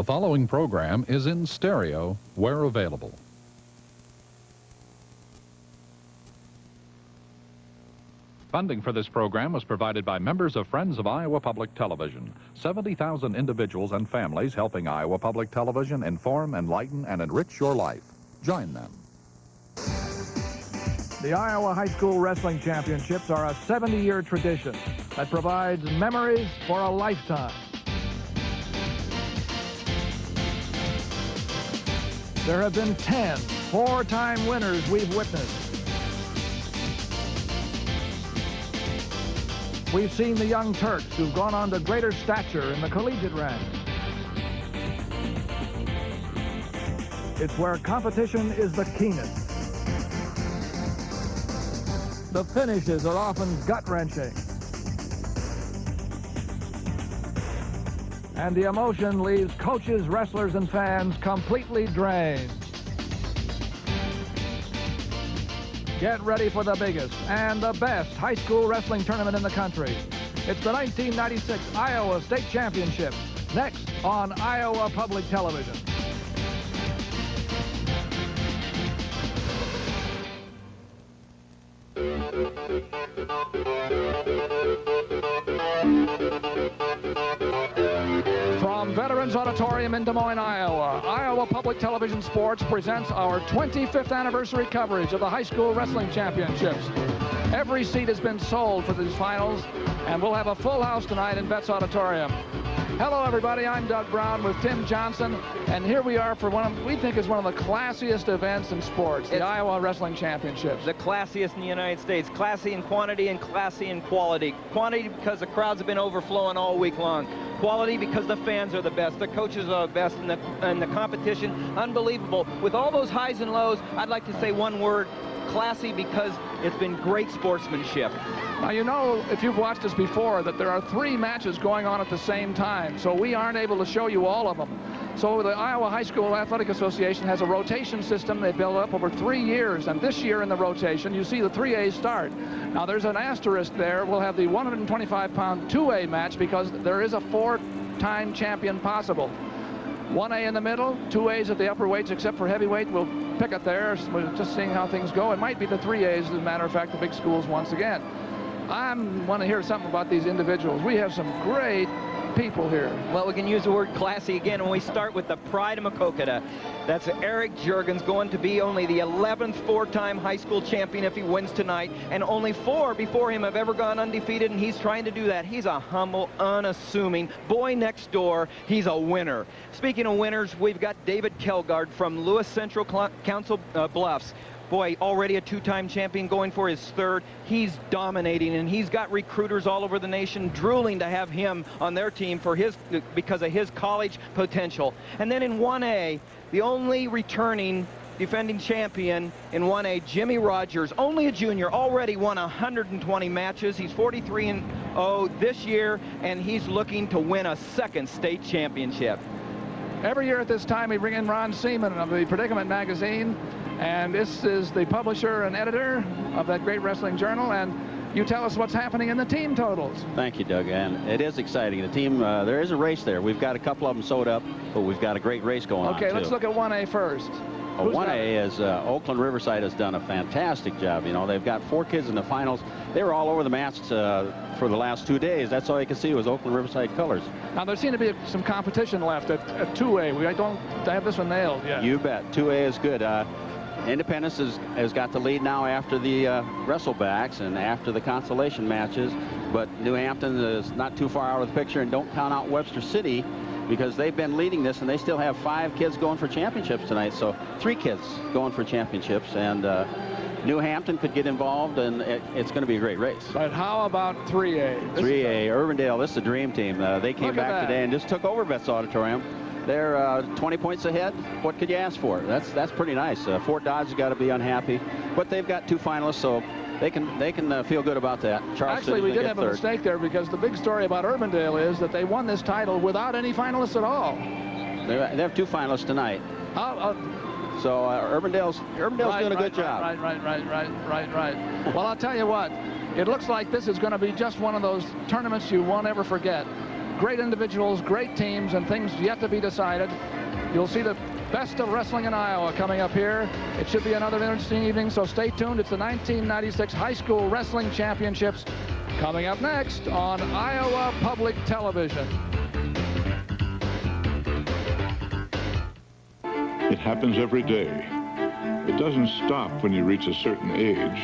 following program is in stereo where available. Funding for this program was provided by members of Friends of Iowa Public Television. 70,000 individuals and families helping Iowa Public Television inform, enlighten, and enrich your life. Join them. The Iowa High School Wrestling Championships are a 70-year tradition that provides memories for a lifetime. There have been 10 four-time winners we've witnessed. We've seen the young Turks who've gone on to greater stature in the collegiate ranks. It's where competition is the keenest. The finishes are often gut-wrenching. And the emotion leaves coaches, wrestlers, and fans completely drained. Get ready for the biggest and the best high school wrestling tournament in the country. It's the 1996 Iowa State Championships, next on Iowa Public Television. From Veterans Auditorium in Des Moines, Iowa, Iowa Public Television Sports presents our 25th anniversary coverage of the High School Wrestling Championships. Every seat has been sold for these finals, and we'll have a full house tonight in Vets Auditorium. Hello, everybody. I'm Doug Brown with Tim Johnson, and here we are for we think is one of the classiest events in sports, the Iowa Wrestling Championships. The classiest in the United States. Classy in quantity and classy in quality. Quantity because the crowds have been overflowing all week long. Quality because the fans are the best, the coaches are the best, and the competition, unbelievable. With all those highs and lows, I'd like to say one word: classy, because it's been great sportsmanship. Now, you know, if you've watched us before, that there are 3 matches going on at the same time, so we aren't able to show you all of them. So the Iowa High School Athletic Association has a rotation system they built up over 3 years, and this year in the rotation, you see the 3As start. Now, there's an asterisk there. We'll have the 125-pound 2A match because there is a 4-time champion possible. 1A in the middle, 2As at the upper weights, except for heavyweight. We'll pick it there. We're just seeing how things go. It might be the 3As, as a matter of fact, the big schools once again. I want to hear something about these individuals. We have some great people here. Well, we can use the word classy again, and we start with the pride of Maquoketa. That's Eric Juergens, going to be only the 11th 4-time high school champion if he wins tonight, and only 4 before him have ever gone undefeated, and he's trying to do that. He's a humble, unassuming boy next door. He's a winner. Speaking of winners, we've got David Kelgard from Lewis Central Council Bluffs. Boy, already a 2-time champion, going for his 3rd. He's dominating, and he's got recruiters all over the nation drooling to have him on their team because of his college potential. And then in 1A, the only returning defending champion in 1A, Jimmy Rogers, only a junior, already won 120 matches. He's 43-0 this year, and he's looking to win a 2nd state championship. Every year at this time, we bring in Ron Seaman of the Predicament magazine, and this is the publisher and editor of that great wrestling journal, and you tell us what's happening in the team totals. Thank you, Doug, and it is exciting. The team, there is a race there. We've got a couple of them sewed up, but we've got a great race going on, Okay, let's look at 1A first. 1A is Oakland Riverside has done a fantastic job. You know, they've got 4 kids in the finals. They were all over the mats for the last 2 days. That's all you can see was Oakland Riverside colors. Now, there seems to be some competition left at 2A. I don't have this one nailed yet. You bet. 2A is good. Independence has got the lead now after the wrestlebacks and after the consolation matches, but New Hampton is not too far out of the picture, and don't count out Webster City because they've been leading this, and they still have 5 kids going for championships tonight. So 3 kids going for championships, and New Hampton could get involved, and it's going to be a great race. But how about 3A? 3A, Urbandale, this is a dream team. They came back today and just took over Vets Auditorium. They're 20 points ahead. What could you ask for? That's pretty nice. Fort Dodge has got to be unhappy, but they've got 2 finalists, so they can feel good about that. Actually, we did have a mistake there, because the big story about Urbandale is that they won this title without any finalists at all. They have 2 finalists tonight. So Urbandale's doing a good job. Right. Well, I'll tell you what. It looks like this is going to be just one of those tournaments you won't ever forget. great individuals, great teams, and things yet to be decided. You'll see the best of wrestling in Iowa coming up here. It should be another interesting evening, so stay tuned. It's the 1996 High School Wrestling Championships coming up next on Iowa Public Television. It happens every day. It doesn't stop when you reach a certain age.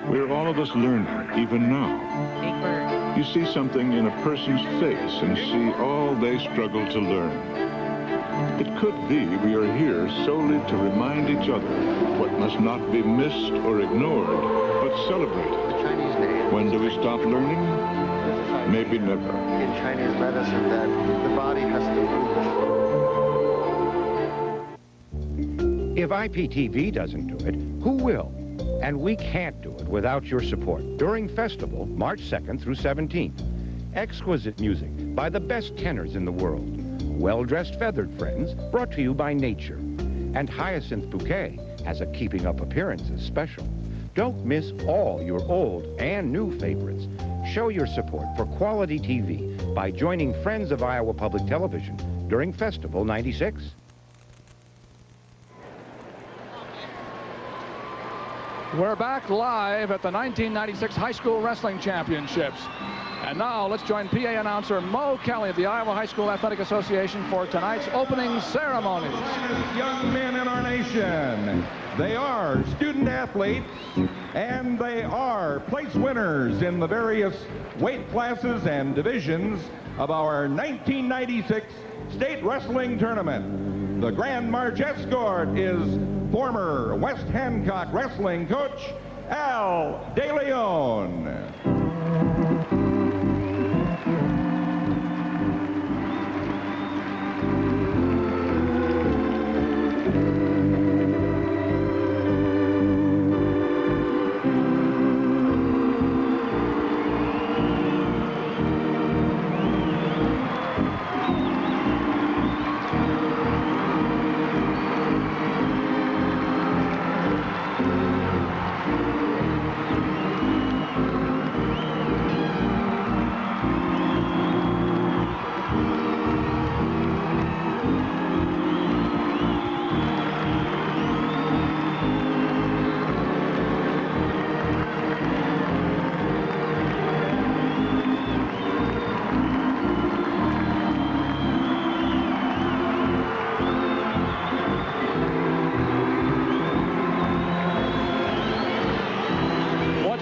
We're all of us learning, even now. You see something in a person's face and see all they struggle to learn. It could be we are here solely to remind each other what must not be missed or ignored, but celebrated. When do we stop learning? Maybe never. In Chinese medicine, that the body has to move. If IPTV doesn't do it, who will? And we can't do it without your support. During Festival, March 2nd through 17th. Exquisite music by the best tenors in the world. Well-dressed feathered friends brought to you by nature. And Hyacinth Bouquet has a keeping up appearances special. Don't miss all your old and new favorites. Show your support for quality TV by joining Friends of Iowa Public Television during Festival 96. We're back live at the 1996 High School Wrestling Championships. And now let's join PA announcer Mo Kelly of the Iowa High School Athletic Association for tonight's opening ceremonies. Young men in our nation. They are student athletes, and they are place winners in the various weight classes and divisions of our 1996 State Wrestling Tournament. The Grand March escort is former West Hancock wrestling coach Al DeLeon.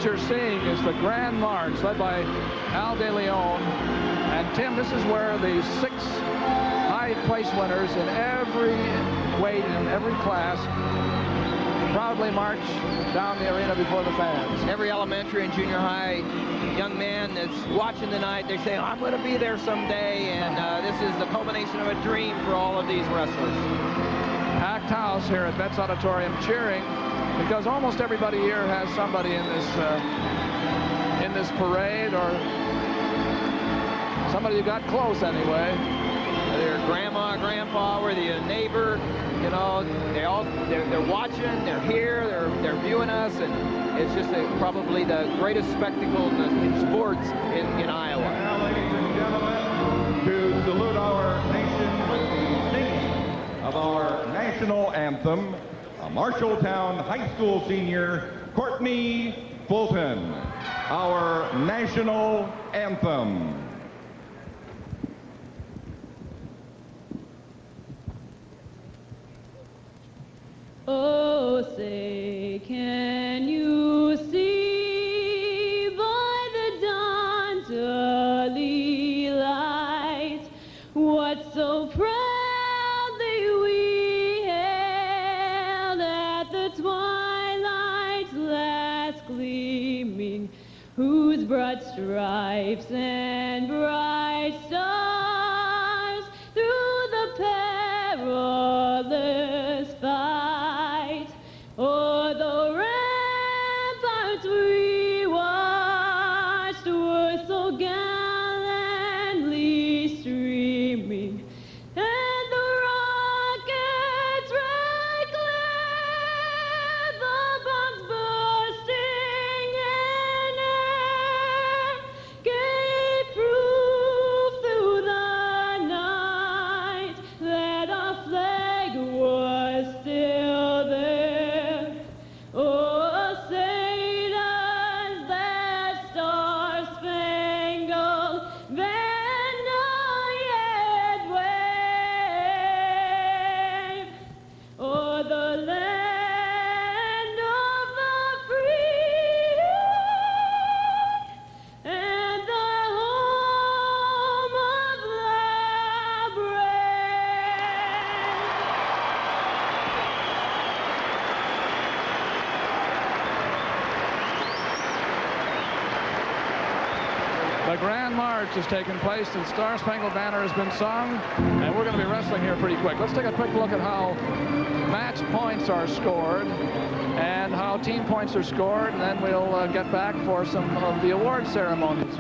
You're seeing is the Grand March led by Al DeLeon. And Tim, this is where the 6 high place winners in every weight and every class proudly march down the arena before the fans. Every elementary and junior high young man that's watching tonight, they say, I'm going to be there someday, and this is the culmination of a dream for all of these wrestlers. Packed house here at Betts Auditorium cheering, because almost everybody here has somebody in this parade, or somebody who got close anyway. Whether you're grandma, grandpa, whether you're a neighbor, you know, they're watching, they're here, they're viewing us, and it's just probably the greatest spectacle in sports in Iowa. Now, ladies and gentlemen, to salute our nation with the singing of our national anthem, a Marshalltown High School senior, Courtney Fulton, our national anthem. Oh, say, can you see by the dawn's early light what so proudly we hailed at the twilight's last gleaming, whose broad stripes and bright stars through the perilous fight o'er the ramparts we watched were so gallantly streaming, and the rockets' red glare, the bombs bursting in air, gave proof through the The Grand March has taken place. The Star Spangled Banner has been sung, and we're going to be wrestling here pretty quick. Let's take a quick look at how match points are scored and how team points are scored, and then we'll get back for some of the award ceremonies.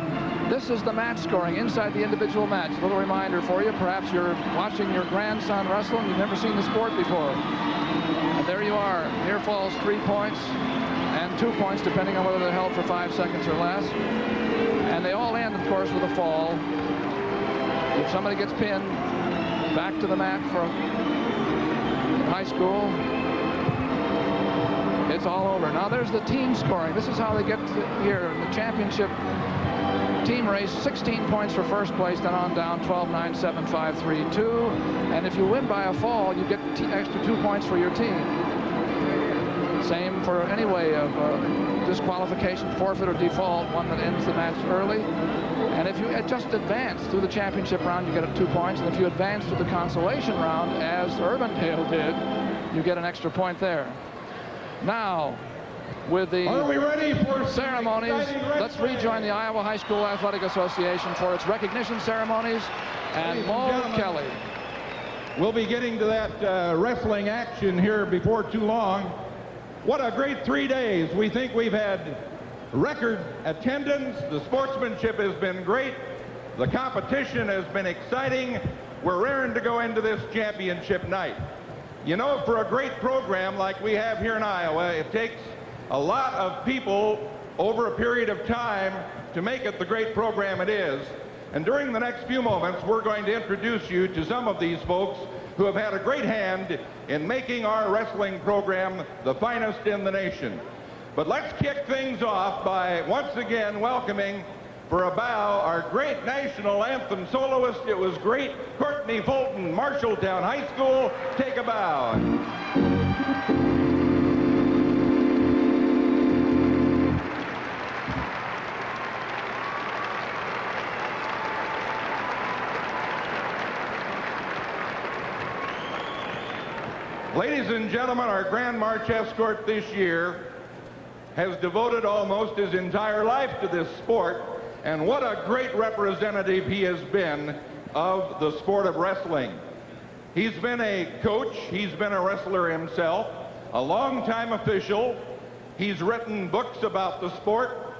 This is the match scoring inside the individual match. A little reminder for you. Perhaps you're watching your grandson wrestle and you've never seen the sport before. And there you are. Here falls 3 points and 2 points, depending on whether they're held for 5 seconds or less. And they all end, of course, with a fall. If somebody gets pinned, back to the mat for high school, it's all over. Now there's the team scoring. This is how they get here in the championship team race. 16 points for first place, then on down, 12, 9, 7, 5, 3, 2. And if you win by a fall, you get extra 2 points for your team. Same for any way of disqualification, forfeit, or default, one that ends the match early. And if you just advance through the championship round, you get 2 points. And if you advance to the consolation round, as Urbandale did, you get an extra point there. Now, with the ceremonies, let's rejoin the Iowa High School Athletic Association for its recognition ceremonies. And Mo Kelly. We'll be getting to that wrestling action here before too long. What a great 3 days. We think we've had record attendance. The sportsmanship has been great. The competition has been exciting. We're raring to go into this championship night. You know, for a great program like we have here in Iowa, it takes a lot of people over a period of time to make it the great program it is. And during the next few moments, we're going to introduce you to some of these folks who have had a great hand in making our wrestling program the finest in the nation. But let's kick things off by once again welcoming for a bow our great national anthem soloist. It was great, Courtney Fulton, Marshalltown High School. Take a bow. Ladies and gentlemen, our Grand March escort this year has devoted almost his entire life to this sport, and what a great representative he has been of the sport of wrestling. He's been a coach, he's been a wrestler himself, a longtime official, he's written books about the sport,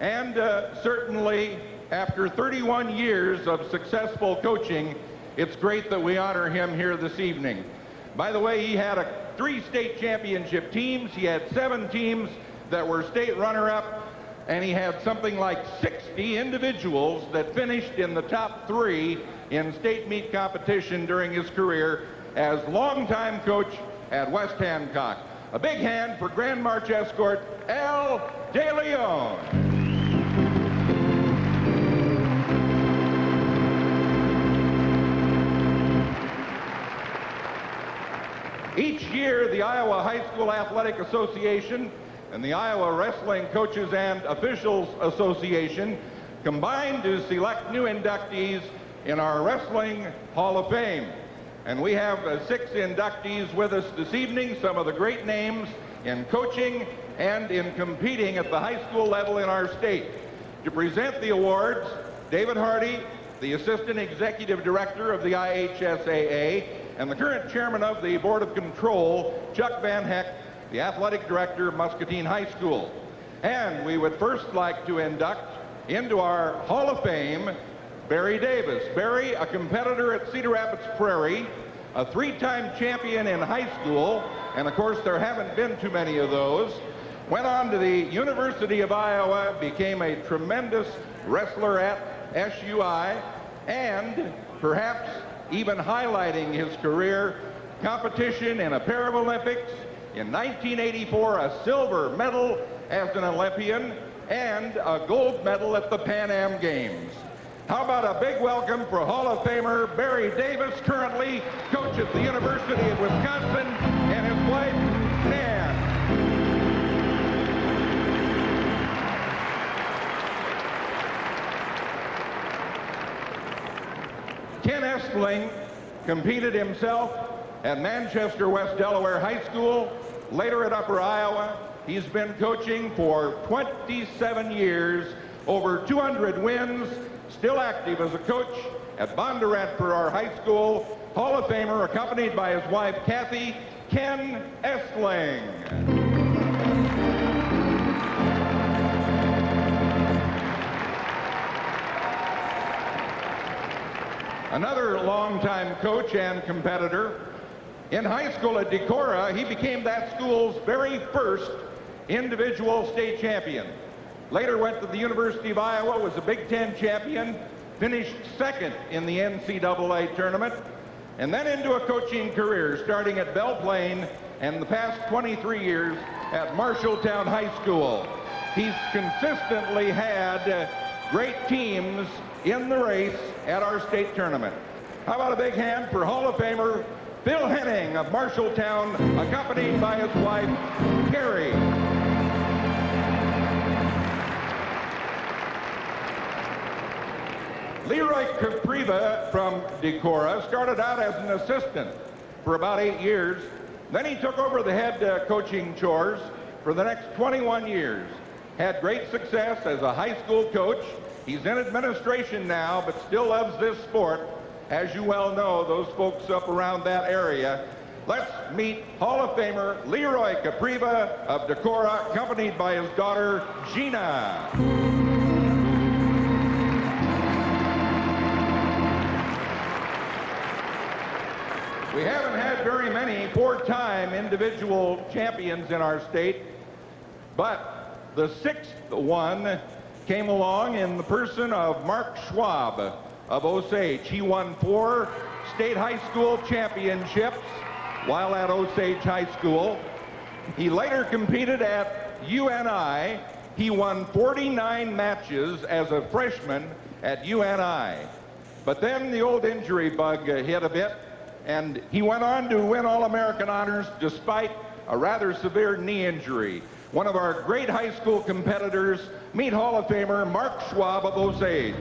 and certainly after 31 years of successful coaching, it's great that we honor him here this evening. By the way, he had 3 state championship teams. He had 7 teams that were state runner-up, and he had something like 60 individuals that finished in the top 3 in state meet competition during his career as longtime coach at West Hancock. A big hand for Grand March escort Al De Leon. Each year, the Iowa High School Athletic Association and the Iowa Wrestling Coaches and Officials Association combine to select new inductees in our Wrestling Hall of Fame. And we have 6 inductees with us this evening, some of the great names in coaching and in competing at the high school level in our state. To present the awards, David Hardy, the Assistant Executive Director of the IHSAA, and the current chairman of the Board of Control, Chuck Van Heck, the athletic director of Muscatine High School. And we would first like to induct into our Hall of Fame Barry Davis. Barry, a competitor at Cedar Rapids Prairie, a 3-time champion in high school, and of course there haven't been too many of those, went on to the University of Iowa, became a tremendous wrestler at SUI, and perhaps even highlighting his career, competition in a Paralympics, in 1984 a silver medal as an Olympian, and a gold medal at the Pan Am Games. How about a big welcome for Hall of Famer Barry Davis, currently coach at the University of Wisconsin, and his wife, Nan. Ken Estling competed himself at Manchester West Delaware High School, later at Upper Iowa. He's been coaching for 27 years over 200 wins, still active as a coach at Bondurant for our high school, Hall of Famer, accompanied by his wife, Kathy, Ken Essling. Another longtime coach and competitor. In high school at Decorah, he became that school's very first individual state champion. Later went to the University of Iowa, was a Big Ten champion, finished second in the NCAA tournament, and then into a coaching career, starting at Belle Plaine and the past 23 years at Marshalltown High School. He's consistently had great teams in the race at our state tournament. How about a big hand for Hall of Famer Bill Henning of Marshalltown, accompanied by his wife, Carrie. Leroy Capriva from Decorah started out as an assistant for about 8 years. Then he took over the head coaching chores for the next 21 years. Had great success as a high school coach. He's in administration now, but still loves this sport. As you well know, those folks up around that area. Let's meet Hall of Famer Leroy Capriva of Decorah, accompanied by his daughter, Gina. We haven't had very many four-time individual champions in our state, but the sixth one came along in the person of Mark Schwab of Osage. He won 4 state high school championships while at Osage High School. He later competed at UNI. He won 49 matches as a freshman at UNI. But then the old injury bug hit a bit, and he went on to win All-American honors despite a rather severe knee injury. One of our great high school competitors, meet Hall of Famer Mark Schwab of Osage.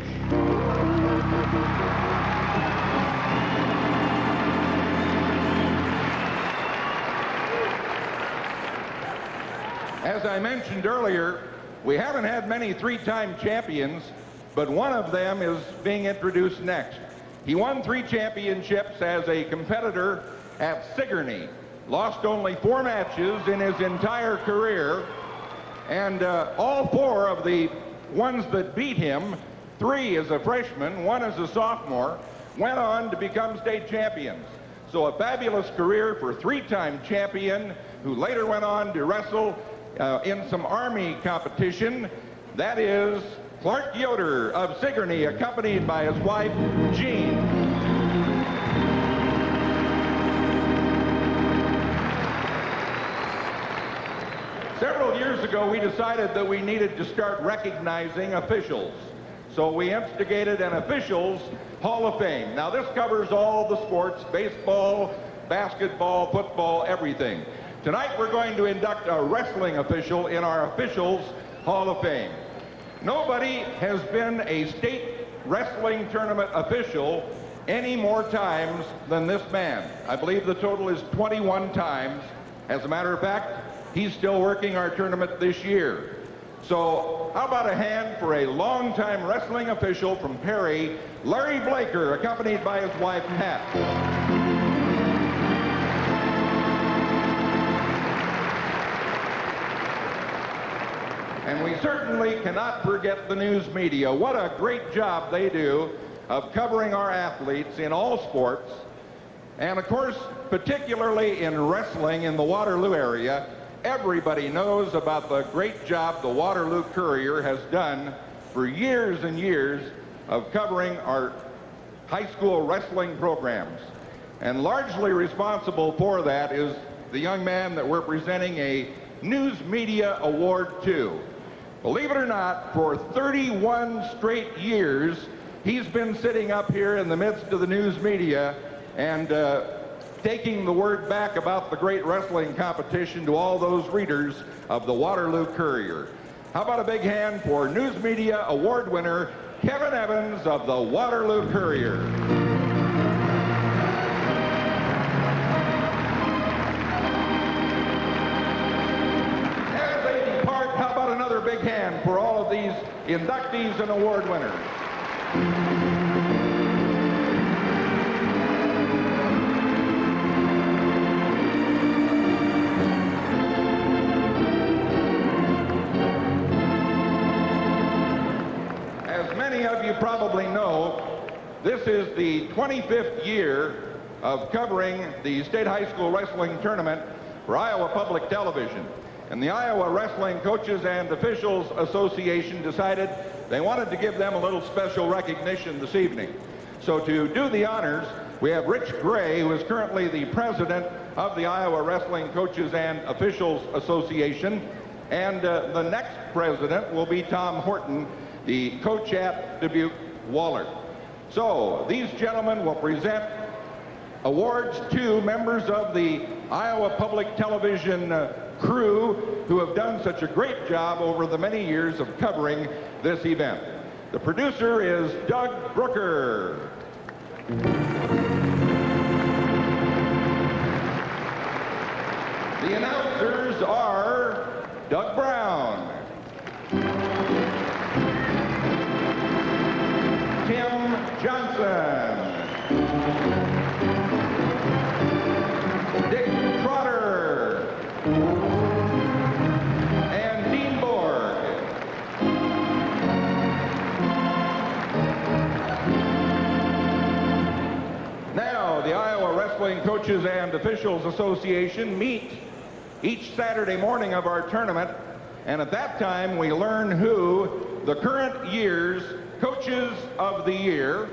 As I mentioned earlier, we haven't had many 3-time champions, but one of them is being introduced next. He won 3 championships as a competitor at Sigourney. Lost only 4 matches in his entire career, and all 4 of the ones that beat him, 3 as a freshman, 1 as a sophomore, went on to become state champions. So a fabulous career for 3-time champion who later went on to wrestle in some Army competition. That is Clark Yoder of Sigourney, accompanied by his wife, Jean. Several years ago, we decided that we needed to start recognizing officials. So we instigated an Officials Hall of Fame. Now, this covers all the sports: baseball, basketball, football, everything. Tonight, we're going to induct a wrestling official in our Officials Hall of Fame. Nobody has been a state wrestling tournament official any more times than this man. I believe the total is 21 times. As a matter of fact, he's still working our tournament this year. So how about a hand for a longtime wrestling official from Perry, Larry Blaker, accompanied by his wife, Pat. And we certainly cannot forget the news media. What a great job they do of covering our athletes in all sports. And of course, particularly in wrestling in the Waterloo area, everybody knows about the great job the Waterloo Courier has done for years and years of covering our high school wrestling programs. And largely responsible for that is the young man that we're presenting a News Media Award to. Believe it or not, for 31 straight years, he's been sitting up here in the midst of the news media and taking the word back about the great wrestling competition to all those readers of the Waterloo Courier. How about a big hand for News Media Award winner Kevin Evans of the Waterloo Courier. As they depart, how about another big hand for all of these inductees and award winners. As many of you probably know, this is the 25th year of covering the State High School Wrestling Tournament for Iowa Public Television. And the Iowa Wrestling Coaches and Officials Association decided they wanted to give them a little special recognition this evening. So to do the honors, we have Rich Gray, who is currently the president of the Iowa Wrestling Coaches and Officials Association. And the next president will be Tom Horton, the coach at Dubuque Waller. So these gentlemen will present awards to members of the Iowa Public Television crew who have done such a great job over the many years of covering this event. The producer is Doug Brooker. The announcers are Doug Brown, Tim Johnson, Dick Trotter, and Dean Borg. Now, the Iowa Wrestling Coaches and Officials Association meet each Saturday morning of our tournament, and at that time we learn who the current year's Coaches of the Year,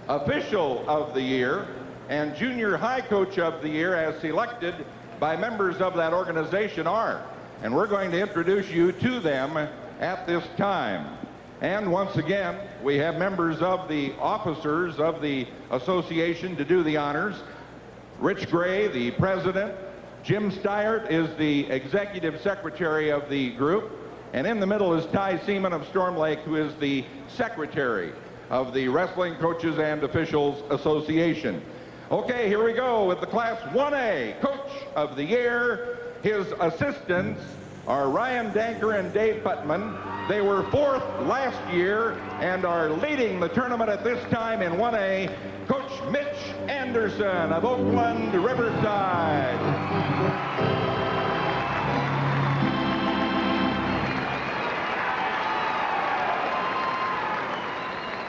Official of the Year, and Junior High Coach of the Year as selected by members of that organization are. And we're going to introduce you to them at this time. And once again, we have members of the officers of the association to do the honors. Rich Gray, the president. Jim Steyert is the executive secretary of the group. And in the middle is Ty Seaman of Storm Lake, who is the secretary of the Wrestling Coaches and Officials Association. Okay, here we go with the Class 1A Coach of the Year. His assistants are Ryan Danker and Dave Putman. They were 4th last year and are leading the tournament at this time in 1A. Coach Mitch Anderson of Oakland Riverside.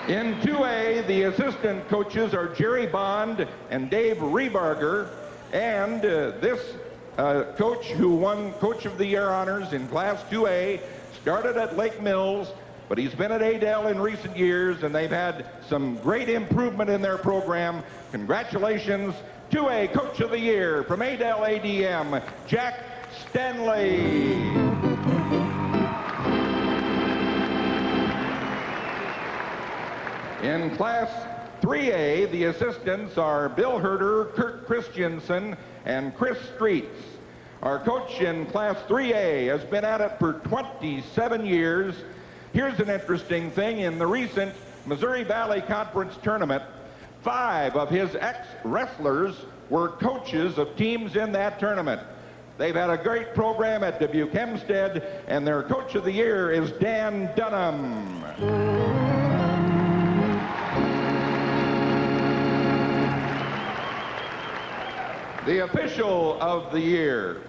In 2A, the assistant coaches are Jerry Bond and Dave Rebarger, and this coach who won Coach of the Year honors in Class 2A started at Lake Mills, but he's been at Adel in recent years, and they've had some great improvement in their program. Congratulations, 2A Coach of the Year from Adel ADM, Jack Stanley. In Class 3A, the assistants are Bill Herder, Kurt Christensen, and Chris Streets. Our coach in Class 3A has been at it for 27 years. Here's an interesting thing. In the recent Missouri Valley Conference tournament, 5 of his ex-wrestlers were coaches of teams in that tournament. They've had a great program at Dubuque Hempstead, and their Coach of the Year is Dan Dunham. The Official of the Year.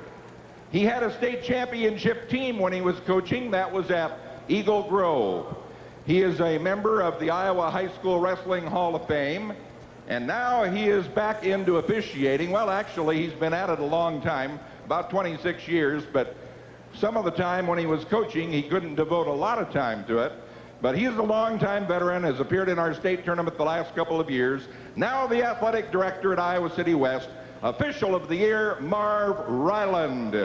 He had a state championship team when he was coaching. That was at Eagle Grove. He is a member of the Iowa High School Wrestling Hall of Fame, and now he is back into officiating. Well, actually, he's been at it a long time, about 26 years, but some of the time when he was coaching, he couldn't devote a lot of time to it. But he's a longtime veteran, has appeared in our state tournament the last couple of years. Now the athletic director at Iowa City West. Official of the Year, Marv Ryland.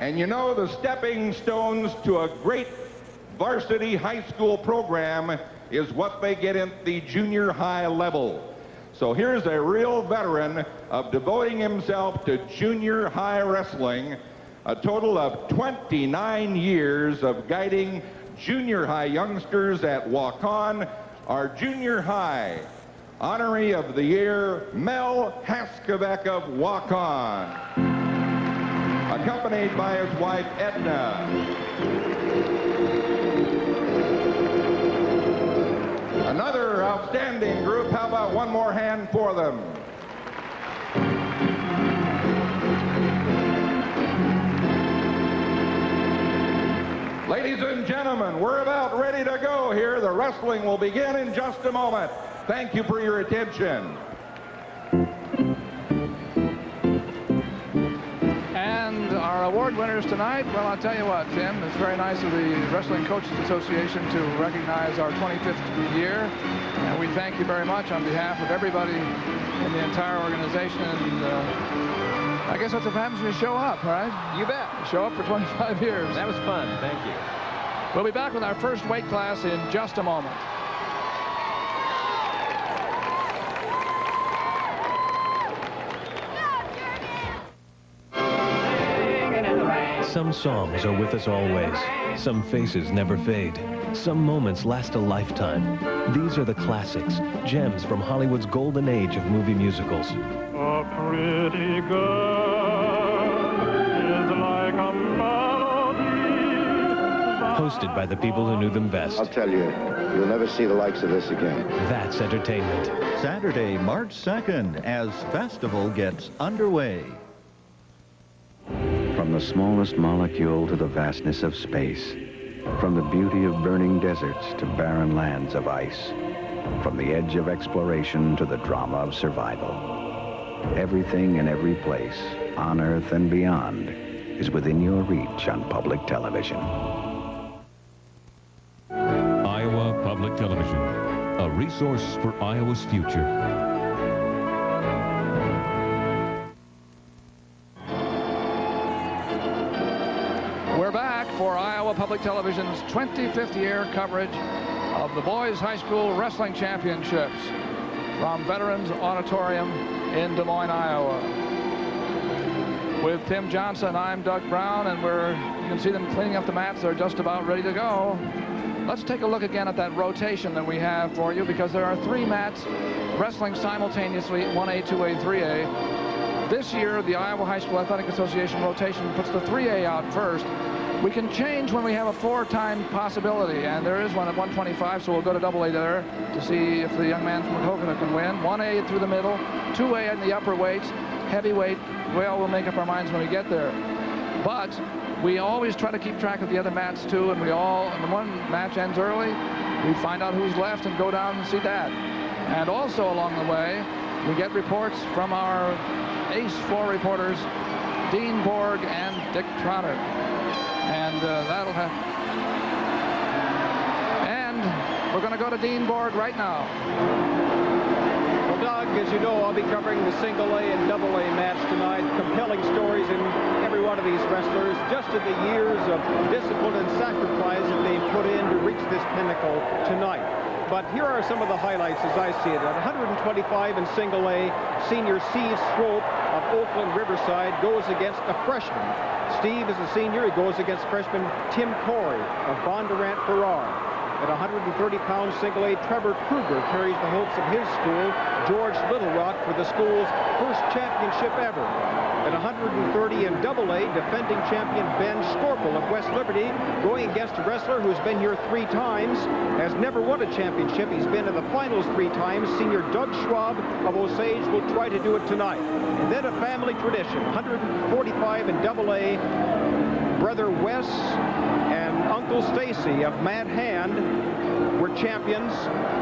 And you know, the stepping stones to a great varsity high school program is what they get at the junior high level. So here's a real veteran of devoting himself to junior high wrestling. A total of 29 years of guiding junior high youngsters at Waukon. Our junior high Honoree of the Year, Mel Haskavec of Waukon, accompanied by his wife, Edna. Another outstanding group. How about one more hand for them? Ladies and gentlemen, we're about ready to go here. The wrestling will begin in just a moment. Thank you for your attention. And our award winners tonight, well, I'll tell you what, Tim, it's very nice of the Wrestling Coaches Association to recognize our 25th year. And we thank you very much on behalf of everybody in the entire organization. And I guess that's what happens when you show up, right? You bet. Show up for 25 years. That was fun. Thank you. We'll be back with our first weight class in just a moment. Some songs are with us always. Some faces never fade. Some moments last a lifetime. These are the classics, gems from Hollywood's golden age of movie musicals. A pretty girl is like a melody. Hosted by the people who knew them best. I'll tell you, you'll never see the likes of this again. That's entertainment. Saturday, March 2nd, as Festival gets underway. From the smallest molecule to the vastness of space. From the beauty of burning deserts to barren lands of ice. From the edge of exploration to the drama of survival. Everything and every place, on Earth and beyond, is within your reach on public television. Iowa Public Television, a resource for Iowa's future. We're back for Iowa Public Television's 25th year coverage of the Boys High School Wrestling Championships from Veterans Auditorium in Des Moines, Iowa. With Tim Johnson, I'm Doug Brown, and you can see them cleaning up the mats. They're just about ready to go. Let's take a look again at that rotation that we have for you, because there are 3 mats wrestling simultaneously, 1A, 2A, 3A. This year, the Iowa High School Athletic Association rotation puts the 3A out first. We can change when we have a 4-time possibility, and there is one at 125, so we'll go to AA there to see if the young man from Maquoketa can win. 1A through the middle, 2A in the upper weights, heavyweight. Well, we'll make up our minds when we get there. But we always try to keep track of the other mats, too, and when one match ends early, we find out who's left and go down and see that. And also along the way, we get reports from our ace floor reporters, Dean Borg and Dick Trotter. And that'll have. And we're going to go to Dean Borg right now. Well, Doug, as you know, I'll be covering the single A and double A match tonight. Compelling stories in every one of these wrestlers, just in the years of discipline and sacrifice that they've put in to reach this pinnacle tonight. But here are some of the highlights as I see it. At 125 in single A, senior Steve Swope of Oakland Riverside goes against a freshman. Steve is a senior. He goes against freshman Tim Corey of Bondurant Farrar. At 130 pounds single A, Trevor Kruger carries the hopes of his school, George Little Rock, for the school's first championship ever. At 130 in double A, defending champion Ben Scorpel of West Liberty, going against a wrestler who's been here 3 times, has never won a championship. He's been in the finals 3 times. Senior Doug Schwab of Osage will try to do it tonight. And then a family tradition, 145 in double A, Brother Wes and Uncle Stacy of Mad Hand were champions.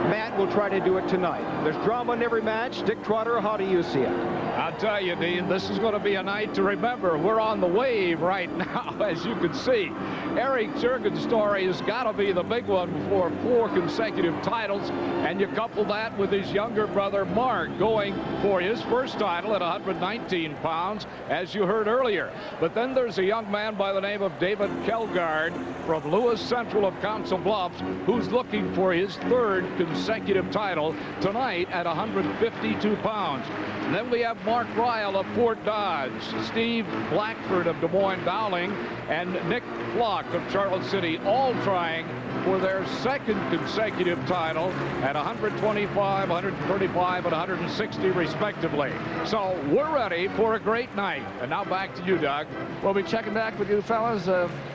Matt will try to do it tonight. There's drama in every match. Dick Trotter, how do you see it? I'll tell you, Dean, this is going to be a night to remember. We're on the wave right now, as you can see. Eric Jurgen's story has got to be the big one for 4 consecutive titles, and you couple that with his younger brother, Mark, going for his first title at 119 pounds, as you heard earlier. But then there's a young man by the name of David Kelgard from Lewis Central of Council Bluffs, who's looking for his 3rd consecutive title tonight at 152 pounds. And then we have Mark Ryle of Fort Dodge, Steve Blackford of Des Moines Dowling, and Nick Flock of Charlotte City, all trying for their second consecutive title at 125, 135, and 160 respectively. So we're ready for a great night. And now back to you, Doug. We'll be checking back with you fellas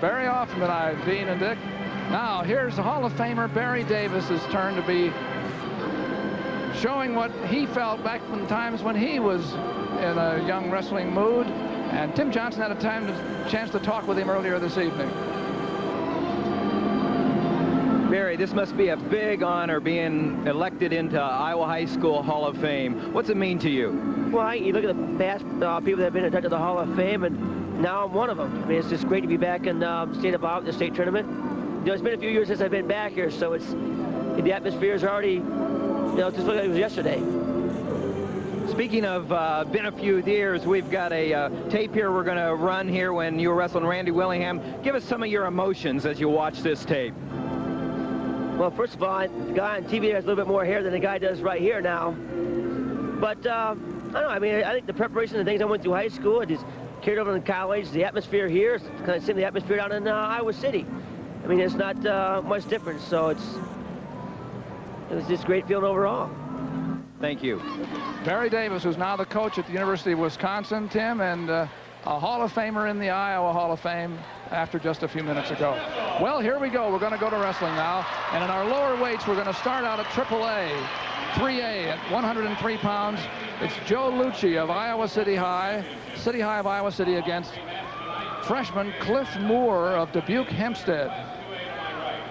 very often tonight, Dean and Dick. Now here's the Hall of Famer Barry Davis's turn to be showing what he felt back in times when he was in a young wrestling mood. And Tim Johnson had a chance to talk with him earlier this evening. Barry, this must be a big honor being elected into Iowa High School Hall of Fame. What's it mean to you? Well, you look at the past people that have been inducted to the Hall of Fame, and now I'm one of them. I mean, it's just great to be back in the state of Iowa, the state tournament. You know, it's been a few years since I've been back here, so the atmosphere is already, you know, just like it was yesterday. Speaking of been a few years, we've got a tape here we're going to run here when you were wrestling Randy Willingham. Give us some of your emotions as you watch this tape. Well, first of all, the guy on TV has a little bit more hair than the guy does right here now. But, I don't know, I mean, I think the preparation and things I went through high school, I just carried over to college. The atmosphere here is kind of same the atmosphere down in Iowa City. I mean, it's not much different, so it was just great feeling overall. Thank you. Barry Davis, who's now the coach at the University of Wisconsin, Tim, and a Hall of Famer in the Iowa Hall of Fame after just a few minutes ago. Well, here we go. We're going to go to wrestling now. And in our lower weights, we're going to start out at AAA, 3A at 103 pounds. It's Joe Lucci of Iowa City High of Iowa City against freshman Cliff Moore of Dubuque Hempstead.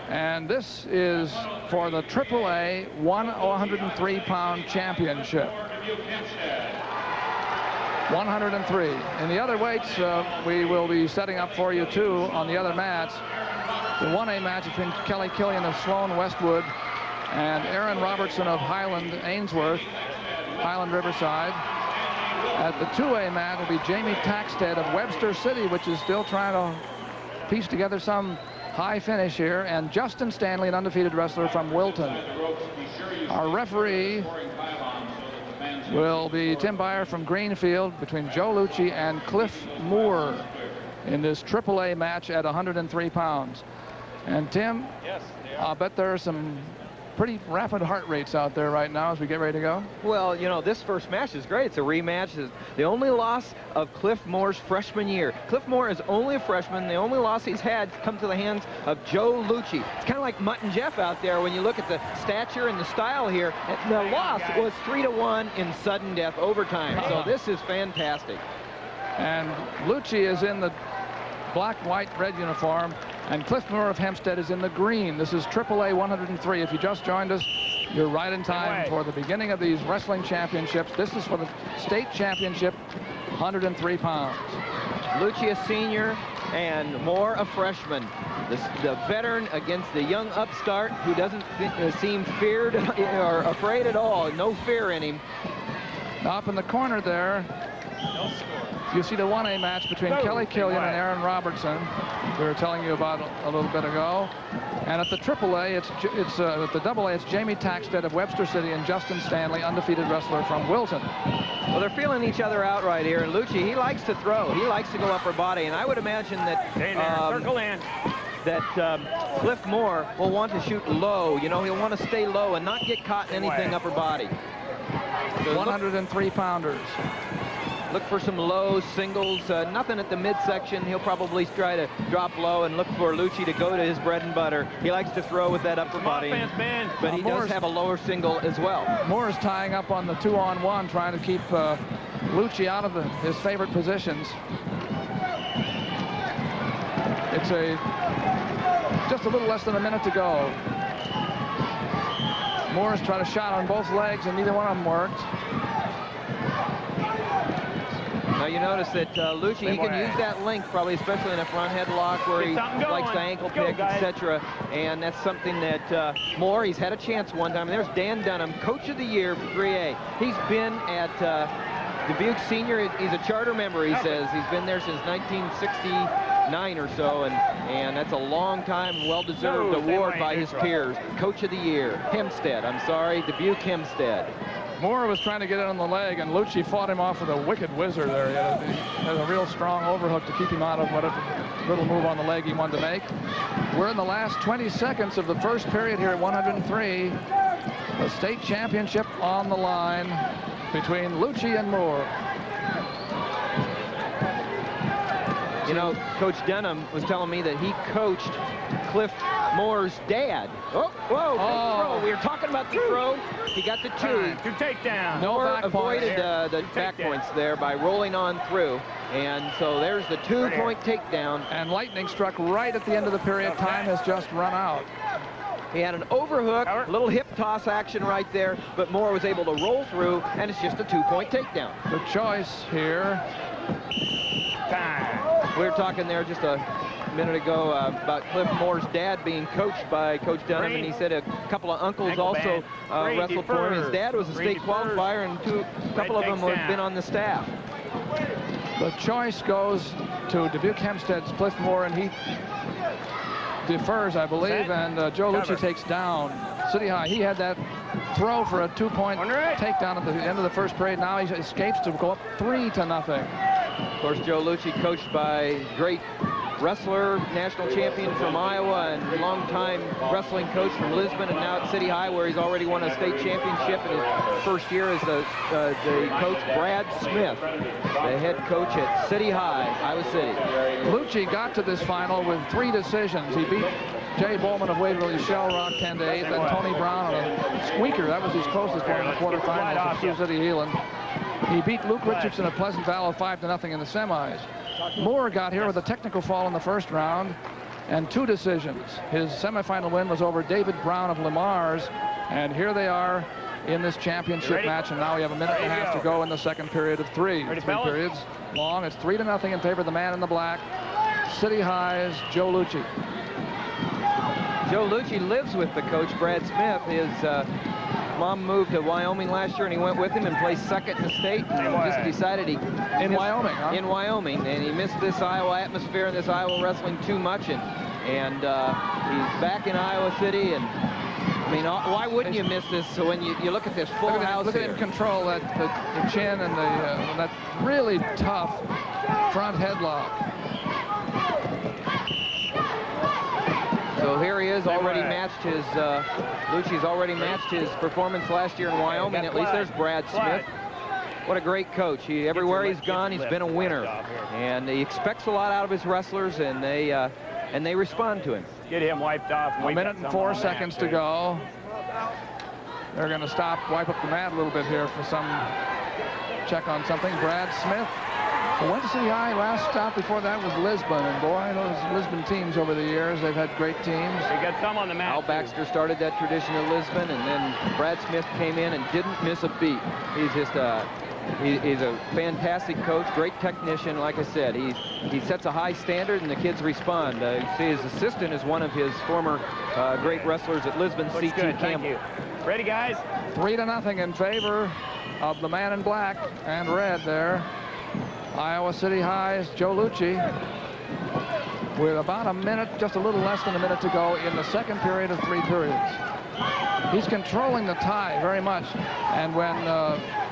And this is for the AAA 103-pound championship. 103. In the other weights, we will be setting up for you, too, on the other mats. The 1A match between Kelly Killian of Sloan Westwood and Aaron Robertson of Highland Riverside. At the 2A mat will be Jamie Taxted of Webster City, which is still trying to piece together some high finish here, and Justin Stanley, an undefeated wrestler from Wilton. Our referee will be Tim Byer from Greenfield between Joe Lucci and Cliff Moore in this AAA match at 103 pounds. And Tim, yes, I'll bet there are some pretty rapid heart rates out there right now as we get ready to go. Well, you know, this first match is great. It's a rematch. It's the only loss of Cliff Moore's freshman year. Cliff Moore is only a freshman. The only loss he's had come to the hands of Joe Lucci. It's kind of like Mutt and Jeff out there when you look at the stature and the style here. The loss was 3-1 in sudden death overtime. So this is fantastic. And Lucci is in the black, white, red uniform, and Cliff Moore of Hempstead is in the green. This is AAA 103. If you just joined us, you're right in time for the beginning of these wrestling championships. This is for the state championship, 103 pounds. Lucci a senior and Moore a freshman. The veteran against the young upstart who doesn't seem feared or afraid at all. No fear in him. Now up in the corner there, you see the 1A match between Kelly Killian and Aaron Robertson, we were telling you about a little bit ago. And at the AAA, at the AA, it's Jamie Taxted of Webster City and Justin Stanley, undefeated wrestler from Wilton. Well, they're feeling each other out right here. And Lucci, he likes to throw. He likes to go upper body. And I would imagine that Cliff Moore will want to shoot low. You know, he'll want to stay low and not get caught in anything upper body. So 103 pounders. Look for some low singles, nothing at the midsection. He'll probably try to drop low and look for Lucci to go to his bread and butter. He likes to throw with that upper body, but he does have a lower single as well. Moore is tying up on the 2-on-1, trying to keep Lucci out of his favorite positions. It's just a little less than a minute to go. Moore's trying to shot on both legs, and neither one of them worked. Now you notice that Lucci, he can use that length probably, especially in a front headlock where he likes the ankle pick, etc. And that's something that Moore, he's had a chance one time. And there's Dan Dunham, Coach of the Year for 3A. He's been at Dubuque Senior. He's a charter member, he says. He's been there since 1969 or so, and that's a long time, well-deserved award by his peers. Coach of the Year, Hempstead. I'm sorry, Dubuque Hempstead. Moore was trying to get it on the leg, and Lucci fought him off with a wicked whizzer there. He had a real strong overhook to keep him out of whatever little move on the leg he wanted to make. We're in the last 20 seconds of the first period here at 103. The state championship on the line between Lucci and Moore. You know, Coach Denham was telling me that he coached Cliff Moore's dad. Oh, whoa, big throw. We were talking about the throw. He got the two. Two takedowns. Moore avoided the back points there by rolling on through. And so there's the 2-point takedown. And lightning struck right at the end of the period. Time has just run out. He had an overhook, a little hip toss action right there, but Moore was able to roll through, and it's just a 2-point takedown. The choice here. We were talking there just a minute ago about Cliff Moore's dad being coached by Coach Dunham, and he said a couple of uncles also wrestled for him. His dad was a state qualifier, and a couple of them have been on the staff. The choice goes to Dubuque Hempstead's Cliff Moore, and he defers, I believe, and Joe Lucci takes down City High. He had that throw for a 2-point takedown at the end of the first period. Now he escapes to go up 3-0. Of course, Joe Lucci, coached by great wrestler, national champion from Iowa, and longtime wrestling coach from Lisbon, and now at City High, where he's already won a state championship in his first year as the coach. Brad Smith, the head coach at City High, Iowa City. Lucci got to this final with 3 decisions. He beat Jay Bowman of Waverly Shell Rock 10-8, then Tony Brown on a squeaker. That was his closest one in the quarterfinals of Sioux City Healing. He beat Luke Richardson of Pleasant Valley 5-0 in the semis. Moore got here with a technical fall in the first round and 2 decisions. His semifinal win was over David Brown of Lamar's, and here they are in this championship match, and now we have a minute and a half to go in the second period of 3. 3 periods long. It's 3-0 in favor of the man in the black, City High's Joe Lucci. Joe Lucci lives with the coach, Brad Smith. His mom moved to Wyoming last year, and he went with him and placed second in the state, and just decided he in Wyoming, huh? In Wyoming, and he missed this Iowa atmosphere and this Iowa wrestling too much, and he's back in Iowa City. And I mean, why wouldn't you miss this? So when you look at this full house, look at him control that the chin and that really tough front headlock. So here he is, already matched his, Lucci's already matched his performance last year in Wyoming. At least there's Brad Smith. What a great coach. Everywhere he's gone, he's been a winner. And he expects a lot out of his wrestlers, and they respond to him. Get him wiped off. A minute and 4 seconds to go. They're going to wipe up the mat a little bit here for some check on something. Brad Smith. Went to City High. Last stop before that was Lisbon, and boy, those Lisbon teams over the years, they've had great teams. They got some on the mat. Al Baxter started that tradition at Lisbon, and then Brad Smith came in and didn't miss a beat. He's just he's a fantastic coach, great technician. Like I said, he sets a high standard, and the kids respond. You see, his assistant is one of his former great wrestlers at Lisbon, C.T. Campbell. Thank you. Ready, guys? 3-0 in favor of the man in black and red there. Iowa City High's Joe Lucci, with about a minute, just a little less than a minute to go in the second period of 3 periods. He's controlling the tie very much, and when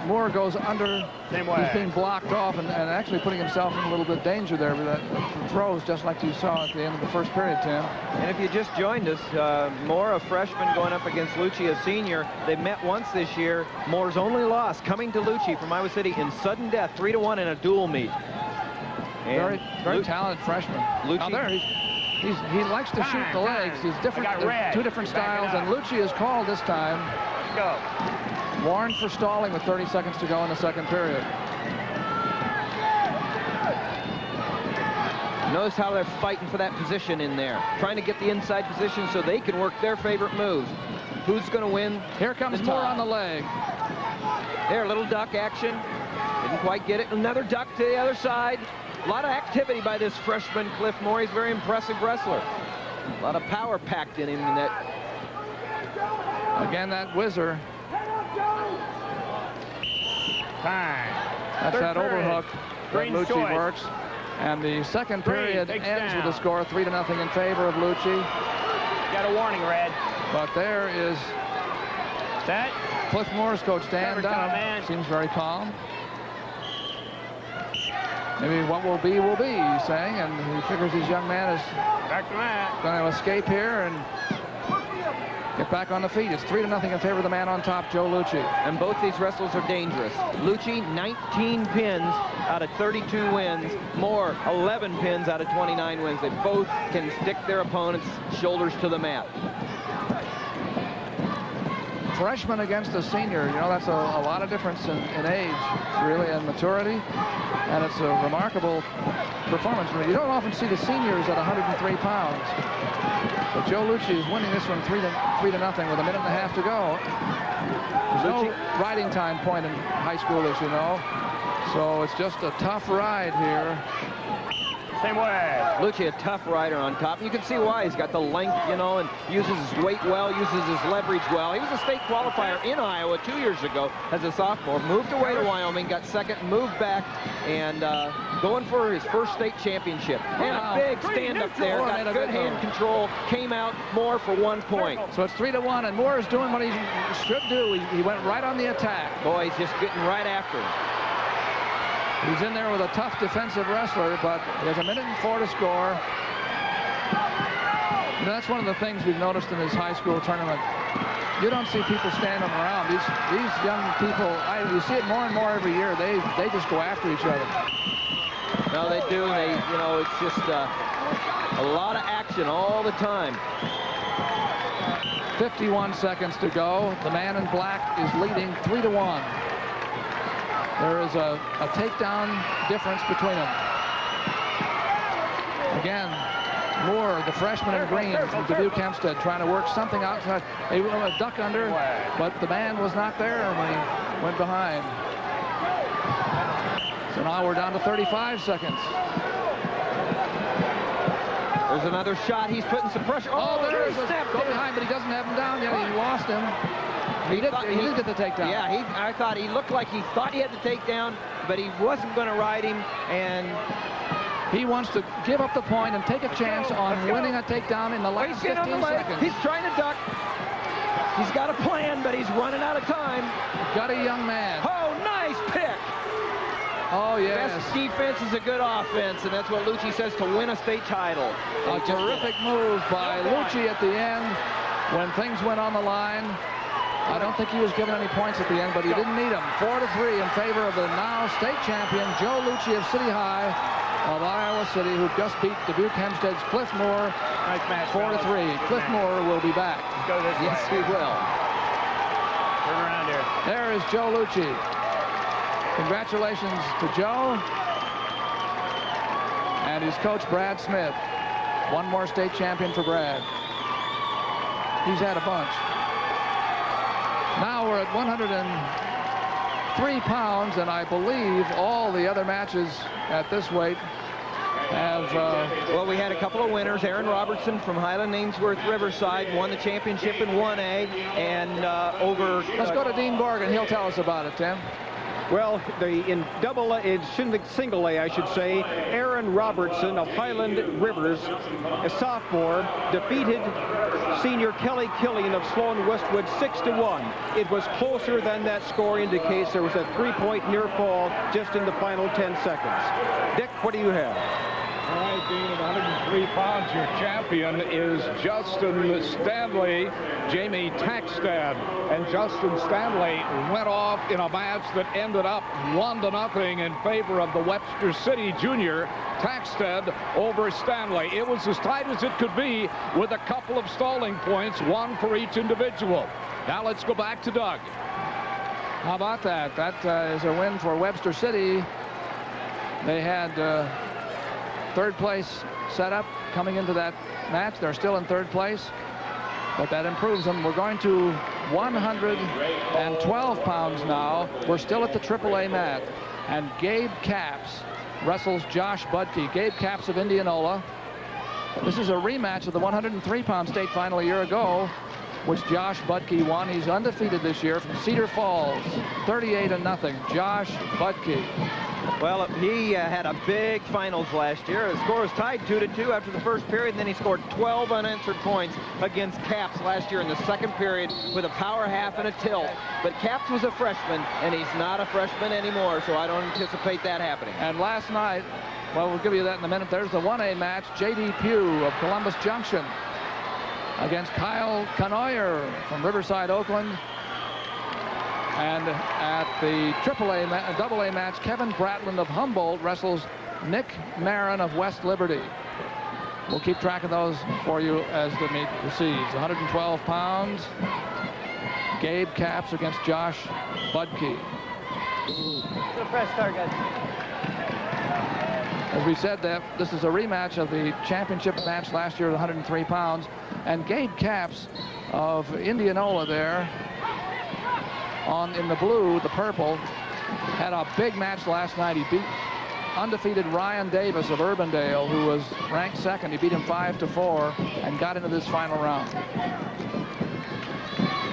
Moore goes under, he's being blocked off and actually putting himself in a little bit of danger there with that throws, just like you saw at the end of the first period, Tim. And if you just joined us, Moore, a freshman, going up against Lucci, a senior. They've met once this year. Moore's only loss coming to Lucci from Iowa City in sudden death, 3-1 in a dual meet. And very talented freshman. Lucci, now there, he likes to shoot the legs. He's different, 2 different styles, and Lucci is called this time. Go. Warned for stalling with 30 seconds to go in the second period. Notice how they're fighting for that position in there, trying to get the inside position so they can work their favorite moves. Who's going to win? Here comes Moore on the leg. There, a little duck action. Didn't quite get it. Another duck to the other side. A lot of activity by this freshman Cliff Moore. He's a very impressive wrestler. A lot of power packed in him. In that. Again, that whizzer. Time. That's that overhook that Lucci works. And the second period ends with a score 3-0 in favor of Lucci. Got a warning, Red. But there is set. Cliff Moore's coach, Dan Dunham, seems very calm. Maybe what will be, he's saying, and he figures his young man is going to escape here and get back on the feet. It's 3-0 in favor of the man on top, Joe Lucci. And both these wrestlers are dangerous. Lucci, 19 pins out of 32 wins. Moore, 11 pins out of 29 wins. They both can stick their opponent's shoulders to the mat. Freshman against a senior, you know, that's a lot of difference in age, really, and maturity. And it's a remarkable performance. You don't often see the seniors at 103 pounds. But Joe Lucci is winning this one 3-0 with a minute and a half to go. There's no riding time point in high school, as you know. So it's just a tough ride here. Same way. Lucci, a tough rider on top. You can see why. He's got the length, you know, and uses his weight well, uses his leverage well. He was a state qualifier in Iowa 2 years ago as a sophomore. Moved away to Wyoming, got second, moved back, and going for his first state championship. And a big stand-up there. Got good hand control. Came out Moore for 1 point. So it's 3-1, and Moore is doing what he should do. He went right on the attack. Boy, he's just getting right after him. He's in there with a tough defensive wrestler, but he has 1:04 to score. You know, that's one of the things we've noticed in this high school tournament. You don't see people standing around. These young people, you see it more and more every year. They just go after each other. No, they do. You know, it's just a lot of action all the time. 51 seconds to go. The man in black is leading 3-1. There is a takedown difference between them. Again, Moore, the freshman in green from Dubuque Hempstead, trying to work something outside. He went a duck under, but the man was not there when he went behind. So now we're down to 35 seconds. There's another shot. He's putting some pressure. Oh, there is a go behind, but he doesn't have him down yet. He lost him. He did get the takedown. Yeah, I thought he looked like he thought he had the takedown, but he wasn't going to ride him, and he wants to give up the point and take a chance on winning a takedown in the last 15 seconds. He's trying to duck. He's got a plan, but he's running out of time. Got a young man. Oh, nice pick. Oh, yes. Best defense is a good offense, and that's what Lucci says to win a state title. A terrific move by Lucci at the end when things went on the line. I don't think he was given any points at the end, but he didn't need them. 4-3 in favor of the now state champion, Joe Lucci of City High of Iowa City, who just beat Dubuque Hempstead's Cliff Moore. Nice match. 4-3. Cliff Moore will be back. Let's go this way. Yes, he will. Turn around here. There is Joe Lucci. Congratulations to Joe and his coach, Brad Smith. One more state champion for Brad. He's had a bunch. Now we're at 103 pounds, and I believe all the other matches at this weight have... well, we had a couple of winners. Aaron Robertson from Highland Ainsworth Riverside won the championship in 1A, and over... Let's go to Dean Borgen. He'll tell us about it, Tim. Well, in single A, I should say, Aaron Robertson of Highland Rivers, a sophomore, defeated senior Kelly Killian of Sloan Westwood 6-1. It was closer than that score indicates. There was a 3-point near fall just in the final 10 seconds. Dick, what do you have? All right, Dean, at 103 pounds, your champion is Justin Stanley, Jamie Taxstad. And Justin Stanley went off in a match that ended up 1-0 in favor of the Webster City junior, Taxstad over Stanley. It was as tight as it could be with a couple of stalling points, one for each individual. Now let's go back to Doug. How about that? That is a win for Webster City. They had... third place set up coming into that match. They're still in third place, but that improves them. We're going to 112 pounds now. We're still at the AAA mat, and Gabe Capps wrestles Josh Budke. Gabe Capps of Indianola. This is a rematch of the 103-pound state final a year ago, which Josh Budke won. He's undefeated this year from Cedar Falls, 38-0. Josh Budke. Well, he had a big finals last year. The score was tied 2-2 after the first period, and then he scored 12 unanswered points against Capps last year in the second period with a power half and a tilt. But Capps was a freshman, and he's not a freshman anymore, so I don't anticipate that happening. And last night, well, we'll give you that in a minute. There's the 1A match. J.D. Pugh of Columbus Junction against Kyle Canoyer from Riverside, Oakland. And at the AA match, Kevin Bratland of Humboldt wrestles Nick Marin of West Liberty. We'll keep track of those for you as the meet proceeds. 112 pounds. Gabe Capps against Josh Budke. To the press start, guys. As we said, that this is a rematch of the championship match last year at 103 pounds. And Gabe Capps of Indianola there, in the blue, the purple, had a big match last night. He beat undefeated Ryan Davis of Urbandale, who was ranked second. He beat him 5-4 and got into this final round.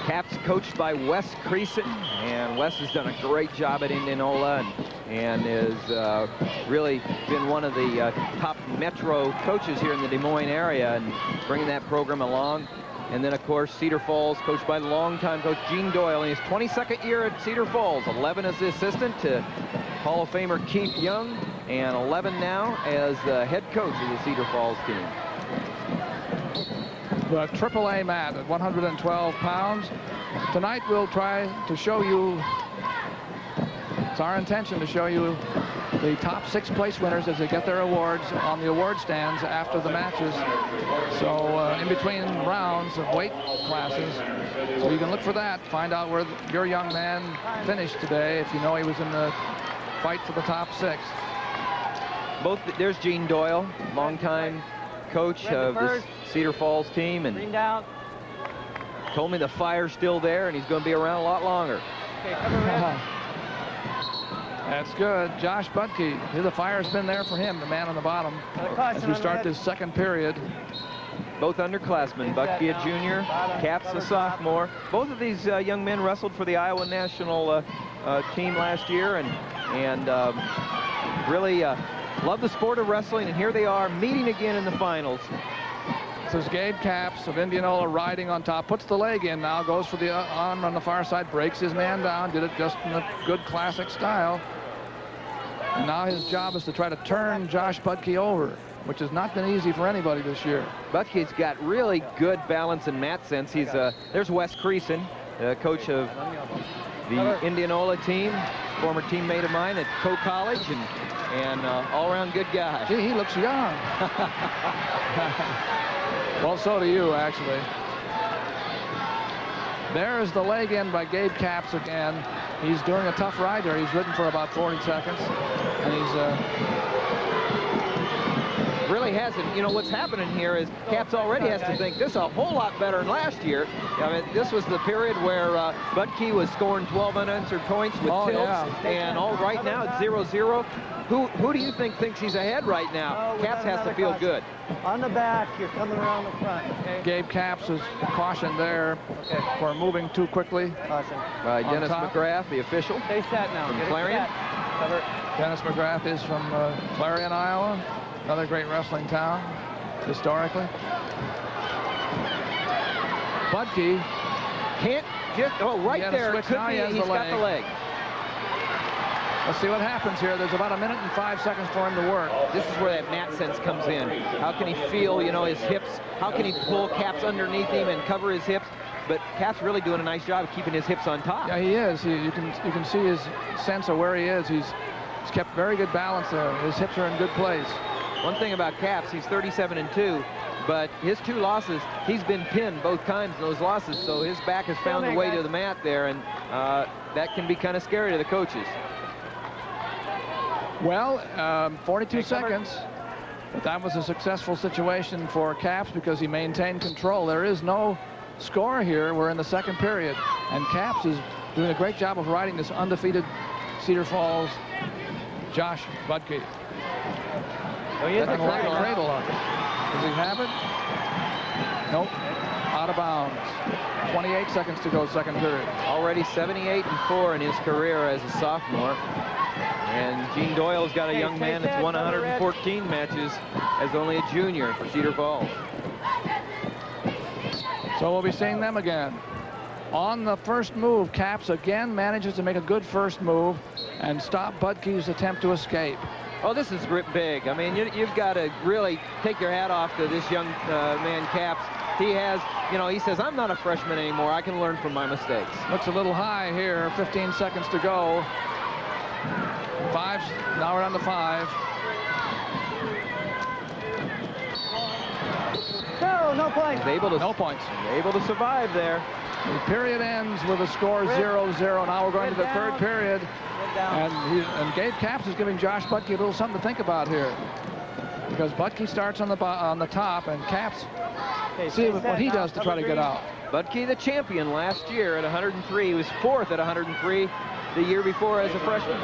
Capps coached by Wes Creason, and Wes has done a great job at Indianola and has really been one of the top Metro coaches here in the Des Moines area and bringing that program along. And then, of course, Cedar Falls, coached by the longtime coach Gene Doyle in his 22nd year at Cedar Falls. 11 as the assistant to Hall of Famer Keith Young, and 11 now as the head coach of the Cedar Falls team. The AAA mat at 112 pounds. Tonight we'll try to show you, it's our intention to show you the top 6 place winners as they get their awards on the award stands after the matches. So in between rounds of weight classes. So you can look for that, find out where your young man finished today if you know he was in the fight for the top 6. There's Gene Doyle, longtime coach of this Cedar Falls team, and told me the fire's still there and he's going to be around a lot longer. Okay, cover red. That's good. Josh Budke, the fire's been there for him, the man on the bottom, as we start this second period. Both underclassmen, Budke a junior, Capps a sophomore. Both of these young men wrestled for the Iowa national team last year and really love the sport of wrestling, and here they are meeting again in the finals. This is Gabe Capps of Indianola riding on top, puts the leg in now, goes for the arm on the far side, breaks his man down, did it just in a good classic style. And now his job is to try to turn Josh Budke over, which has not been easy for anybody this year. Budke's got really good balance and mat sense. He's there's Wes Creason, coach of the Indianola team, former teammate of mine at Coe College, and all-around good guy. Gee, he looks young. Well, so do you, actually. There's the leg in by Gabe Capps again. He's doing a tough ride there. He's ridden for about 40 seconds. And he's really hasn't. You know, what's happening here is Capps already has to think this is a whole lot better than last year. I mean, this was the period where Budke was scoring 12 unanswered points with tilts. And all right now it's 0-0. Who do you think thinks he's ahead right now? Capps has to feel good. On the back, you're coming around the front. Okay? Gabe Capps is cautioned there for moving too quickly. Caution. By Dennis McGrath, the official. Stay set now. From Clarion. Cover. Dennis McGrath is from Clarion, Iowa. Another great wrestling town, historically. Budke can't just, right there, it could be, he's got the leg. Let's see what happens here. There's about 1 minute and 5 seconds for him to work. This is where that mat sense comes in. How can he feel, you know, his hips? How can he pull Capps underneath him and cover his hips? But Capps really doing a nice job of keeping his hips on top. Yeah, he is. You can see his sense of where he is. He's kept very good balance there. His hips are in good place. One thing about Capps, he's 37-2, but his 2 losses, he's been pinned both times in those losses, so his back has found a way to the mat there, and that can be kind of scary to the coaches. Well, 42 seconds, but that was a successful situation for Capps because he maintained control. There is no score here. We're in the second period, and Capps is doing a great job of riding this undefeated Cedar Falls Josh Budke. Oh, he has a cradle on. Does he have it? Nope. Out of bounds. 28 seconds to go, second period. Already 78-4 in his career as a sophomore. And Gene Doyle's got a young man that's won 114 matches as only a junior for Cedar Falls. So we'll be seeing them again. On the first move, Capps again manages to make a good first move and stop Budke's attempt to escape. Oh, this is big. I mean, you've got to really take your hat off to this young man, Capps. He has, you know, he says, I'm not a freshman anymore. I can learn from my mistakes. Looks a little high here. 15 seconds to go. Now we're on the 5. No points. He's able to, no points. Able to survive there. The period ends with a score 0-0. Now we're going to the third period. And Gabe Capps is giving Josh Budke a little something to think about here. Because Budke starts on the top, and Capps, see what he does to try to get out. Budke, the champion last year at 103. He was 4th at 103 the year before as a freshman.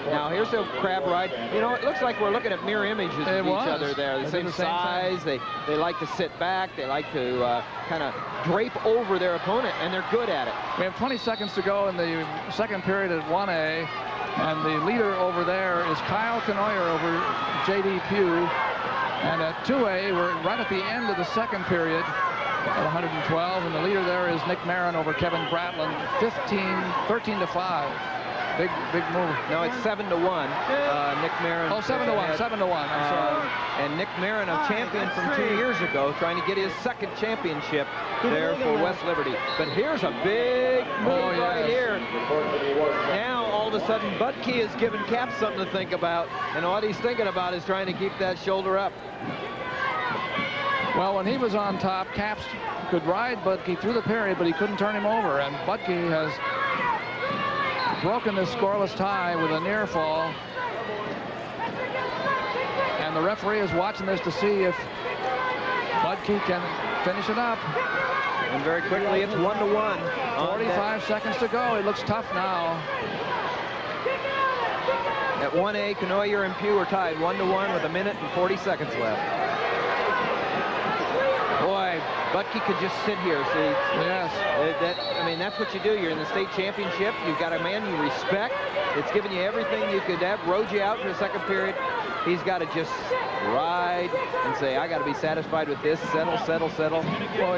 Now here's a crab ride. You know, it looks like we're looking at mirror images of each other there. The same size. They like to sit back. They like to kind of drape over their opponent, and they're good at it. We have 20 seconds to go in the second period at 1A. And the leader over there is Kyle Canoyer over J.D. Pugh. And at 2A, we're right at the end of the second period at 112. And the leader there is Nick Marin over Kevin Bratland, 13-5. Big move. No, it's 7-1. Nick Marin. Oh, 7-1. 7-1. I'm sorry. And Nick Marin, a champion from 2 years ago, trying to get his second championship there for West Liberty. But here's a big move right here. Now, all of a sudden, Budke is giving Capps something to think about. And what he's thinking about is trying to keep that shoulder up. Well, when he was on top, Capps could ride Budke through the period, but he couldn't turn him over. And Budke has broken this scoreless tie with a near fall. And the referee is watching this to see if Budke can finish it up. And very quickly, it's 1-1. 45 seconds to go. It looks tough now. At 1A, Canoyer and Pugh are tied 1-1 with 1 minute and 40 seconds left. Boy, Budke could just sit here, see? Yes. I mean, that's what you do. You're in the state championship. You've got a man you respect. It's giving you everything you could have. Rode you out for the second period. He's got to just ride and say, I got to be satisfied with this. Settle. Well,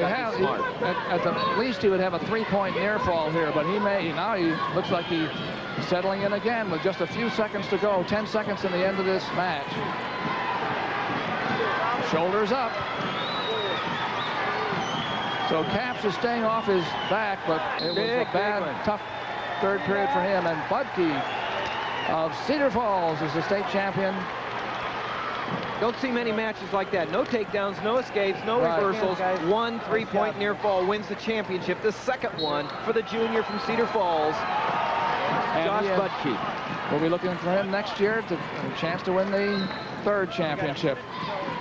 at the least he would have a 3-point near fall here, but now he looks like he's settling in again with just a few seconds to go. 10 seconds in the end of this match. Shoulders up. So Capps is staying off his back, but it was a bad, tough third period for him. And Budke of Cedar Falls is the state champion. Don't see many matches like that. No takedowns, no escapes, no reversals. 1 3-point near fall wins the championship. The second one for the junior from Cedar Falls, Josh Budke. We'll be looking for him next year to a chance to win the third championship.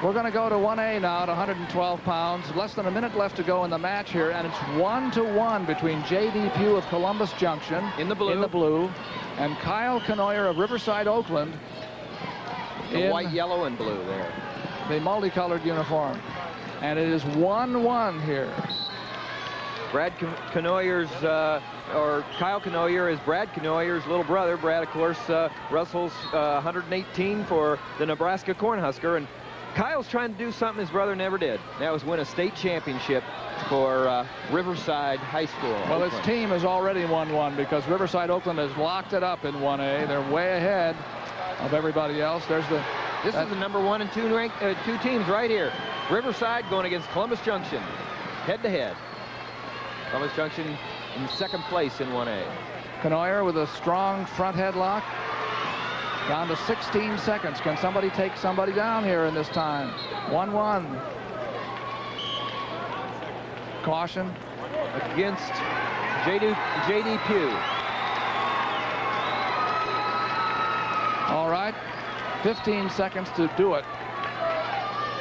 We're going to go to 1A now at 112 pounds. Less than a minute left to go in the match here, and it's 1-1 between J.D. Pugh of Columbus Junction in the blue and Kyle Canoyer of Riverside, Oakland. The white, yellow, and blue there. The multicolored uniform. And it is 1-1 here. Brad Canoyer's, or Kyle Canoyer is Brad Canoyer's little brother. Brad, of course, wrestles 118 for the Nebraska Cornhusker. And Kyle's trying to do something his brother never did. That was win a state championship for Riverside High School. Well, his team is already 1-1 because Riverside Oakland has locked it up in 1A. They're way ahead of everybody else. This is the number 1 and 2 ranked two teams right here. Riverside going against Columbus Junction, head-to-head. Columbus Junction in second place in 1A. Canoyer with a strong front headlock. Down to 16 seconds. Can somebody take somebody down here in this time? 1-1. Caution against J.D. Pugh. All right. 15 seconds to do it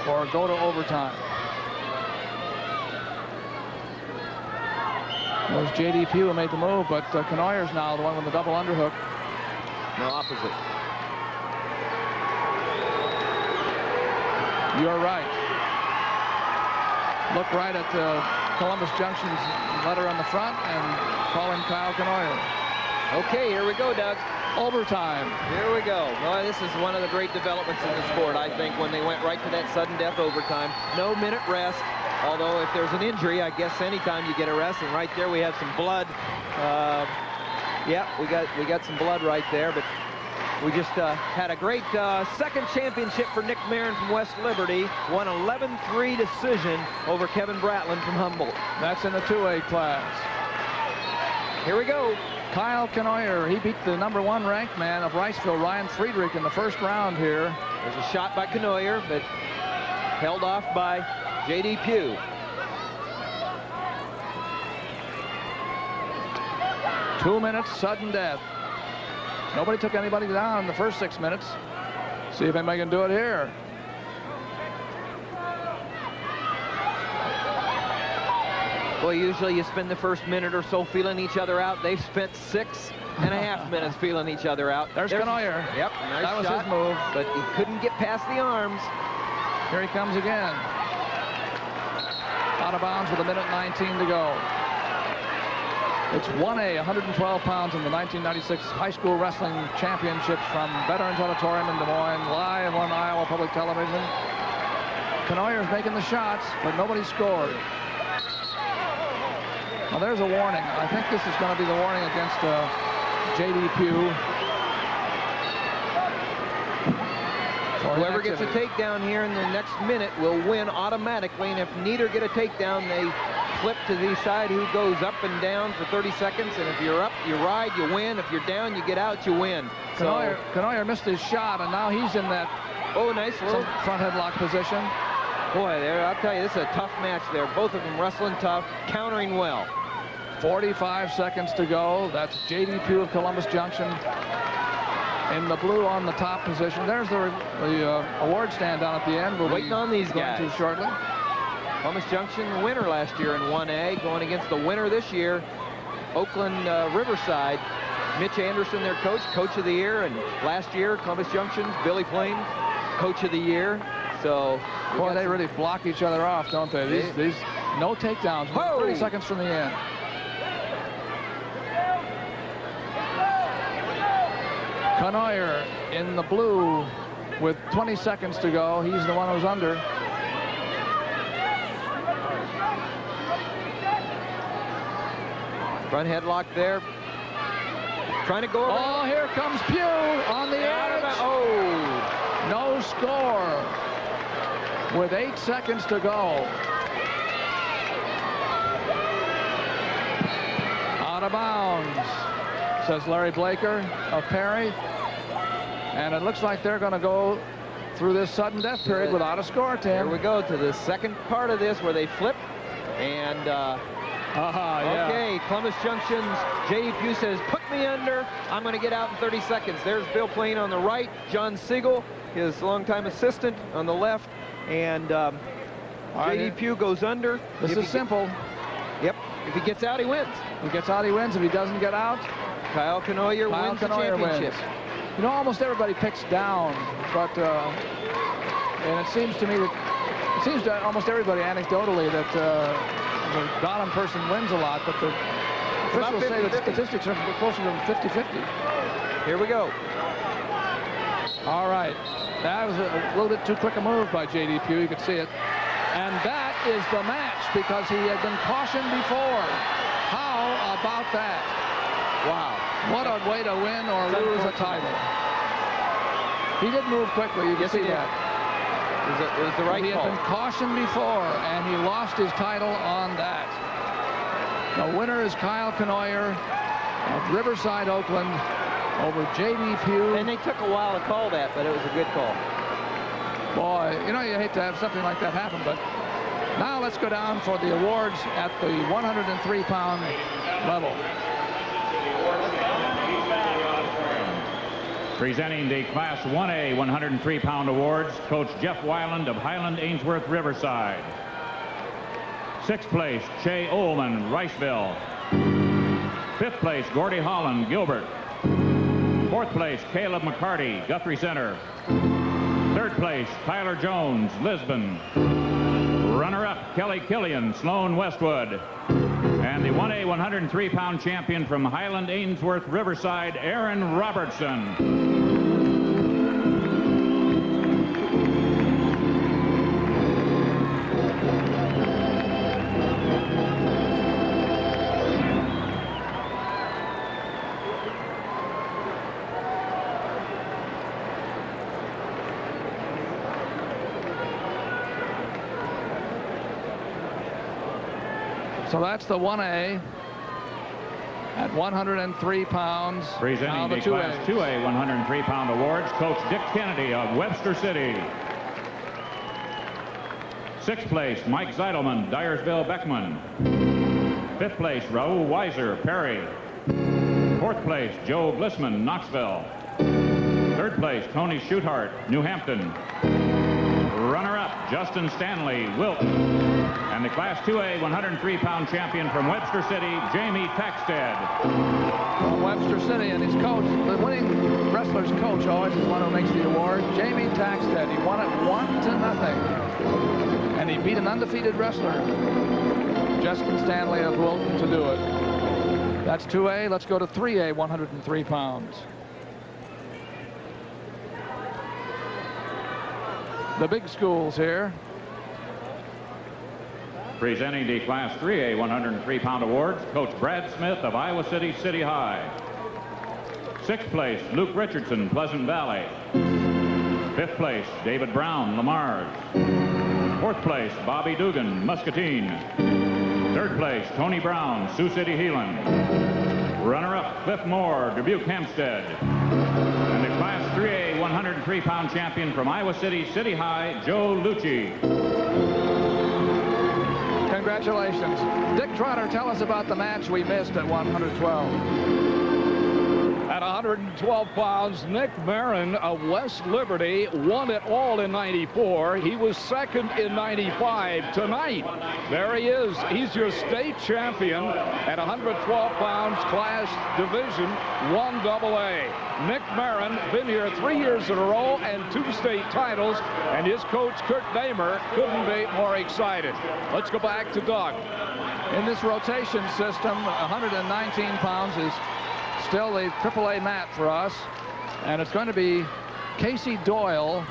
or go to overtime. It was J.D. Pugh who made the move, but Canoyer's now the one with the double underhook. No, opposite. You're right. look right at Columbus Junction's letter on the front and call him Kyle Canoyer. Okay, here we go, Doug. Overtime. Here we go. Well, this is one of the great developments in the sport, I think, when they went right to that sudden death overtime. No minute rest. Although if there's an injury, I guess anytime you get a rest, and right there we have some blood. Yeah, we got some blood right there, but we just had a great second championship for Nick Marin from West Liberty. Won 11-3 decision over Kevin Bratland from Humboldt. That's in the 2A class. Here we go. Kyle Canoyer, he beat the #1 ranked man of Riceville, Ryan Friedrich, in the first round here. There's a shot by Canoyer, but held off by J.D. Pugh. Two minutes, sudden death. Nobody took anybody down in the first 6 minutes. See if anybody can do it here. Boy, usually you spend the first minute or so feeling each other out. They've spent 6.5 minutes feeling each other out. There's Canoyer. Yep, nice that was shot, his move. but he couldn't get past the arms. Here he comes again. Out of bounds with 1:19 to go. It's 1A, 112 pounds in the 1996 High School Wrestling Championships from Veterans Auditorium in Des Moines, live on Iowa Public Television. Canoyer's making the shots, but nobody scored. Now there's a warning. I think this is going to be the warning against J.D. Pugh. Whoever gets a takedown here in the next minute will win automatically, and if neither get a takedown, they flip to the side who goes up and down for 30 seconds, and if you're up, you ride, you win. If you're down, you get out, you win. Canoyer missed his shot, and now he's in that nice little front headlock position. Boy, I'll tell you, this is a tough match there. Both of them wrestling tough, countering well. 45 seconds to go. That's J.D. Pugh of Columbus Junction in the blue on the top position. There's the award stand down at the end. We'll waiting on these guys guys shortly. Columbus Junction winner last year in 1A, going against the winner this year, Oakland Riverside. Mitch Anderson, their coach of the year, and last year Columbus Junction, Billy Plain, coach of the year. So, boy, they really block each other off, don't they? These no takedowns. 30 seconds from the end. Canoyer in the blue with 20 seconds to go. He's the one who's under. Front headlock there. Trying to go around. Oh, here comes Pugh on the edge. No score with 8 seconds to go. Out of bounds, says Larry Blaker of Perry. And it looks like they're going to go through this sudden death period without a score, Tim. Here we go to the second part of this where they flip. And, okay, Columbus Junction's J.D. Pugh says, put me under. I'm going to get out in 30 seconds. There's Bill Plain on the right. John Siegel, his longtime assistant, on the left. And J.D. Pugh goes under. This is simple. Yep. If he gets out, he wins. If he gets out, he wins. If he doesn't get out, Kyle Canoyer wins the championship. You know, almost everybody picks down, but and it seems to me that almost everybody anecdotally that the bottom person wins a lot, but the officials say that statistics are closer to 50-50. Here we go. All right. That was a little bit too quick a move by J.D. Pugh. You could see it. And that is the match because he had been cautioned before. How about that? Wow. What a way to win or lose a title. He did move quickly. You can see that. It was the right call. He had been cautioned before, and he lost his title on that. The winner is Kyle Canoyer of Riverside, Oakland, over J.D. Pugh. And they took a while to call that, but it was a good call. Boy, you know, you hate to have something like that happen, but now let's go down for the awards at the 103-pound level. Presenting the Class 1A 103-pound awards, Coach Jeff Weiland of Highland Ainsworth Riverside. 6th place, Che Ullman, Riceville. 5th place, Gordy Holland, Gilbert. 4th place, Caleb McCarty, Guthrie Center. 3rd place, Tyler Jones, Lisbon. Runner-up, Kelly Killian, Sloan Westwood. And the 1A 103-pound champion from Highland Ainsworth Riverside, Aaron Robertson. So that's the 1A at 103 pounds. Presenting the Class 2A 103-pound awards, Coach Dick Kennedy of Webster City. 6th place, Mike Zeidelman, Dyersville Beckman. 5th place, Raul Weiser, Perry. 4th place, Joe Glissman, Knoxville. 3rd place, Tony Schuthart, New Hampton. Runner-up, Justin Stanley, Wilton. And the Class 2A 103-pound champion from Webster City, Jamie Taxted. From Webster City, and his coach, the winning wrestler's coach, always is one who makes the award, Jamie Taxted. He won it 1-0. And he beat an undefeated wrestler, Justin Stanley of Wilton, to do it. That's 2A. Let's go to 3A, 103 pounds. The big schools here. Presenting the Class 3A 103-pound awards, Coach Brad Smith of Iowa City City High. 6th place, Luke Richardson, Pleasant Valley. 5th place, David Brown, Lamar's. 4th place, Bobby Dugan, Muscatine. 3rd place, Tony Brown, Sioux City Heelan. Runner-up, Cliff Moore, Dubuque Hempstead. And the Class 3A 103-pound champion from Iowa City City High, Joe Lucci. Congratulations. Dick Trotter, tell us about the match we missed at 112. At 112 pounds, Nick Marin of West Liberty won it all in 94. He was second in 95. Tonight, there he is. He's your state champion at 112 pounds class division 1AA. Nick Marin, been here 3 years in a row and 2 state titles, and his coach, Kurt Damer, couldn't be more excited. Let's go back to Doug. In this rotation system, 119 pounds is still the AAA mat for us, and it's going to be Casey Doyle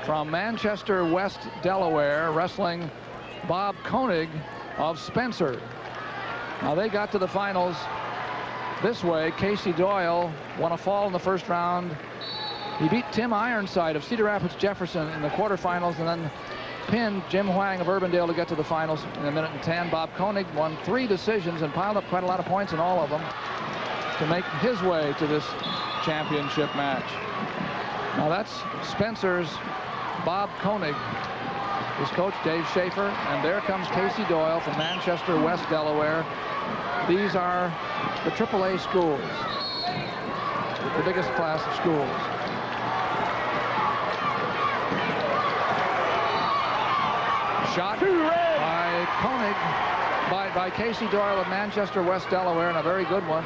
from Manchester, West Delaware, wrestling Bob Koenig of Spencer. Now, they got to the finals this way. Casey Doyle won a fall in the first round. He beat Tim Ironside of Cedar Rapids Jefferson in the quarterfinals, and then pinned Jim Huang of Urbandale to get to the finals in 1:10. Bob Koenig won 3 decisions and piled up quite a lot of points in all of them to make his way to this championship match. Now, that's Spencer's Bob Koenig, his coach Dave Schaefer, and there comes Casey Doyle from Manchester, West Delaware. These are the AAA schools, the biggest class of schools. Shot by Koenig, by Casey Doyle of Manchester, West Delaware, and a very good one.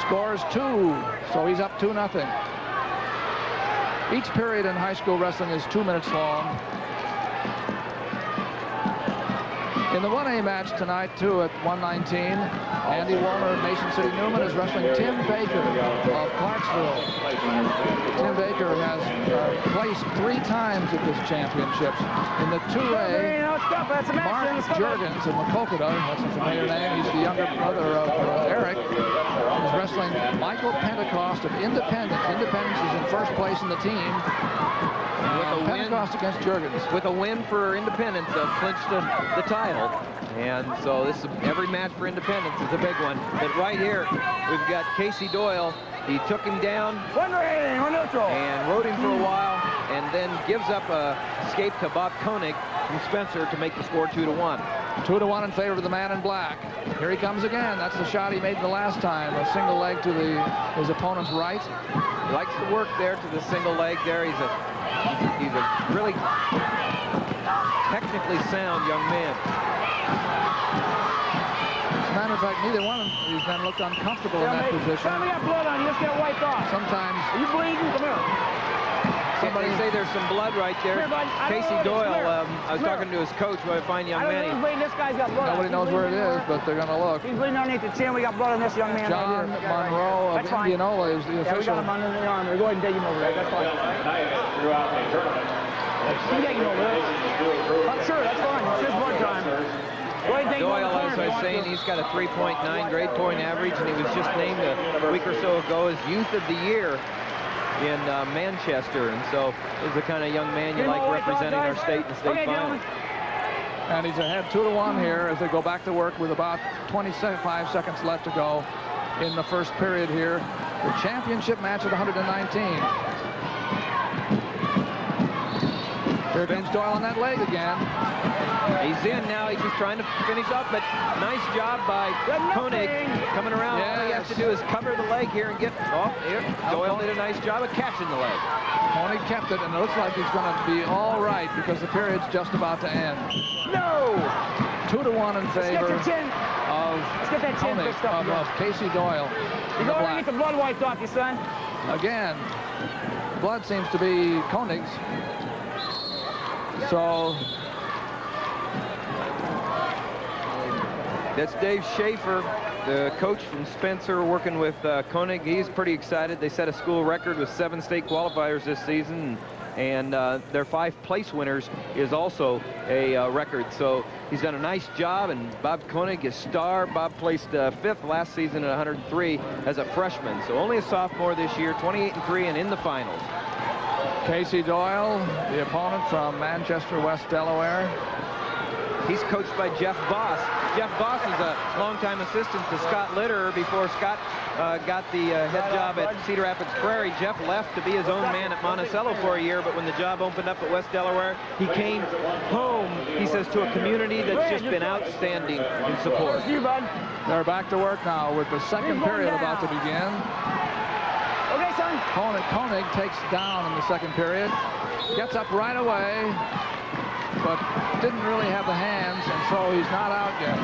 Scores 2, so he's up 2-0. Each period in high school wrestling is 2 minutes long. In the 1A match tonight, too, at 119, Andy Walner of Mason City Newman is wrestling Tim Baker of Clarksville. Tim Baker has placed 3 times at this championships. In the 2A, Mark Juergens of Macokota, that's a familiar name, he's the younger brother of Eric, is wrestling Michael Pentecost of Independence. Independence is in first place in the team. With a Pentecost against Juergens. With a win for Independence, clinched the title. And so this is, every match for Independence is a big one. But right here, we've got Casey Doyle. He took him down and rode him for a while, and then gives up a escape to Bob Koenig from Spencer to make the score 2-1. 2-1 in favor of the man in black. Here he comes again. That's the shot he made the last time. A single leg to his opponent's right. Likes to work there to the single leg there. He's a really technically sound young man. As a matter of fact, neither one of these men looked uncomfortable in that position. Tell me got blood on you. Just get wiped off. Sometimes. Are you bleeding? Come here. somebody. They say there's some blood right there. Here, bud. I don't Casey know what it is. Doyle, Where? I was talking to his coach, what a fine young I don't man. know who's bleeding. This guy's got blood. Nobody knows where it is, but they're going to look. He's bleeding underneath the chin. We got blood on this young man John right here. Monroe of That's fine. Indianola is the Yeah, we official. got him under the arm. Go ahead and take him over there. That's fine. Throughout the tournament. You take him over there. Sure, that's fine. It's his blood time. Go ahead and take him over Doyle, the corner as if you I was want saying, to. he's got a 3.9 grade point average, and he was just named a week or so ago as Youth of the Year in Manchester. And so is the kind of young man you like representing our state in the state final. And he's ahead 2-1 here as they go back to work with about 25 seconds left to go in the first period here. The championship match at 119. Here comes Doyle on that leg again. He's in now. He's just trying to finish up, but nice job by Koenig coming around. All he has to do is cover the leg here and get off. Here, Doyle did a nice job of catching the leg. Koenig kept it, and it looks like he's going to be all right because the period's just about to end. No! 2-1 in favor Let's get your chin. of Let's get that chin Koenig, fixed up again. of Casey Doyle. You go and get the blood wiped off you, son. Again, blood seems to be Koenig's. So that's Dave Schaefer, the coach from Spencer, working with Koenig. He's pretty excited. They set a school record with 7 state qualifiers this season, and their 5 place winners is also a record. So he's done a nice job, and Bob Koenig is star. Bob placed 5th last season at 103 as a freshman. So only a sophomore this year, 28-3 and in the finals. Casey Doyle, the opponent from Manchester, West Delaware. He's coached by Jeff Voss. Jeff Voss is a longtime assistant to Scott Litter before Scott got the head job at Cedar Rapids Prairie. Jeff left to be his own man at Monticello for a year, but when the job opened up at West Delaware, he came home, he says, to a community that's just been outstanding in support. They're back to work now with the second period about to begin. Okay, son. Koenig takes down in the second period, gets up right away, but didn't really have the hands, and so he's not out yet.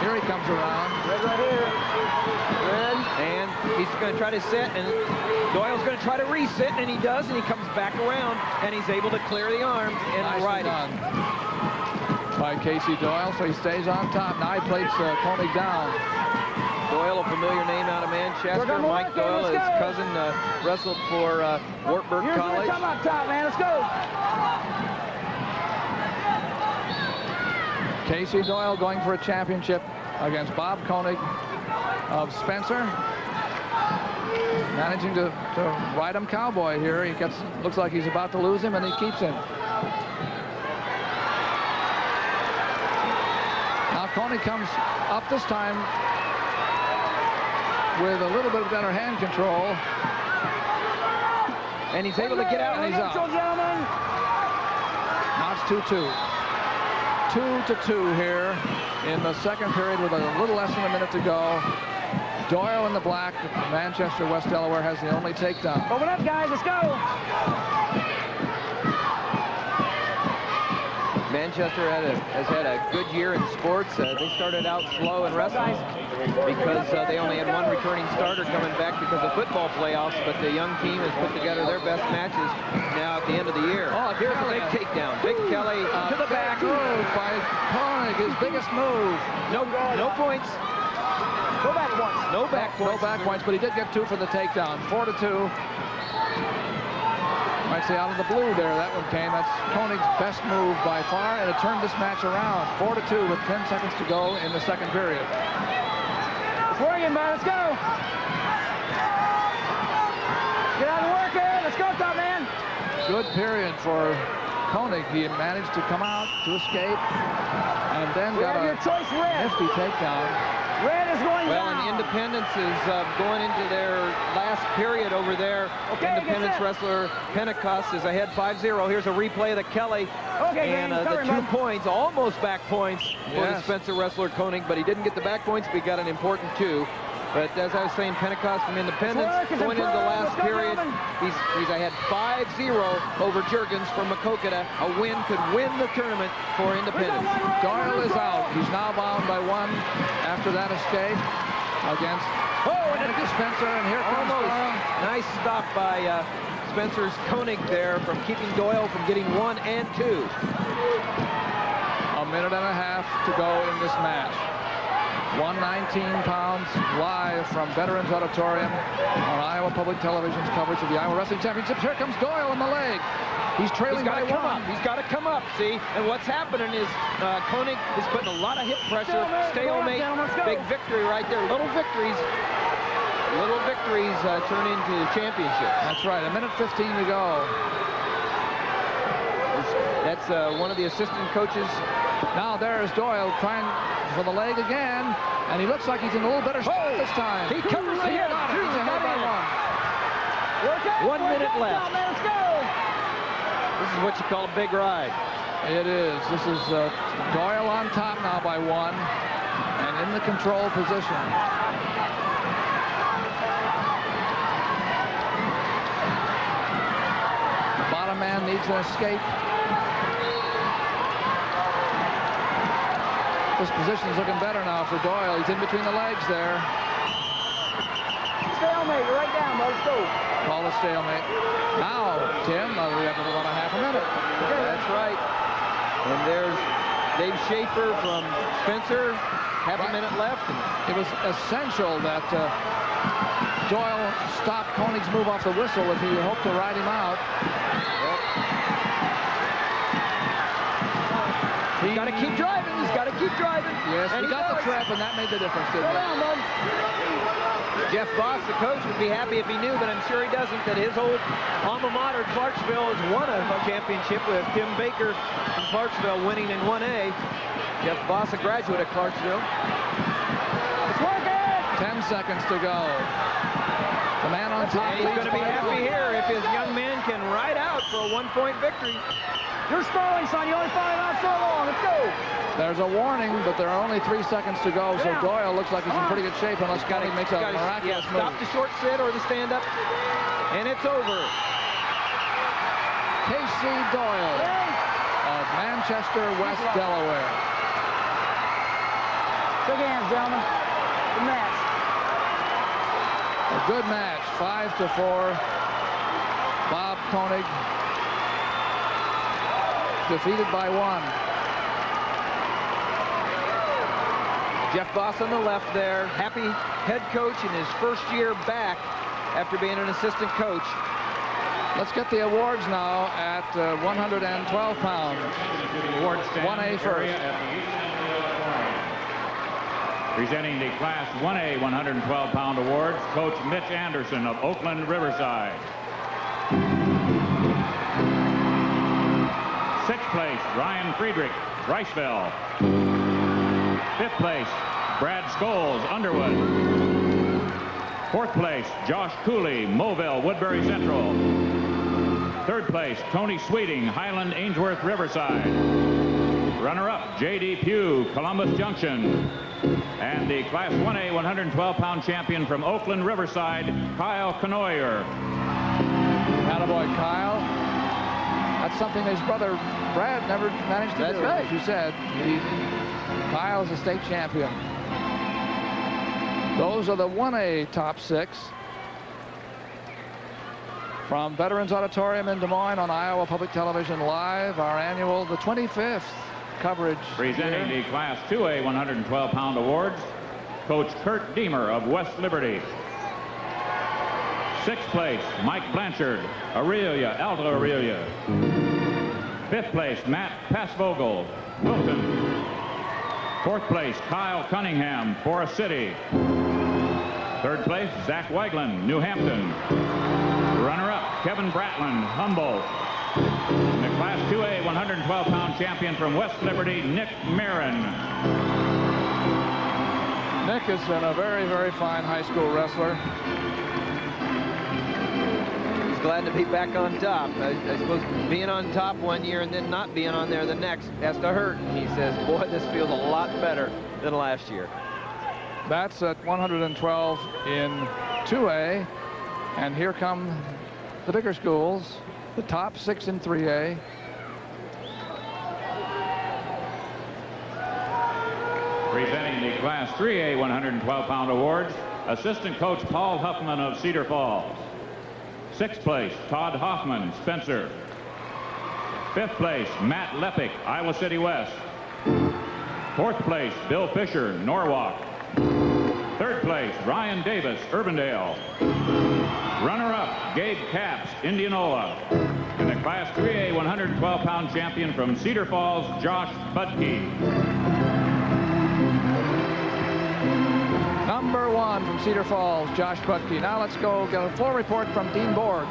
Here he comes around. Red right here. Red. And he's going to try to set, and Doyle's going to try to reset, and he does, and he comes back around, and he's able to clear the arms and right done by Casey Doyle, so he stays on top. Now he plates Koenig down. Doyle, a familiar name out of Manchester. Mike Doyle, his cousin, wrestled for Wartburg College. Come up top, man. Let's go. Casey Doyle going for a championship against Bob Koenig of Spencer. Managing to ride him cowboy here. He looks like he's about to lose him, and he keeps him. Now Koenig comes up this time with a little bit better hand control. And he's able to get out, and he's out. Now it's 2-2. 2-2 here in the second period with a little less than a minute to go. Doyle in the black, Manchester, West Delaware, has the only takedown. Open up, guys. Let's go. Manchester has had a good year in sports. They started out slow in wrestling because they only had 1 returning starter coming back because of football playoffs, but the young team has put together their best matches now at the end of the year. Oh, here's a big takedown. Big Kelly to the back. Move by Koenig, his biggest move. No points. Go back once. No back points. No back points, but he did get 2 for the takedown. 4-2. Might say out of the blue there, that one came. That's Koenig's best move by far, and it turned this match around. 4-2 with 10 seconds to go in the second period. It's working, man. Let's go. Get out and work it. Let's go, top man. Good period for Koenig. He managed to come out to escape, and then got a nifty takedown. Red is going well, down. and Independence is going into their last period over there. Okay, Independence wrestler Pentecost is ahead 5-0. Here's a replay of the Kelly. Okay, and the 2 points, almost back points for the Spencer wrestler Koenig, but he didn't get the back points, but he got an important 2. But as I was saying, Pentecost from Independence going into the last period, he's ahead 5-0 over Juergens from Maquoketa. A win could win the tournament for Independence. Doyle is out. He's now bound by 1 after that escape against Spencer, and here comes Doyle. Nice stop by Spencer's Koenig there from keeping Doyle from getting 1 and 2. A minute and a half to go in this match. 119 pounds live from Veterans Auditorium on Iowa Public Television's coverage of the Iowa Wrestling Championships. Here comes Doyle in the leg. He's trailing by 1. He's got to come up, see? And what's happening is Koenig is putting a lot of hip pressure. Stalemate, big victory right there. Little victories turn into championships. That's right. A minute 15 to go. That's one of the assistant coaches. Now there's Doyle trying for the leg again, and he looks like he's in a little better spot this time. He covers the head. He's ahead by 1 minute left. This is what you call a big ride. It is. This is Doyle on top now by 1, and in the control position. The bottom man needs an escape. This position's looking better now for Doyle. He's in between the legs there. Stalemate, you're right down, let's go. Call a stalemate. Now, Tim, we have about a half a minute. That's right. And there's Dave Schaefer from Spencer. Half a minute left. It was essential that Doyle stopped Koenig's move off the whistle if he hoped to ride him out. He's got to keep driving. He's got to keep driving. Yes, and he got the trap, and that made the difference, didn't it? Jeff Boss, the coach, would be happy if he knew, but I'm sure he doesn't, that his old alma mater, Clarksville, has won a championship with Tim Baker from Clarksville winning in 1A. Jeff Boss, a graduate of Clarksville. It's working! 10 seconds to go. The man on top. And he's going to be happy here if his young man can ride out for a 1-point victory. You're stalling, son. You only find out so long. Let's go. There's a warning, but there are only 3 seconds to go, so Doyle looks like he's in pretty good shape unless Koenig makes a miraculous move. Stop the short sit or the stand-up, and it's over. Casey Doyle of Manchester, West Delaware. Shake hands, gentlemen. Good match. A good match, 5-4. Bob Koenig defeated by 1. Jeff Boss on the left there, happy head coach in his first year back after being an assistant coach. Let's get the awards now at 112 pounds. Award stand 1A first. Presenting the Class 1A 112-pound awards, Coach Mitch Anderson of Oakland Riverside. 6th place, Ryan Friedrich, Riceville. 5th place, Brad Scholes, Underwood. 4th place, Josh Cooley, Mobile, Woodbury Central. 3rd place, Tony Sweeting, Highland, Ainsworth, Riverside. Runner-up, J.D. Pugh, Columbus Junction. And the Class 1A 112-pound champion from Oakland Riverside, Kyle Canoyer. Attaboy, Kyle. That's something his brother Brad never managed to do. Right. As you said, Kyle's a state champion. Those are the 1A top 6 from Veterans Auditorium in Des Moines on Iowa Public Television Live, our annual, the 25th coverage. Presenting the Class 2A 112-pound awards, Coach Kurt Deemer of West Liberty. 6th place, Mike Blanchard, Aurelia, Alta Aurelia. 5th place, Matt Passvogel, Wilton. 4th place, Kyle Cunningham, Forest City. 3rd place, Zach Weiglin, New Hampton. Runner-up, Kevin Bratlin, Humboldt. And the Class 2A 112-pound champion from West Liberty, Nick Marin. Nick has been a very, very fine high school wrestler. He's glad to be back on top. I suppose being on top one year and then not being on there the next has to hurt. And he says, boy, this feels a lot better than last year. That's at 112 in 2A. And here come the bigger schools, the top 6 in 3A. Presenting the Class 3A 112-pound awards, assistant coach Paul Huffman of Cedar Falls. Sixth place, Todd Hoffman, Spencer. Fifth place, Matt Lepick, Iowa City West. Fourth place, Bill Fisher, Norwalk. Third place, Ryan Davis, Urbandale. Runner-up, Gabe Capps, Indianola. And the Class 3A 112-pound champion from Cedar Falls, Josh Budke. Number 1 from Cedar Falls, Josh Budke. Now let's go get a full report from Dean Borg.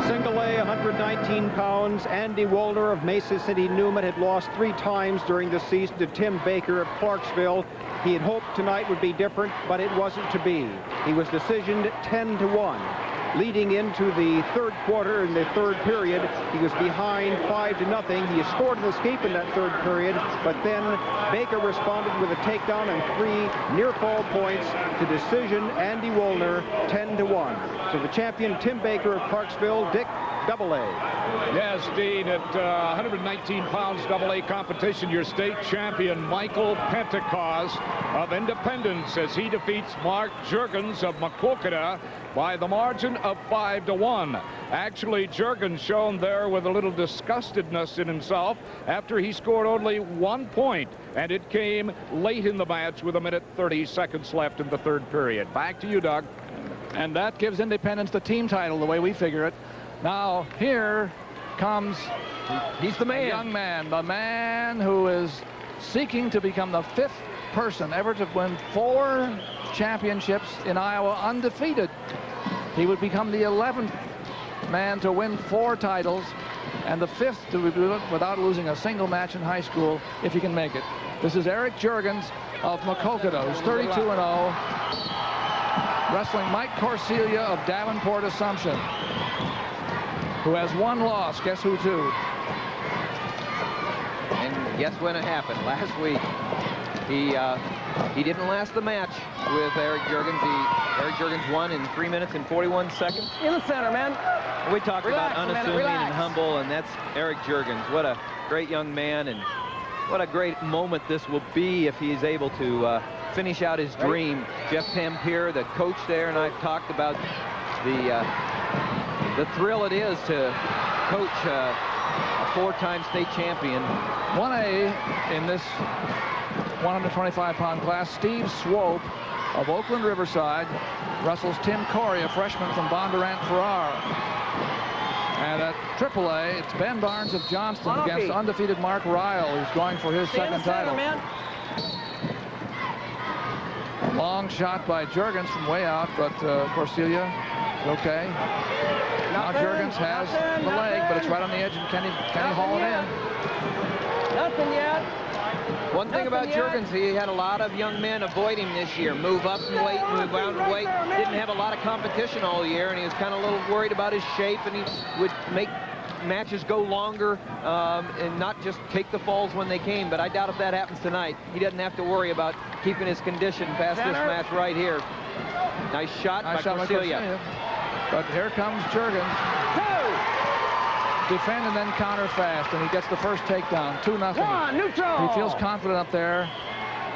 Single A, 119 pounds. Andy Wolder of Mesa City Newman had lost 3 times during the season to Tim Baker of Clarksville. He had hoped tonight would be different, but it wasn't to be. He was decisioned 10-1. Leading into the third quarter, in the third period, he was behind 5-0. He scored an escape in that third period, but then Baker responded with a takedown and 3 near-fall points to decision Andy Wolner 10-1. So the champion, Tim Baker of Clarksville, Dick, Double-A. Yes, Dean, at 119 pounds Double-A competition, your state champion Michael Pentecost of Independence as he defeats Mark Juergens of Maquoketa by the margin of 5-1. Actually, Juergens shown there with a little disgustedness in himself after he scored only 1 point, and it came late in the match with 1:30 seconds left in the third period. Back to you, Doug. And that gives Independence the team title the way we figure it. Now, here comes he's the man. The man who is seeking to become the 5th person ever to win 4 championships in Iowa undefeated. He would become the 11th man to win 4 titles and the 5th to do it without losing a single match in high school if he can make it. This is Eric Juergens of Maquoketa, who's 32-0, wrestling Mike Corsilia of Davenport Assumption, who has 1 loss. Guess who, too? And guess when it happened? Last week. He didn't last the match with Eric Juergens. Eric Juergens won in 3 minutes and 41 seconds. In the center, man. We talked about unassuming and humble, and that's Eric Juergens. What a great young man, and what a great moment this will be if he's able to finish out his dream. Jeff Tampier, the coach there, and I've talked about the thrill it is to coach a 4-time state champion. 1A in this 125-pound class, Steve Swope of Oakland Riverside wrestles Tim Corey, a freshman from Bondurant Farrar. And at AAA, it's Ben Barnes of Johnston against undefeated Mark Ryle, who's going for his second title. Long shot by Juergens from way out, but Corsilia is okay. Now Juergens has the leg, but it's right on the edge, and can he haul it in? Nothing yet. One thing about Juergens, he had a lot of young men avoid him this year. Move up and wait, move down and wait. Didn't have a lot of competition all year, and he was kind of a little worried about his shape, and he would make matches go longer and not just take the falls when they came. But I doubt if that happens tonight. He doesn't have to worry about keeping his condition past this match right here. Nice shot by Corsilia. But here comes Juergens. Defend and then counter fast, and he gets the first takedown, 2-0. Neutral. He feels confident up there,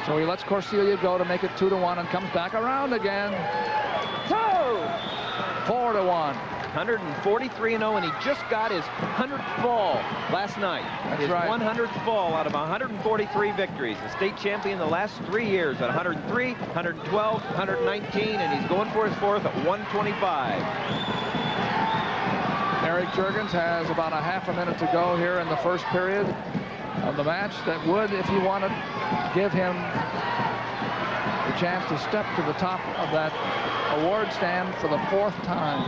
so he lets Corsilia go to make it 2-1 and comes back around again. 4-1. 143-0, and he just got his 100th fall last night. That's his right. 100th fall out of 143 victories. The state champion the last 3 years at 103, 112, 119, and he's going for his 4th at 125. Eric Juergens has about a half a minute to go here in the first period of the match. That would, if he wanted, give him the chance to step to the top of that award stand for the 4th time.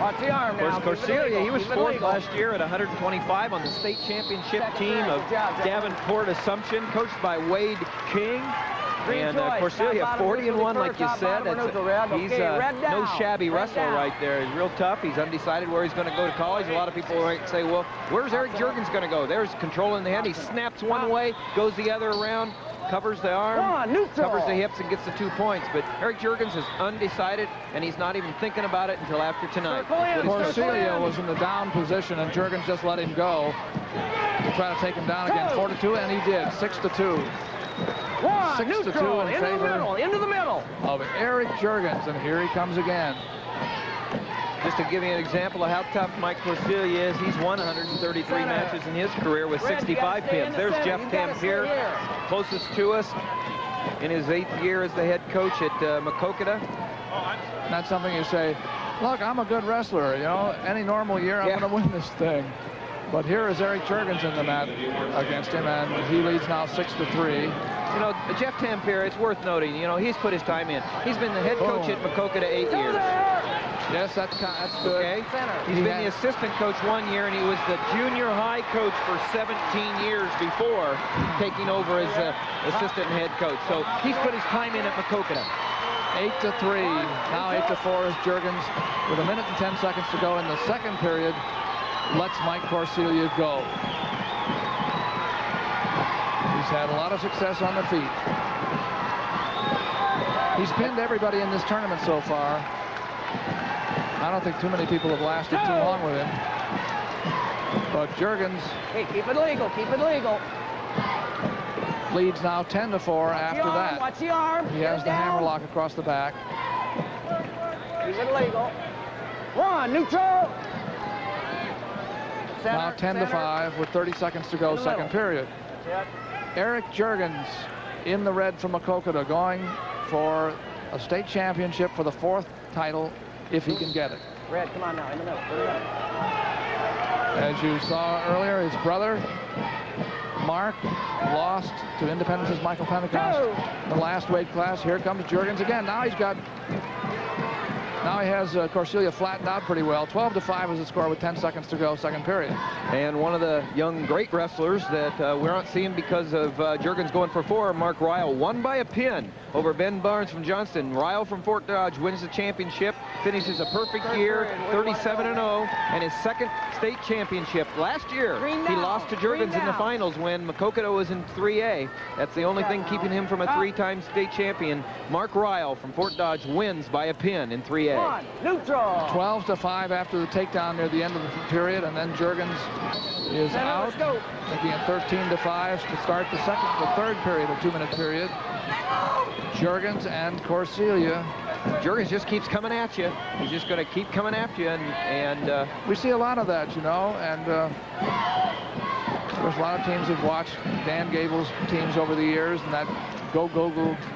Watch the arm now. Of course, Corsilia, he was 4th last year at 125 on the state championship team of Davenport Assumption, coached by Wade King. And Corsilia, 40-1, like you said. He's no shabby wrestler right there. He's real tough. He's undecided where he's going to go to college. A lot of people might say, well, where's Eric Juergens going to go? There's control in the head. He snaps one way, goes the other around, covers the arm, covers the hips, and gets the 2 points. But Eric Juergens is undecided, and he's not even thinking about it until after tonight. Corsilia was in the down position, and Juergens just let him go to try to take him down again. 4-2, and he did. 6-2. 6-2 in favor into the middle of Eric Juergens, and here he comes again. Just to give you an example of how tough Mike Corsilia is, he's won 133 matches in his career with 65 pins. There's Jeff Tampier, closest to us, in his 8th year as the head coach at Maquoketa. Not something you say, look, I'm a good wrestler, you know, any normal year I'm going to win this thing. But here is Eric Juergens in the mat against him, and he leads now 6-3. You know, Jeff Tampier, it's worth noting, you know, he's put his time in. He's been the head coach at Maquoketa 8 years. Yes, that's good. Okay. He's been the assistant coach 1 year, and he was the junior high coach for 17 years before taking over as assistant and head coach. So he's put his time in at Maquoketa. 8-3. Now 8-4 is Juergens with 1 minute and 10 seconds to go in the second period. Lets Mike Corsilia go. He's had a lot of success on the feet. He's pinned everybody in this tournament so far. I don't think too many people have lasted too long with him. But Juergens... Hey, keep it legal, keep it legal. Leads now 10-4 after that. Watch the arm. He has the hammerlock across the back. Keep it legal. 1, neutral. Now 10-5 with 30 seconds to go, second period. Eric Juergens in the red from Maquoketa, going for a state championship for the 4th title if he can get it. Red, come on now, in the middle. As you saw earlier, his brother, Mark, lost to Independence's Michael Pentecost in the last weight class. Here comes Juergens again. Now he has Corsilia flattened out pretty well. 12-5 is the score with 10 seconds to go, second period. And one of the young great wrestlers that we're not seeing because of Juergens going for 4, Mark Ryle, won by a pin over Ben Barnes from Johnston. Ryle from Fort Dodge wins the championship, finishes a perfect year, 37-0, and his second state championship. Last year, he lost to Juergens in the finals when Maquoketa was in 3A. That's the only thing keeping him from a 3-time state champion. Mark Ryle from Fort Dodge wins by a pin in 3A. 1, neutral. 12-5 after the takedown near the end of the period, and then Juergens is out, making it 13-5 to start the third period, a 2-minute period. Juergens and Corsilia. Juergens just keeps coming at you. He's just going to keep coming after you, and we see a lot of that, you know, and there's a lot of teams who've watched Dan Gable's teams over the years, and that go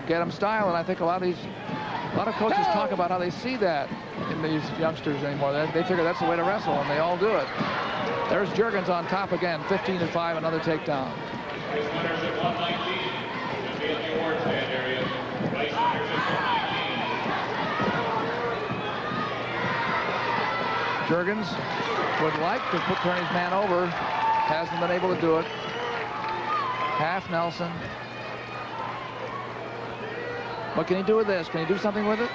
get 'em style, and I think a lot of coaches talk about how they see that in these youngsters anymore. They figure that's the way to wrestle, and they all do it. There's Juergens on top again, 15-5, another takedown. Juergens would like to turn his man over, hasn't been able to do it. Half Nelson. What can he do with this? Can he do something with it?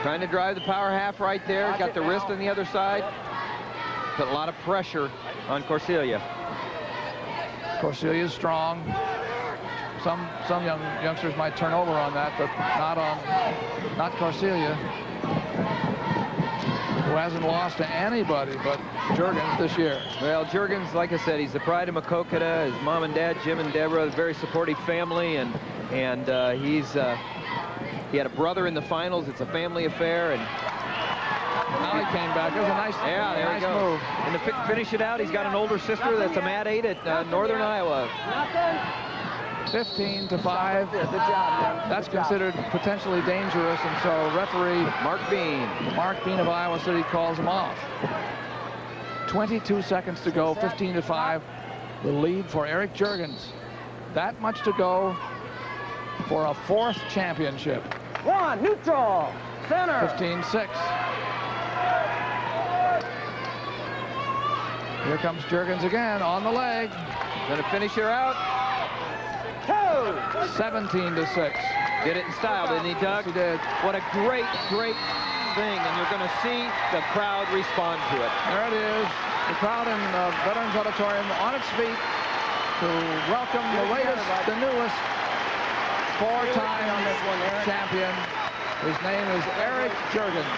Trying to drive the power half right there. Got the wrist on the other side. Put a lot of pressure on Corsilia. Corsilia is strong. Some youngsters might turn over on that, but not Corsilia, who hasn't lost to anybody but Juergens this year. Well, Juergens, like I said, he's the pride of Maquoketa. His mom and dad, Jim and Deborah, a very supportive family, and he had a brother in the finals. It's a family affair, and now he came back. It was a nice, there nice we go. move. And to finish it out, he's got an older sister that's a Mat 8 at Northern Iowa. 15-5. Good job, man. That's considered potentially dangerous, and so referee Mark Bean of Iowa City calls him off. 22 seconds to go, 15-5. The lead for Eric Juergens. That much to go for a 4th championship. 1, neutral. Center. 15-6. Here comes Juergens again on the leg. Gonna finish her out. 17-6. Did it in style, didn't he, Doug? Yes, he did. What a great thing, and you're going to see the crowd respond to it. There it is. The crowd in the Veterans Auditorium on its feet to welcome the newest 4-time champion. His name is Eric Juergens.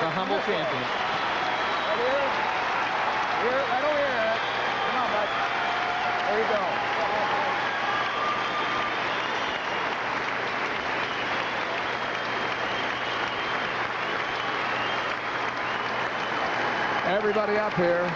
The humble champion. Right over here, Eric. Come on, bud. There you go. Everybody up here.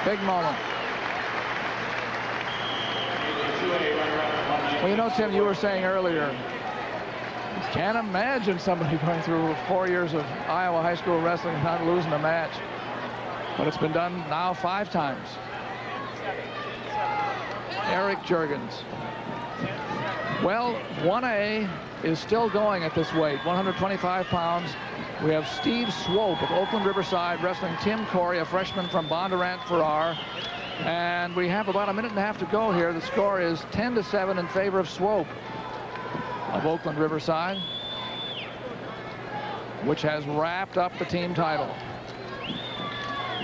Big moment. Well, you know, Tim, you were saying earlier, can't imagine somebody going through 4 years of Iowa high school wrestling and not losing a match. But it's been done now 5 times. Eric Juergens. Well, 1A is still going at this weight, 125 pounds. We have Steve Swope of Oakland Riverside wrestling Tim Corey, a freshman from Bondurant Farrar. And we have about a minute and a half to go here. The score is 10-7 in favor of Swope of Oakland Riverside, which has wrapped up the team title.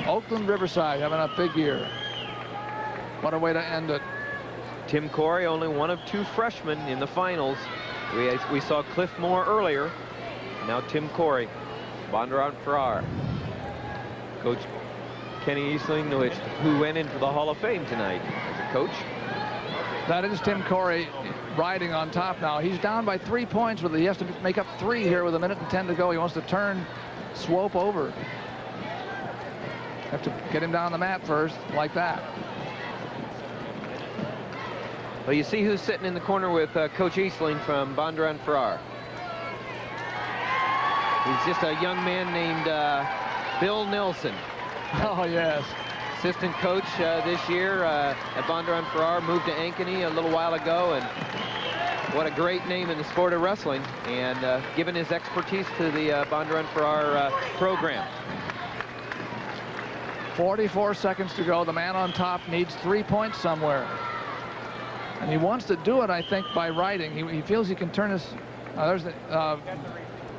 Oakland Riverside having a big year. What a way to end it. Tim Corey, only one of 2 freshmen in the finals. We saw Cliff Moore earlier. Now Tim Corey, Bondurant Farrar. Coach Kenny Eastling, who went into the Hall of Fame tonight as a coach. That is Tim Corey riding on top now. He's down by 3 points. He has to make up 3 here with a minute and 10 to go. He wants to turn Swope over. Have to get him down the mat first, like that. Well, you see who's sitting in the corner with Coach Eastling from Bondurant Farrar. He's just a young man named Bill Nelson. Oh, yes. Assistant coach this year at Bondurant Farrar, moved to Ankeny a little while ago, and what a great name in the sport of wrestling, and given his expertise to the Bondurant Farrar program. 44 seconds to go. The man on top needs 3 points somewhere. And he wants to do it, I think, by riding. He feels he can turn his... there's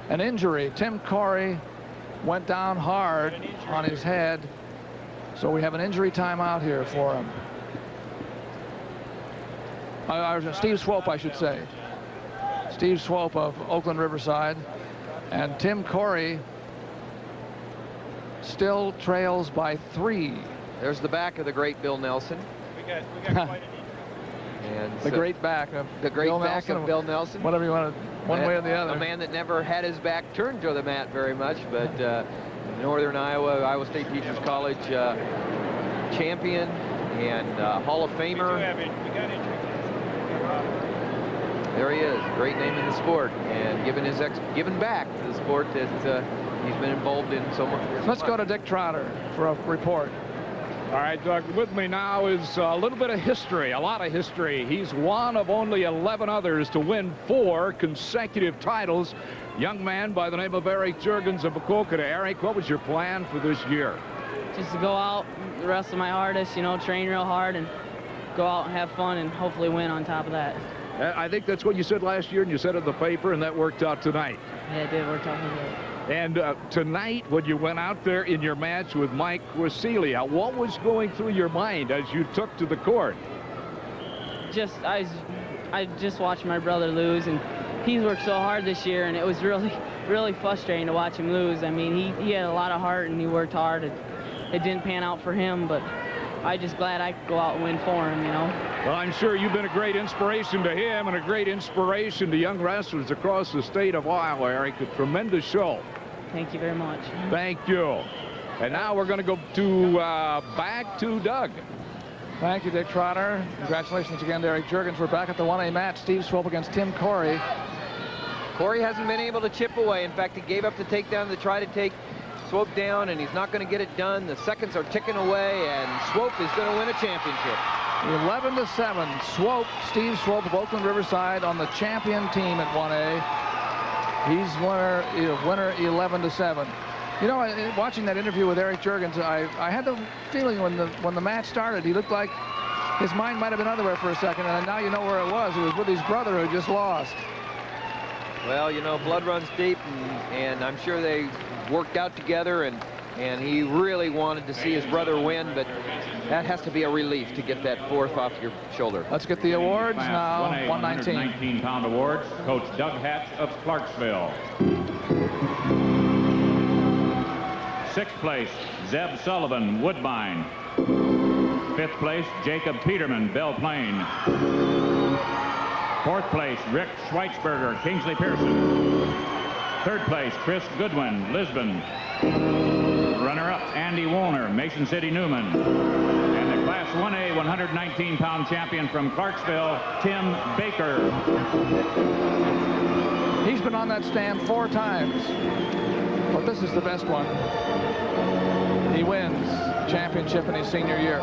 an injury. Tim Corey went down hard on his head. So we have an injury timeout here for him. Steve Swope, I should say. Steve Swope of Oakland Riverside. And Tim Corey still trails by 3. There's the back of the great Bill Nelson. We got quite an and the great back of Bill Nelson. Whatever you want to, one way or the other. A man that never had his back turned to the mat very much, but Northern Iowa State Teachers College champion and Hall of Famer. There he is, great name in the sport, and given back to the sport that he's been involved in so much. Let's go to Dick Trotter for a report. All right, Doug, with me now is a little bit of history, a lot of history. He's one of only 11 others to win 4 consecutive titles. Young man by the name of Eric Juergens of Maquoketa. Eric, what was your plan for this year? Just to go out, wrestle my hardest, you know, train real hard, and go out and have fun and hopefully win on top of that. I think that's what you said last year, and you said it in the paper, and that worked out tonight. Yeah, it did work out good. And tonight, when you went out there in your match with Mike Wasilia, what was going through your mind as you took to the court? I just watched my brother lose, and he's worked so hard this year, and it was really frustrating to watch him lose. I mean, he had a lot of heart, and he worked hard. It didn't pan out for him, but I'm just glad I could go out and win for him, you know. Well, I'm sure you've been a great inspiration to him and a great inspiration to young wrestlers across the state of Iowa, Eric. A tremendous show. Thank you very much. Thank you. And now we're going to go to back to Doug. Thank you, Dick Trotter. Congratulations again to Eric Juergens. We're back at the 1A match. Steve Swope against Tim Corey. Corey hasn't been able to chip away. In fact, he gave up the takedown to try to take Swope down, and he's not going to get it done. The seconds are ticking away, and Swope is going to win a championship. 11-7. Swope, Steve Swope of Oakland Riverside on the champion team at 1A. He's winner 11-7. You know, watching that interview with Eric Juergens, I had the feeling when the match started, he looked like his mind might have been otherwhere for a second, and now you know where it was. He was with his brother who just lost. Well, you know, blood runs deep, and I'm sure they worked out together, and he really wanted to see his brother win, but that has to be a relief to get that 4th off your shoulder. Let's get the awards now. 119-pound awards. Coach Doug Hatch of Clarksville. Sixth place, Zeb Sullivan, Woodbine. Fifth place, Jacob Peterman, Belle Plaine. Fourth place, Rick Schweitzberger, Kingsley Pearson. Third place, Chris Goodwin, Lisbon. Runner-up, Andy Woolner, Mason City, Newman. And the Class 1A 119-pound champion from Clarksville, Tim Baker. He's been on that stand 4 times, but this is the best one. He wins championship in his senior year.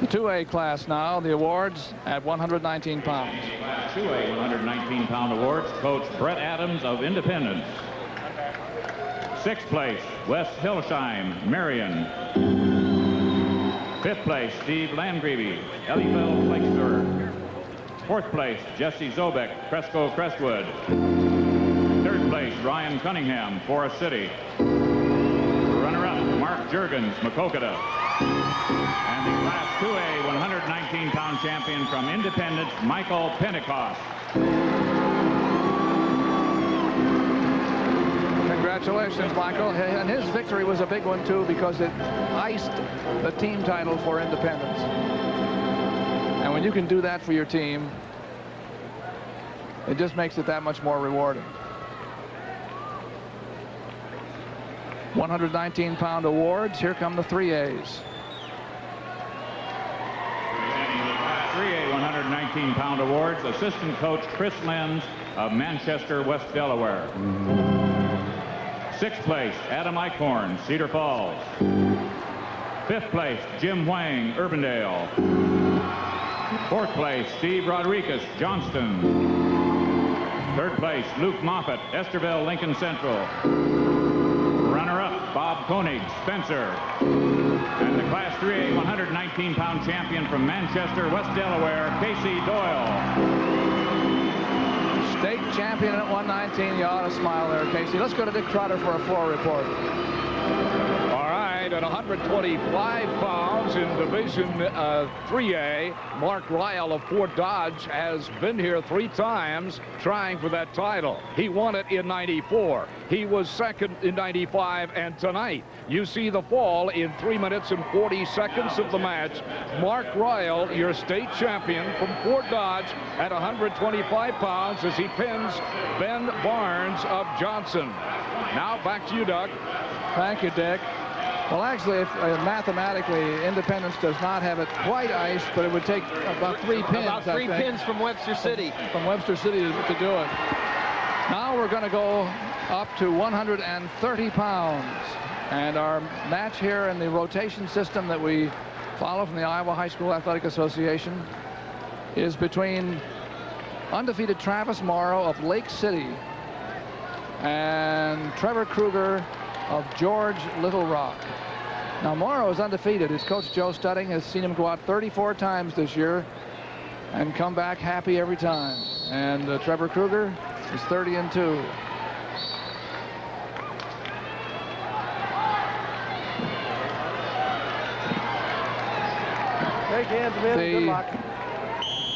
The 2A class now, the awards at 119 pounds. 2A 119-pound awards, Coach Brett Adams of Independence. Sixth place, Wes Hilsheim, Marion. Fifth place, Steve Landgrebe, Ellyville, Plattsburgh. Fourth place, Jesse Zobek, Cresco, Crestwood. Third place, Ryan Cunningham, Forest City. Runner-up, Mark Juergens, Maquoketa. And the Class 2A 119-pound champion from Independence, Michael Pentecost. Congratulations, Michael. And his victory was a big one, too, because it iced the team title for Independence. And when you can do that for your team, it just makes it that much more rewarding. 119-pound awards. Here come the 3As. 3A 119-pound awards, assistant coach Chris Lenz of Manchester, West Delaware. Sixth place, Adam Eichhorn, Cedar Falls. Fifth place, Jim Wang, Urbandale. Fourth place, Steve Rodriguez, Johnston. Third place, Luke Moffett, Esterville, Lincoln Central. Runner-up, Bob Koenig, Spencer. And the Class 3A 119-pound champion from Manchester, West Delaware, Casey Doyle. State champion at 119. You ought to smile there, Casey. Let's go to Dick Trotter for a floor report. All right, at 125 pounds in Division 3A, Mark Ryle of Fort Dodge has been here 3 times trying for that title. He won it in '94. He was second in '95, and tonight you see the fall in 3 minutes and 40 seconds of the match. Mark Ryle, your state champion from Fort Dodge at 125 pounds as he pins Ben Barnes of Johnson. Now back to you, Doug. Thank you, Dick. Well, actually, if, mathematically, Independence does not have it quite iced, but it would take about 3 pins. About 3 pins from Webster City. From Webster City to do it. Now we're going to go up to 130 pounds. And our match here in the rotation system that we follow from the Iowa High School Athletic Association is between undefeated Travis Morrow of Lake City and Trevor Kruger of George Little Rock. Now, Morrow is undefeated. His coach, Joe Studding, has seen him go out 34 times this year and come back happy every time. And Trevor Kruger is 30-2. Shake hands, man. Good luck.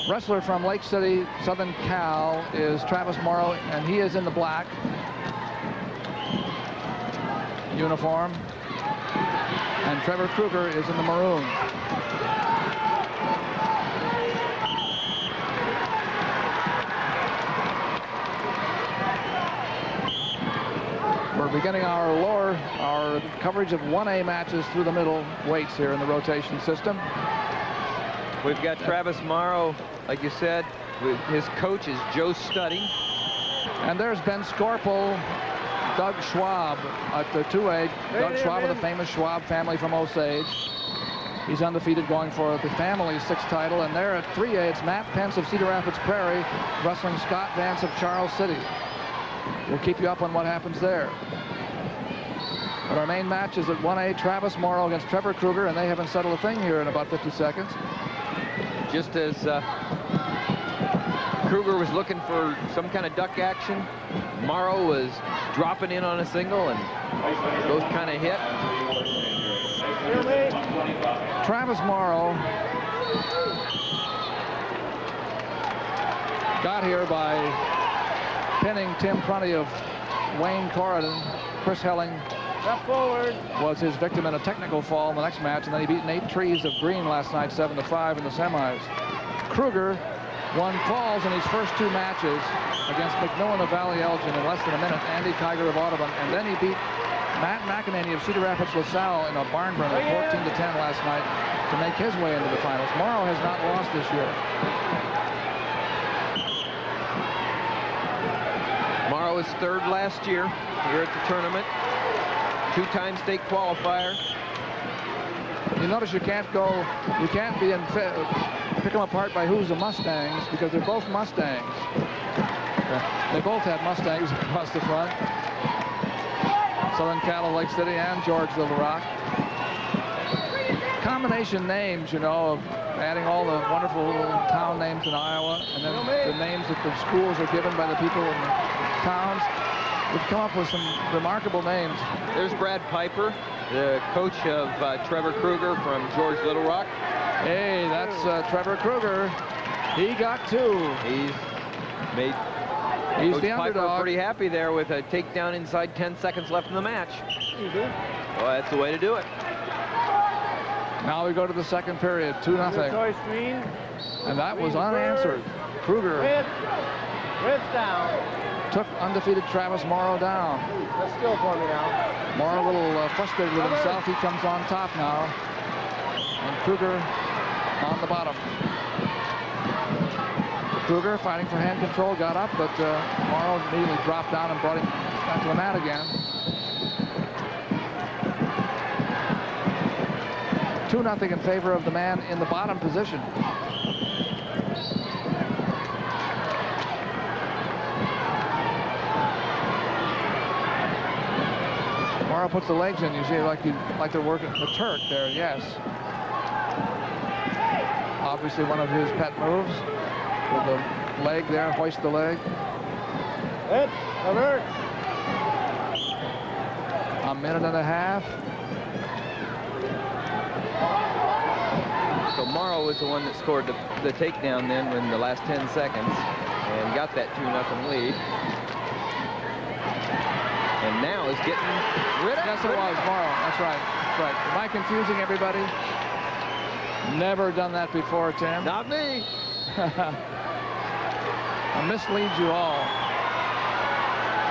Wrestler from Lake City, Southern Cal, is Travis Morrow, and he is in the black uniform, and Trevor Kruger is in the maroon. We're beginning our coverage of 1A matches through the middle weights here in the rotation system. We've got Travis Morrow, like you said, his coach is Joe Studding. And there's Ben Scorpel, Doug Schwab at the 2A. Doug Schwab of the famous Schwab family from Osage. He's undefeated, going for the family's 6th title. And there at 3A, it's Matt Pence of Cedar Rapids Prairie wrestling Scott Vance of Charles City. We'll keep you up on what happens there. But our main match is at 1A, Travis Morrow against Trevor Kruger, and they haven't settled a thing here in about 50 seconds. Just as Kruger was looking for some kind of duck action, Morrow was dropping in on a single, and both kind of hit. Travis Morrow got here by pinning Tim Prunty of Wayne Corridon. Chris Helling was his victim in a technical fall in the next match, and then he beat Nate Trees of Green last night 7-5 in the semis. Kruger won falls in his first 2 matches against McMillan of Valley Elgin in less than a minute, Andy Kiger of Audubon, and then he beat Matt McEnany of Cedar Rapids LaSalle in a barn burner 14-10 last night to make his way into the finals. Morrow has not lost this year. Morrow was 3rd last year here at the tournament. 2-time state qualifier. You notice you can't be pick them apart by who's the Mustangs, because they're both Mustangs. They both had Mustangs across the front. Southern Cal of Lake City and George Little Rock. Combination names, you know, of adding all the wonderful little town names in Iowa, and then the names that the schools are given by the people in the towns. We've come up with some remarkable names. There's Brad Piper, the coach of Trevor Kruger from George Little Rock. Hey, that's Trevor Kruger. He got 2. He's the Piper underdog. pretty happy there with a takedown inside 10 seconds left in the match. Well, that's the way to do it. Now we go to the second period, 2-0. And that was unanswered. Kruger took undefeated Travis Morrow down. That's still for me now. Morrow a little frustrated with himself. He comes on top now. And Kruger on the bottom. Kruger fighting for hand control, got up, but Morrow immediately dropped down and brought him back to the mat again. 2-0 in favor of the man in the bottom position. Morrow puts the legs in. You see, like they're working the Turk there. Yes. Obviously, one of his pet moves with the leg there, hoist the leg. A minute and a half. So Morrow was the one that scored the takedown then in the last 10 seconds and got that 2-0 lead. And now is getting rid of it. Yes, it was Morrow. That's right. That's right. Am I confusing everybody? Never done that before, Tim. Not me. I mislead you all.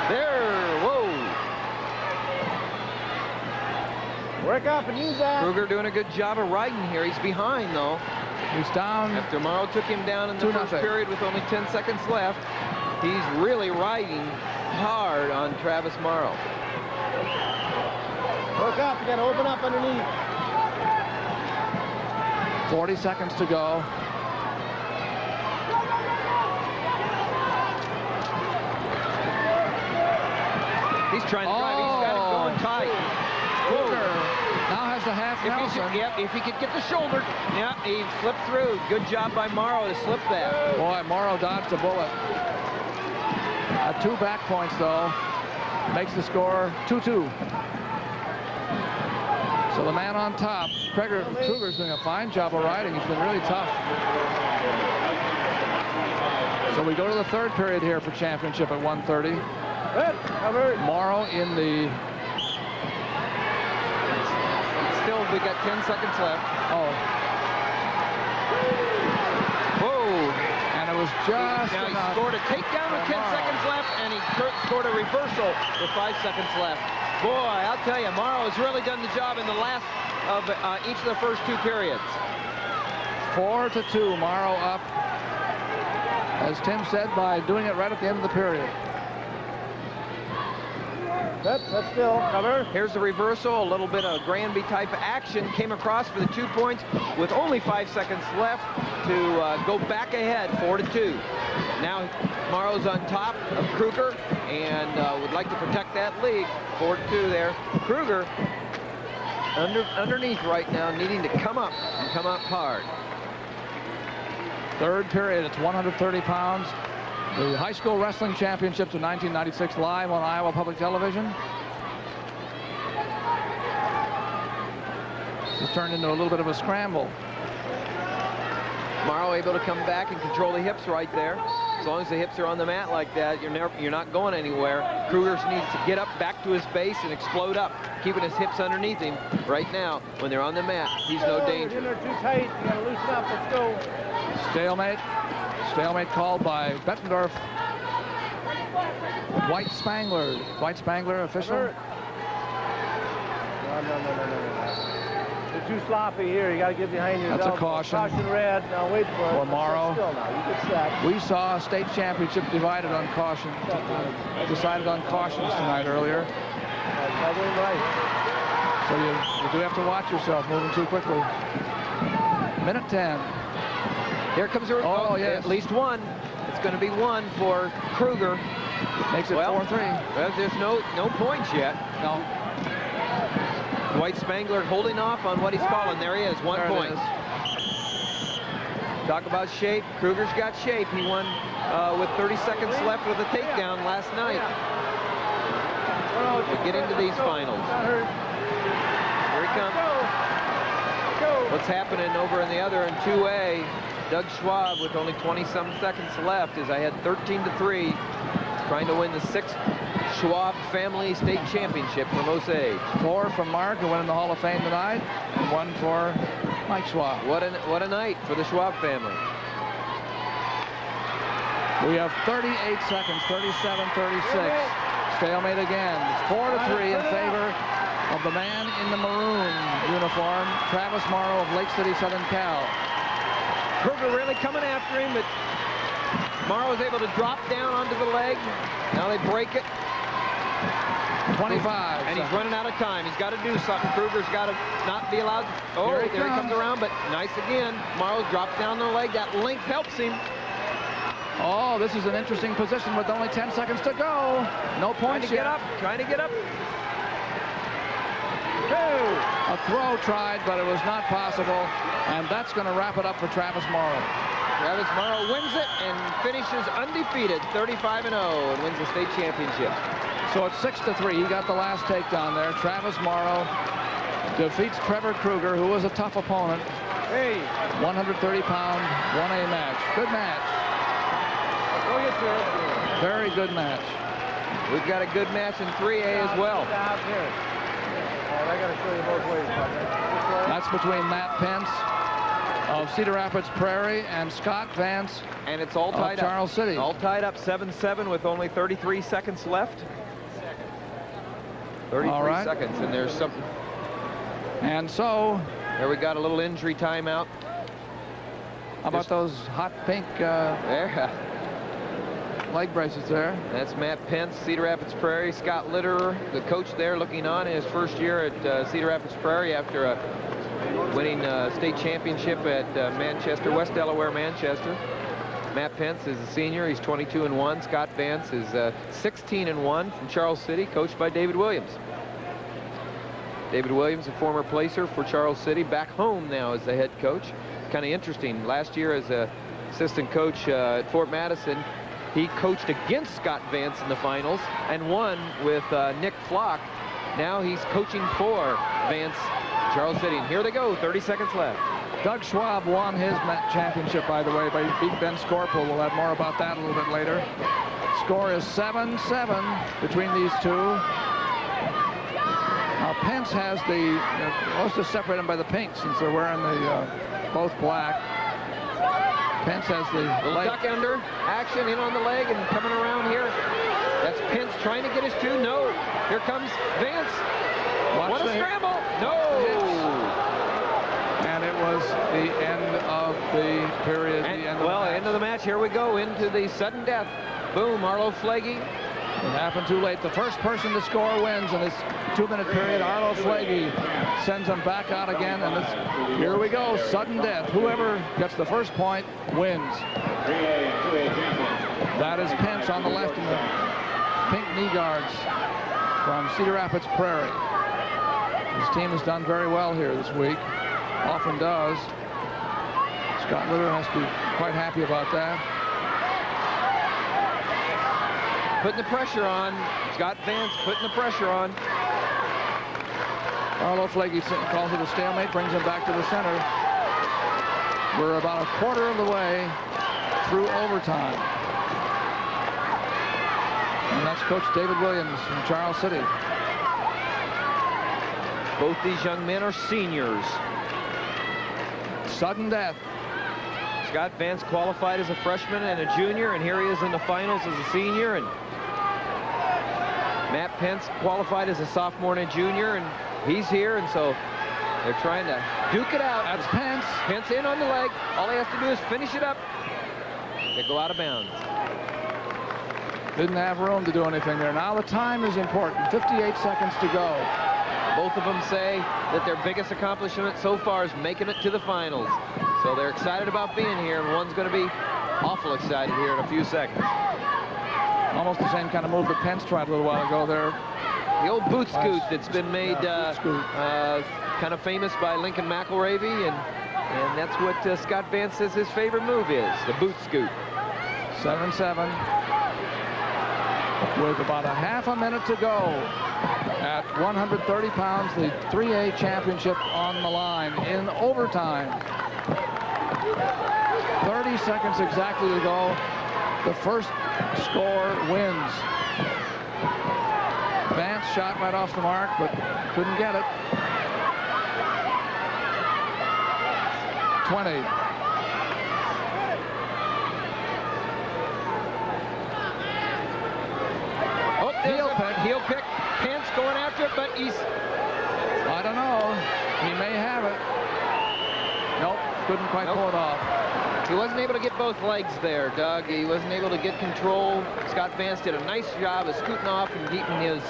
There. Whoa. Work up and use that. Kruger doing a good job of riding here. He's behind, though. He's down. After Morrow took him down in the first period with only 10 seconds left, he's really riding hard on Travis Morrow. Work up. You got to open up underneath. 40 seconds to go. He's trying to drive. He's got it going tight. Kruger now has the half Nelson. If he could get the shoulder. Yeah, he slipped through. Good job by Morrow to slip that. Boy, Morrow dodged a bullet. At 2 back points, though, makes the score 2-2. So the man on top, Kruger's doing a fine job of riding. He's been really tough. So we go to the third period here for championship at 1:30. Morrow in the... Still, we got 10 seconds left. Oh. Whoa. And it was just Now enough. he scored a takedown with 10 seconds left, and he scored a reversal with 5 seconds left. Boy, I'll tell you, Morrow has really done the job in the last of each of the first 2 periods. 4-2, Morrow up, as Tim said, by doing it right at the end of the period. That's still cover. Here's the reversal, a little bit of Granby type of action. Came across for the 2 points with only 5 seconds left to go back ahead, 4-2. Now Morrow's on top of Kruger and would like to protect that lead. 4-2 there. Kruger underneath right now, needing to come up and come up hard. Third period, it's 130 pounds. The high school wrestling championships of 1996 live on Iowa Public Television. This turned into a little bit of a scramble. Morrow able to come back and control the hips right there. As long as the hips are on the mat like that, you're not going anywhere. Kruger needs to get up back to his base and explode up, keeping his hips underneath him. Right now, when they're on the mat, he's no danger. You're too tight. You got to loosen up. Let's go. Stalemate. Stalemate called by Bettendorf. White Spangler. White Spangler official. No. You're too sloppy here. You got to get behind your That's elbow. a caution. Caution red. Now wait for it. For Morrow. Still now. You get set. We saw a state championship divided on caution. Decided on cautions tonight earlier. Not doing right. So you do have to watch yourself moving too quickly. Minute 10. Here comes her. Oh, yes. At least one. It's going to be one for Kruger. Makes it 4-3. Well, there's no points yet. No. White Spangler holding off on what he's calling. There he is, 1 point. Talk about shape. Kruger's got shape. He won with 30 seconds left with a takedown last night. We get into these finals. Here he comes. What's happening over in the other in 2A? Doug Schwab with only 20-some seconds left as I had 13-3, trying to win the 6th Schwab Family State Championship from Osage. 4 from Mark, who went in the Hall of Fame tonight, and 1 for Mike Schwab. What a night for the Schwab family. We have 38 seconds, 37-36. Stalemate again. 4-3 in favor of the man in the maroon uniform, Travis Morrow of Lake City, Southern Cal. Kruger really coming after him, but Morrow was able to drop down onto the leg. Now they break it. 25. And he's running out of time. He's got to do something. Kruger's got to not be allowed. Oh, there he comes around, but nice again. Morrow drops down the leg. That length helps him. Oh, this is an interesting position with only 10 seconds to go. No points yet. Trying to get up. A throw tried, but it was not possible. And that's going to wrap it up for Travis Morrow. Travis Morrow wins it and finishes undefeated, 35-0, and wins the state championship. So it's 6-3. He got the last takedown there. Travis Morrow defeats Trevor Kruger, who was a tough opponent. 130-pound 1A match. Good match. Very good match. We've got a good match in 3A as well. I got to show you both ways, partner. That's between Matt Pence of Cedar Rapids Prairie and Scott Vance and it's all tied of Charles City. All tied up 7-7 with only 33 seconds left. 33 seconds, and there's something. And so there we got a little injury timeout. How about those hot pink leg braces there? That's Matt Pence, Cedar Rapids Prairie. Scott Litterer, the coach there, looking on in his first year at Cedar Rapids Prairie after winning state championship at Manchester, West Delaware, Manchester. Matt Pence is a senior. He's 22-1. Scott Vance is 16-1 from Charles City, coached by David Williams. David Williams, a former placer for Charles City, back home now as the head coach. Kind of interesting. Last year as an assistant coach at Fort Madison, he coached against Scott Vance in the finals and won with Nick Flock. Now he's coaching for Vance, Charles City. And here they go, 30 seconds left. Doug Schwab won his championship, by the way, by beat Ben Scorpool. We'll have more about that a little bit later. Score is 7-7 between these two. Now Pence has the, let's just separate them by the pink since they're wearing the both black. Pence has the little duck under action in on the leg and coming around here. That's Pence trying to get his two. No. Here comes Vance. What a scramble. No. And it was the end of the period. End of the match. Here we go into the sudden death. Boom. Arlo Flagey. It happened too late. The first person to score wins in this 2-minute period. Arlo Flagey sends them back out again. And here we go. Sudden death. Whoever gets the first point wins. That is Pence on the left in the pink knee guards from Cedar Rapids Prairie. His team has done very well here this week. Often does. Scott Litterer has to be quite happy about that. Putting the pressure on. Scott Vance putting the pressure on. Arlo Flagey calls it a stalemate, brings him back to the center. We're about a quarter of the way through overtime. And that's Coach David Williams from Charles City. Both these young men are seniors. Sudden death. Scott Vance qualified as a freshman and a junior, and here he is in the finals as a senior. And Matt Pence qualified as a sophomore and a junior, and he's here, and so they're trying to duke it out. That's Pence. Pence in on the leg. All he has to do is finish it up. They go out of bounds. Didn't have room to do anything there. Now the time is important. 58 seconds to go. Both of them say that their biggest accomplishment so far is making it to the finals. So they're excited about being here, and one's going to be awful excited here in a few seconds. Almost the same kind of move that Pence tried a little while ago there. The old boot scoot that's been made kind of famous by Lincoln McElravy, and that's what Scott Vance says his favorite move is, the boot scoot. 7-7. With about a half a minute to go. At 130 pounds, the 3A championship on the line in overtime. 30 seconds exactly to go. The first score wins. Vance shot right off the mark, but couldn't get it. 20. Oh, heel pick. Pence going after it, but he's... I don't know. He may have it. Nope, couldn't quite pull it off. He wasn't able to get both legs there, Doug. He wasn't able to get control. Scott Vance did a nice job of scooting off and keeping his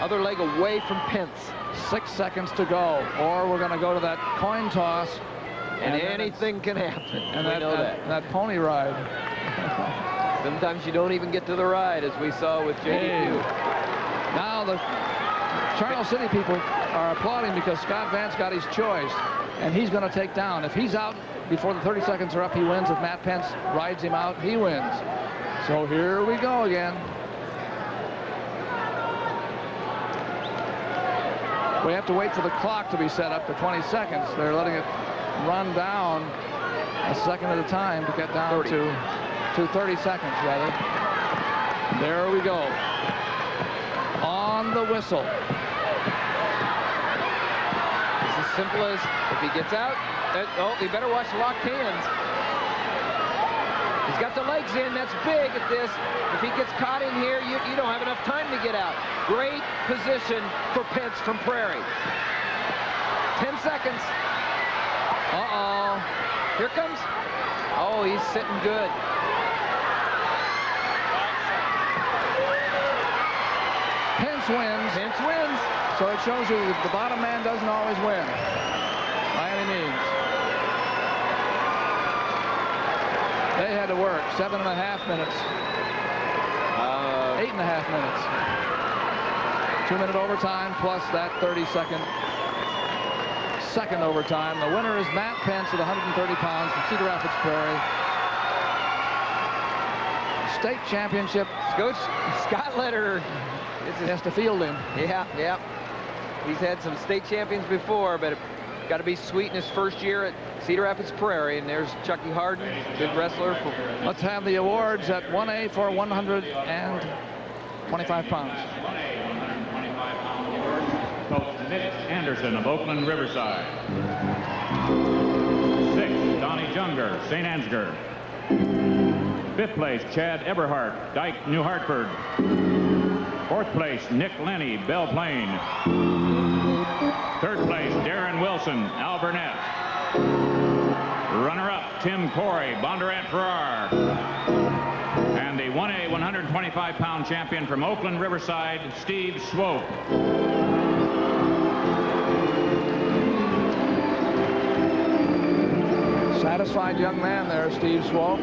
other leg away from Pence. 6 seconds to go, or we're going to go to that coin toss. And anything can happen. And we know that. That pony ride. Sometimes you don't even get to the ride, as we saw with JD2. Now the Charles City people are applauding because Scott Vance got his choice, and he's going to take down. If he's out before the 30 seconds are up, he wins. If Matt Pence rides him out, he wins. So here we go again. We have to wait for the clock to be set up for 20 seconds. They're letting it run down a second at a time to get down to 30 seconds, rather. There we go. On the whistle. It's as simple as if he gets out, oh, he better watch locked hands. He's got the legs in. That's big at this. If he gets caught in here, you don't have enough time to get out. Great position for Pence from Prairie. 10 seconds. Uh-oh. Here comes. Oh, he's sitting good. Pence wins. Pence wins. So it shows you that the bottom man doesn't always win by any means. They had to work 7.5 minutes. 8.5 minutes. 2-minute overtime plus that 30-second overtime. The winner is Matt Pence at 130 pounds from Cedar Rapids Prairie. State championship. Coach Scott Letter. He has to field him. Yeah. He's had some state champions before, but it's got to be sweet in his first year at Cedar Rapids Prairie. And there's Chucky Harden, good wrestler. Let's have the awards at 1A for 125 pounds. Coach Mitch Anderson of Oakland Riverside. 6th, Donnie Junger, St. Ansgar. 5th place, Chad Eberhardt, Dyke, New Hartford. 4th place, Nick Lenny, Belle Plaine. 3rd place, Darren Wilson, Alburnett. Runner-up, Tim Corey, Bondurant Farrar. And the 1A 125-pound champion from Oakland Riverside, Steve Swope. Satisfied young man there, Steve Swope.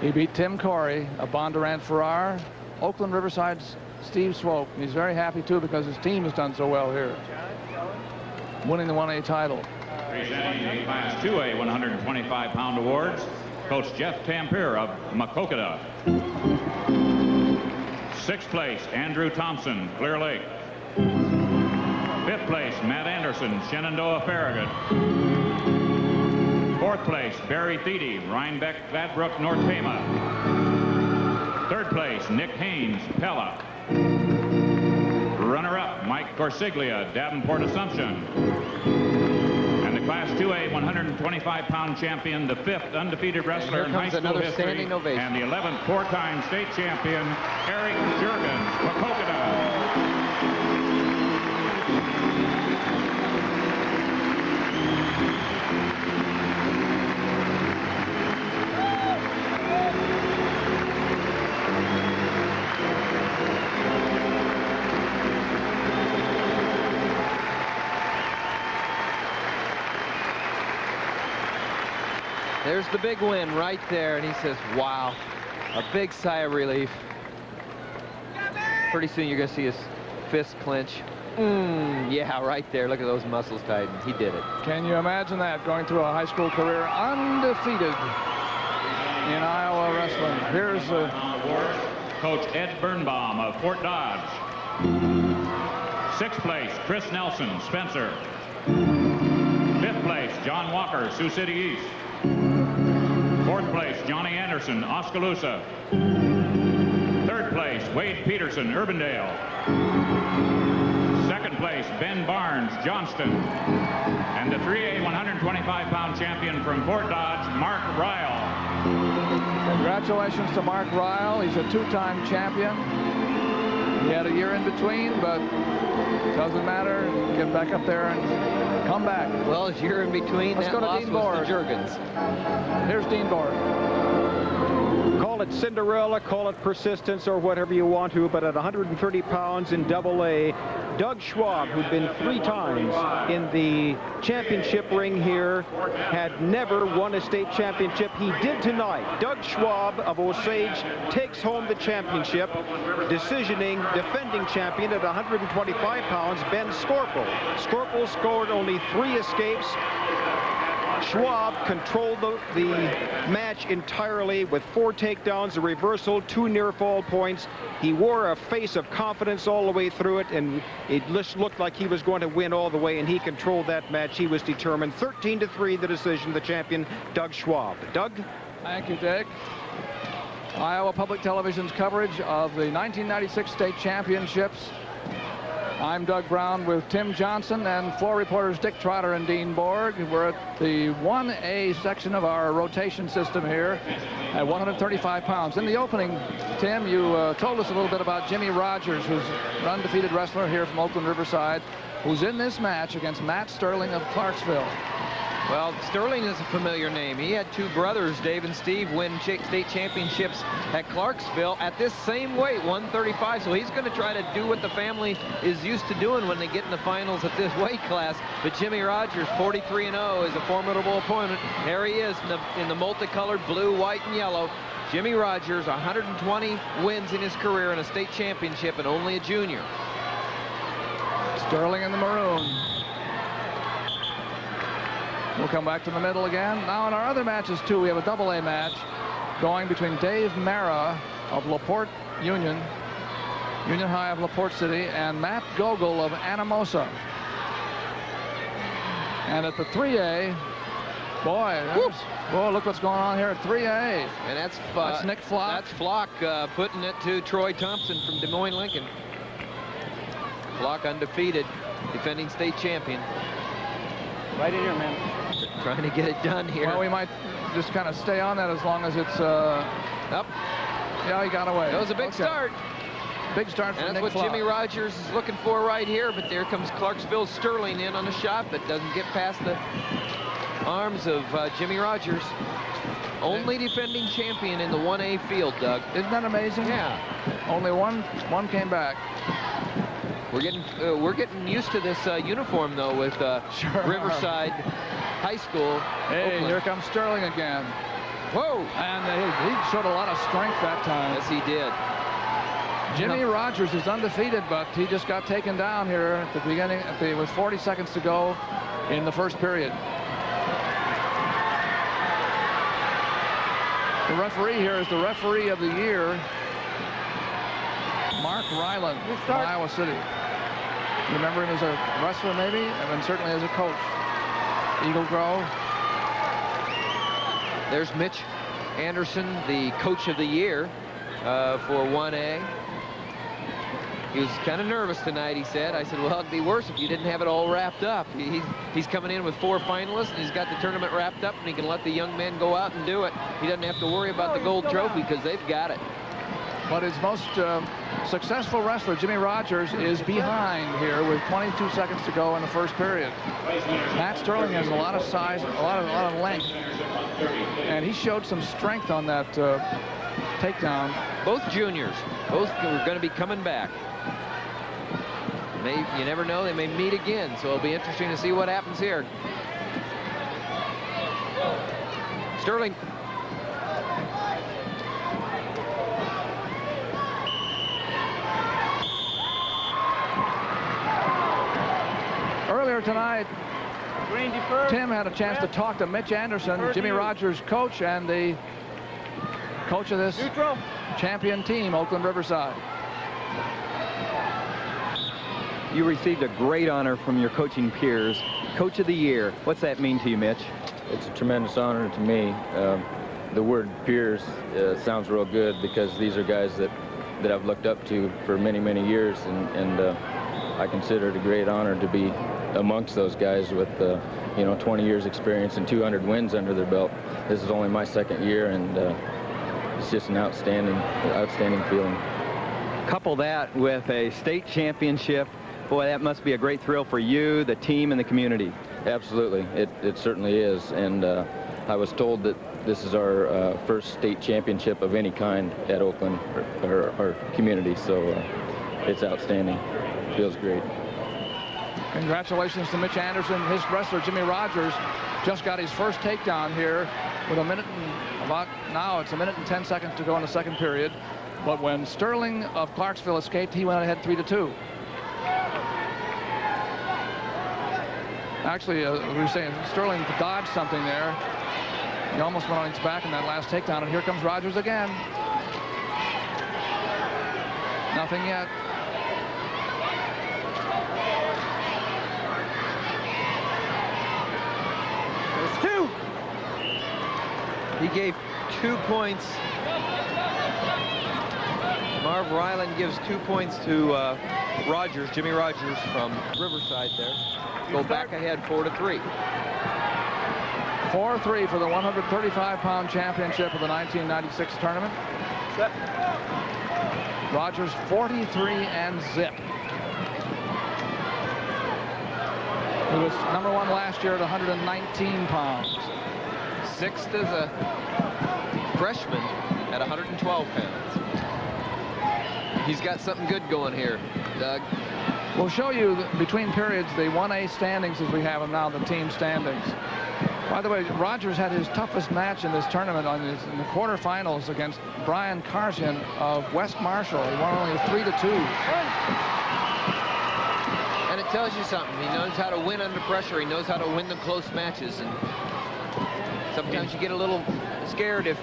He beat Tim Corey of Bondurant Farrar. Oakland Riverside's Steve Swope. He's very happy, too, because his team has done so well here, winning the 1A title. Presenting the Class 2A 125-pound awards, Coach Jeff Tampier of Maquoketa. 6th place, Andrew Thompson, Clear Lake. 5th place, Matt Anderson, Shenandoah Farragut. Fourth place, Barry Thiede, Rhinebeck, Gladbrook, North Pema. Third place, Nick Haynes, Pella. Runner-up, Mike Corsiglia, Davenport Assumption. And the Class 2A 125-pound champion, the 5th undefeated wrestler in high school history, and the 11th four-time state champion, Eric Jurgens, Wacokota. There's the big win right there, and he says, wow, a big sigh of relief. Pretty soon you're going to see his fist clench. Yeah, right there. Look at those muscles tighten. He did it. Can you imagine that, going through a high school career undefeated in Iowa wrestling? Here's Coach Ed Birnbaum of Fort Dodge. Sixth place, Chris Nelson, Spencer. Fifth place, John Walker, Sioux City East. Fourth place, Johnny Anderson, Oskaloosa. Third place, Wade Peterson, Urbandale. Second place, Ben Barnes, Johnston. And the 3A 125-pound champion from Fort Dodge, Mark Ryle. Congratulations to Mark Ryle. He's a two-time champion. He had a year in between, but doesn't matter. Get back up there and come back. Well, his year in between, let's go to Dean Borg. Jurgens. Here's Dean Borg. Call it Cinderella, call it persistence, or whatever you want to, but at 130 pounds in AA, Doug Schwab, who'd been 3 times in the championship ring here, had never won a state championship. He did tonight. Doug Schwab of Osage takes home the championship, decisioning defending champion at 125 pounds, Ben Scorpel. Scorpel scored only 3 escapes. Schwab controlled the match entirely with 4 takedowns, a reversal, 2 near fall points. He wore a face of confidence all the way through it, and it just looked like he was going to win all the way, and he controlled that match. He was determined. 13-3 the decision, the champion, Doug Schwab. Doug? Thank you, Dick. Iowa Public Television's coverage of the 1996 state championships. I'm Doug Brown with Tim Johnson and floor reporters Dick Trotter and Dean Borg. We're at the 1A section of our rotation system here at 135 pounds. In the opening, Tim, you told us a little bit about Jimmy Rogers, who's an undefeated wrestler here from Oakland Riverside, who's in this match against Matt Sterling of Clarksville. Well, Sterling is a familiar name. He had 2 brothers, Dave and Steve, win state championships at Clarksville at this same weight, 135. So he's going to try to do what the family is used to doing when they get in the finals at this weight class. But Jimmy Rogers, 43-0, is a formidable opponent. There he is in the multicolored blue, white, and yellow. Jimmy Rogers, 120 wins in his career in a state championship and only a junior. Sterling in the maroon. We'll come back to the middle again. Now in our other matches, too, we have a AA match going between Dave Mara of LaPorte Union High of LaPorte City, and Matt Gogol of Anamosa. And at the 3A, boy, look what's going on here at 3A. And that's Nick Flock. That's Flock putting it to Troy Thompson from Des Moines, Lincoln. Flock undefeated, defending state champion. Right in here, man. Trying to get it done here. Well, we might just kind of stay on that as long as it's up. Yeah, he got away. That was a big start. Big start for Nick. And that's what Jimmy Rogers is looking for right here. But there comes Clarksville Sterling in on a shot that doesn't get past the arms of Jimmy Rogers. Only defending champion in the 1A field, Doug. Isn't that amazing? Yeah. Only one came back. We're getting used to this uniform though with Riverside High School. Hey, Oakland. Here comes Sterling again. Whoa! And he showed a lot of strength that time. Yes, he did. Jimmy Rogers is undefeated, but he just got taken down here at the beginning. With 40 seconds to go in the first period. The referee here is the referee of the year, Mark Ryland from Iowa City. You remember him as a wrestler, maybe, and then certainly as a coach. Eagle Grove. There's Mitch Anderson, the coach of the year for 1A. He was kind of nervous tonight, he said. I said, well, it'd be worse if you didn't have it all wrapped up. He's coming in with 4 finalists, and he's got the tournament wrapped up, and he can let the young men go out and do it. He doesn't have to worry about the gold trophy because they've got it. But his most successful wrestler, Jimmy Rogers, is behind here with 22 seconds to go in the first period. Matt Sterling has a lot of size, a lot of length, and he showed some strength on that takedown. Both juniors, both are going to be coming back. You never know, they may meet again, so it'll be interesting to see what happens here. Sterling. Earlier tonight, Tim had a chance to talk to Mitch Anderson, Jimmy Rogers' coach, and the coach of this champion team, Oakland Riverside. You received a great honor from your coaching peers, Coach of the Year. What's that mean to you, Mitch? It's a tremendous honor to me. The word peers sounds real good because these are guys that I've looked up to for many, many years, and I consider it a great honor to be amongst those guys with 20 years experience and 200 wins under their belt. This is only my second year, and it's just an outstanding feeling. Couple that with a state championship. Boy, that must be a great thrill for you, the team, and the community. Absolutely, it certainly is, and I was told that this is our first state championship of any kind at Oakland, or our community, so it's outstanding. Feels great. Congratulations to Mitch Anderson. His wrestler, Jimmy Rogers, just got his first takedown here with it's a minute and 10 seconds to go in the second period. But when Sterling of Clarksville escaped, he went ahead 3-2. Actually, we were saying Sterling dodged something there. He almost went on his back in that last takedown, and here comes Rogers again. Nothing yet. There's 2. He gave 2 points. Marv Ryland gives 2 points to Rogers, Jimmy Rogers from Riverside there. Go back ahead 4-3. 4-3 for the 135-pound championship of the 1996 tournament. Set. Rogers 43 and zip. He was number 1 last year at 119 pounds. 6th as a freshman at 112 pounds. He's got something good going here, Doug. We'll show you between periods the 1A standings as we have them now, the team standings. By the way, Rogers had his toughest match in this tournament in the quarterfinals against Brian Karsian of West Marshall. He won only 3-2. And it tells you something. He knows how to win under pressure. He knows how to win the close matches. And sometimes you get a little scared if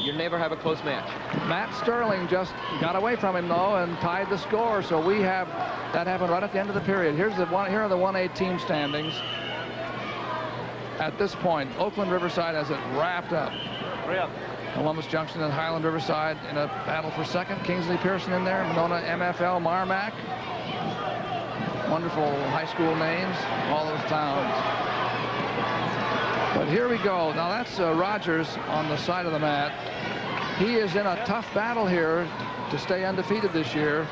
you never have a close match. Matt Sterling just got away from him, though, and tied the score. So we have that happened right at the end of the period. Here are the 1A team standings. At this point, Oakland Riverside has it wrapped up. Columbus Junction and Highland Riverside in a battle for second. Kingsley Pearson in there. Monona MFL Marmac. Wonderful high school names, all those towns. But here we go. Now that's Rogers on the side of the mat. He is in a tough battle here to stay undefeated this year.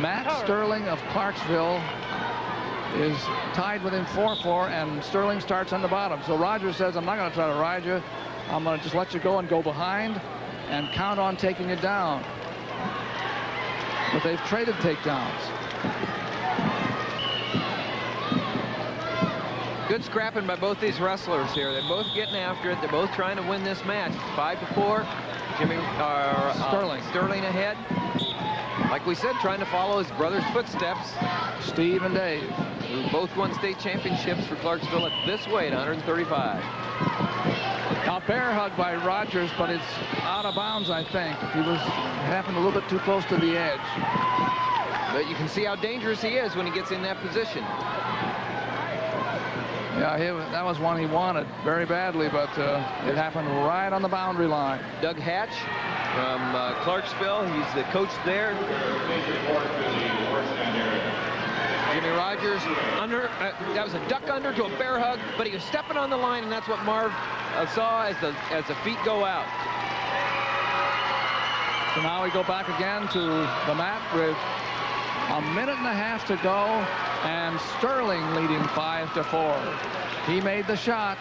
Matt Sterling of Clarksville is tied with him 4-4, and Sterling starts on the bottom. So Rogers says, I'm not going to try to ride you. I'm going to just let you go and go behind and count on taking you down. But they've traded takedowns. Good scrapping by both these wrestlers here. They're both getting after it. They're both trying to win this match. 5-4. Sterling ahead. Like we said, trying to follow his brother's footsteps. Steve and Dave, who both won state championships for Clarksville at this weight, 135. Now bear hug by Rogers, but it's out of bounds, I think. He was happened a little bit too close to the edge. But you can see how dangerous he is when he gets in that position. Yeah, that was one he wanted very badly, but it happened right on the boundary line. Doug Hatch from Clarksville. He's the coach there. Jimmy Rogers under. That was a duck under to a bear hug, but he was stepping on the line, and that's what Marv saw as the feet go out. So now we go back again to the mat with a minute and a half to go, and Sterling leading 5-4. He made the shot.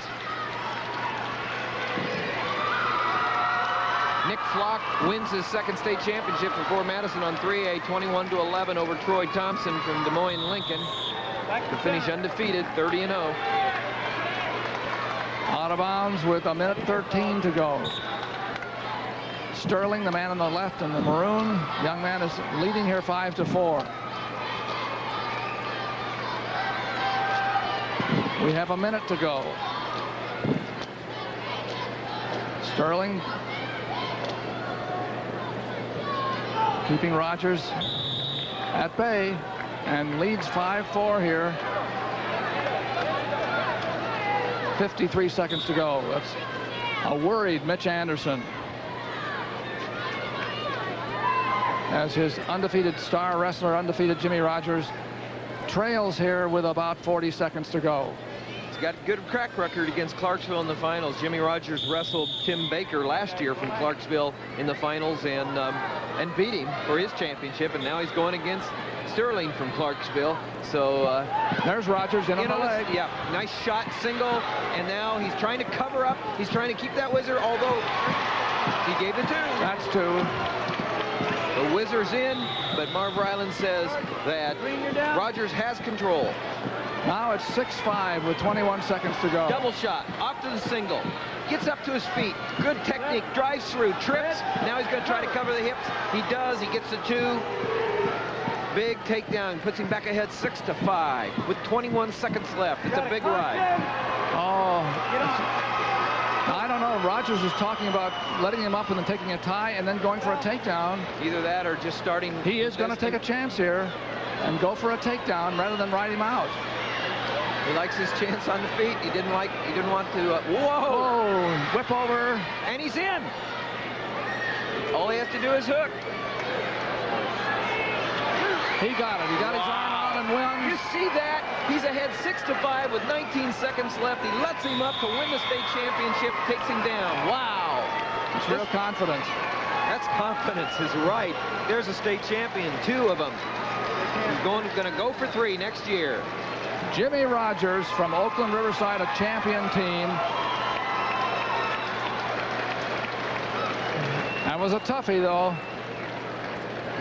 Nick Flock wins his second state championship for Fort Madison on 3A, 21-11 over Troy Thompson from Des Moines Lincoln to finish undefeated, 30-0. Out of bounds with a minute 13 to go. Sterling, the man on the left in the maroon, young man, is leading here 5-4. We have a minute to go. Sterling keeping Rogers at bay and leads 5-4 here. 53 seconds to go. That's a worried Mitch Anderson, as his undefeated star wrestler, undefeated Jimmy Rogers, trails here with about 40 seconds to go. He's got a good track record against Clarksville in the finals. Jimmy Rogers wrestled Tim Baker last year from Clarksville in the finals and beat him for his championship, and now he's going against Sterling from Clarksville. So there's Rogers in on the leg. Yeah, nice shot, single, and now he's trying to cover up. He's trying to keep that whizzer, although he gave the 2. That's 2. The whizzer's in, but Marv Ryland says that Rogers has control. Now it's 6-5 with 21 seconds to go. Double shot, off to the single. Gets up to his feet. Good technique, drives through, trips. Now he's going to try to cover the hips. He does, he gets the 2. Big takedown, puts him back ahead 6-5 with 21 seconds left. It's a big ride. Oh, I don't know. Rogers is talking about letting him up and then taking a tie and then going for a takedown. Either that or just starting. He is going to take a chance here and go for a takedown rather than ride him out. He likes his chance on the feet. He didn't want to. Whoa! Whip over. And he's in. All he has to do is hook. He got it. He got his arm out and wins. You see that? He's ahead 6-5 with 19 seconds left. He lets him up to win the state championship, takes him down. Wow. It's real confidence. That's confidence is right. There's a state champion, 2 of them. He's going to go for 3 next year. Jimmy Rogers from Oakland Riverside, a champion team. That was a toughie, though.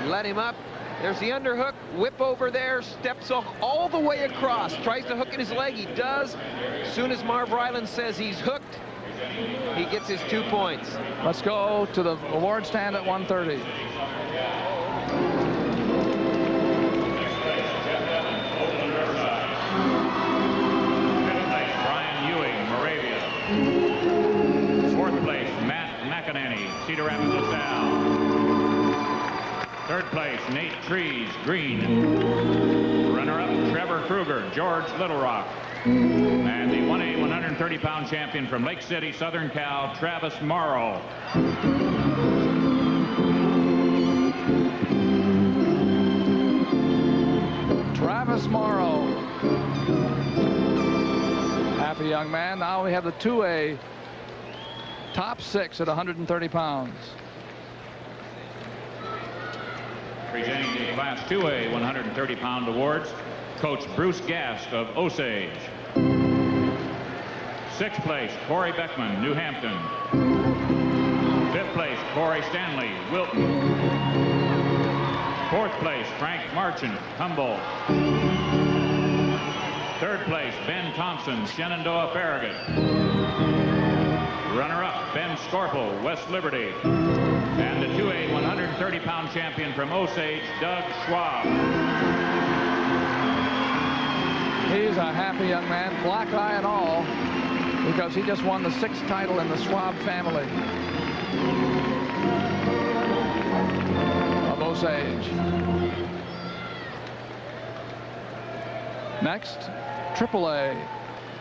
Let him up. There's the underhook, whip over there, steps all the way across, tries to hook in his leg. He does. As soon as Marv Ryland says he's hooked, he gets his 2 points. Let's go to the award stand at 1:30. Brian Ewing, Moravia. 4th place, Matt McEnany, Cedar Rapids, LaSalle. 3rd place, Nate Trees, Green. Runner-up, Trevor Kruger, George Little Rock. And the 1A 130-pound champion from Lake City, Southern Cal, Travis Morrow. Travis Morrow. Happy young man. Now we have the 2A top 6 at 130 pounds. Presenting the Class 2A 130-pound awards, Coach Bruce Gast of Osage. 6th place, Corey Beckman, New Hampton. 5th place, Corey Stanley, Wilton. 4th place, Frank Marchant, Humboldt. 3rd place, Ben Thompson, Shenandoah, Farragut. Runner-up, Ben Scorpel, West Liberty. And the 2A 130-pound champion from Osage, Doug Schwab. He's a happy young man, black eye and all, because he just won the 6th title in the Schwab family of Osage. Next, AAA.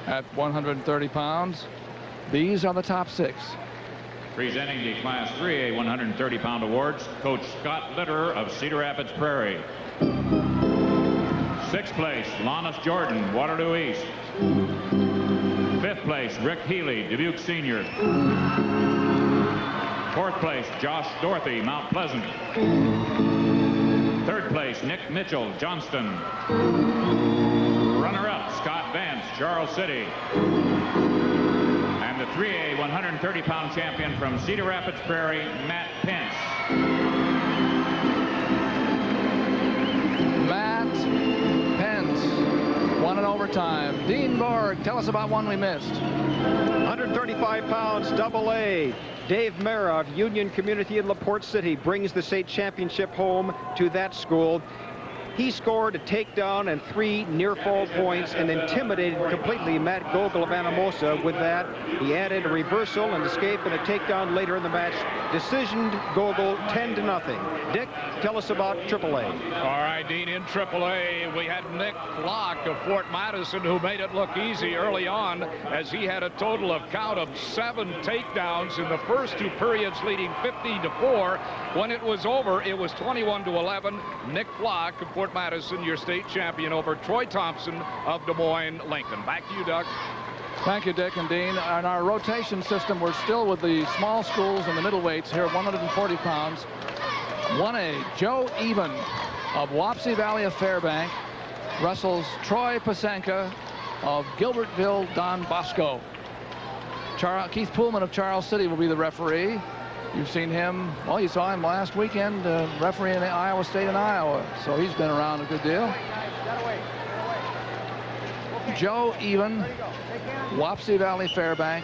at 130 pounds. These are the top 6. Presenting the Class 3A 130-pound awards, Coach Scott Litterer of Cedar Rapids Prairie. 6th place, Lannis Jordan, Waterloo East. 5th place, Rick Healy, Dubuque Senior. 4th place, Josh Dorothy, Mount Pleasant. 3rd place, Nick Mitchell, Johnston. Runner-up, Scott Vance, Charles City. And the 3A 130-pound champion from Cedar Rapids Prairie, Matt Pence. Matt Pence won in overtime. Dean Borg, tell us about one we missed. 135 pounds, double A. Dave Mara of Union Community in LaPorte City brings the state championship home to that school. He scored a takedown and 3 near-fall points and intimidated completely Matt Gogol of Anamosa with that. He added a reversal and escape and a takedown later in the match. Decisioned Gogol 10-0. Dick, tell us about AAA. All right, Dean, in AAA, we had Nick Flock of Fort Madison who made it look easy early on as he had a total of count of 7 takedowns in the first 2 periods, leading 15-4. When it was over, it was 21-11. Nick Flock of Fort Madison, your state champion, over Troy Thompson of Des Moines Lincoln. Back to you, Doug. Thank you, Dick and Dean. On our rotation system, we're still with the small schools and the middleweights here, 140 pounds. 1A, Joe Even of Wapsie Valley of Fairbank wrestles Troy Pasenka of Gilbertville Don Bosco. Keith Pullman of Charles City will be the referee. You've seen him, well, you saw him last weekend refereeing Iowa State and Iowa, so he's been around a good deal. Joe Even, Wapsie Valley Fairbank,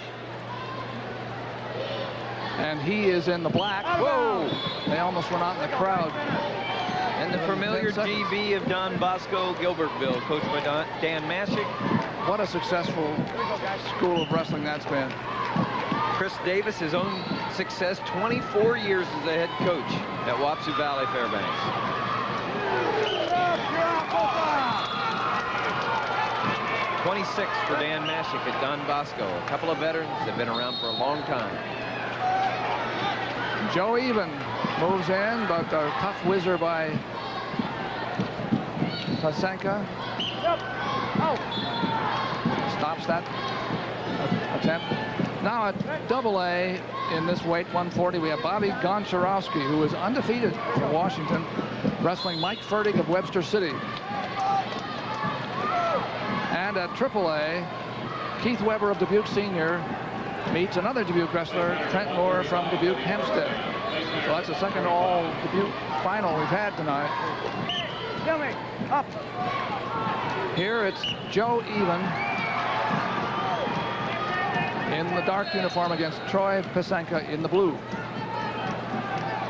and he is in the black. Whoa! They almost went out in the crowd. And the familiar GB of Don Bosco, Gilbertville, coached by Dan Mashik. What a successful school of wrestling that's been. Chris Davis, his own success, 24 years as the head coach at Wapsie Valley Fairbanks. 26 for Dan Mashik at Don Bosco. A couple of veterans that have been around for a long time. Joe Even moves in, but a tough whizzer by Pasenka. Stops that attempt. Now at AA in this weight, 140, we have Bobby Goncharowski, who is undefeated from Washington, wrestling Mike Fertig of Webster City. And at AAA, Keith Weber of Dubuque Senior meets another Dubuque wrestler, Trent Moore from Dubuque Hempstead. So that's the second all Dubuque final we've had tonight. Up. Here it's Joe Even in the dark uniform against Troy Pasenka in the blue.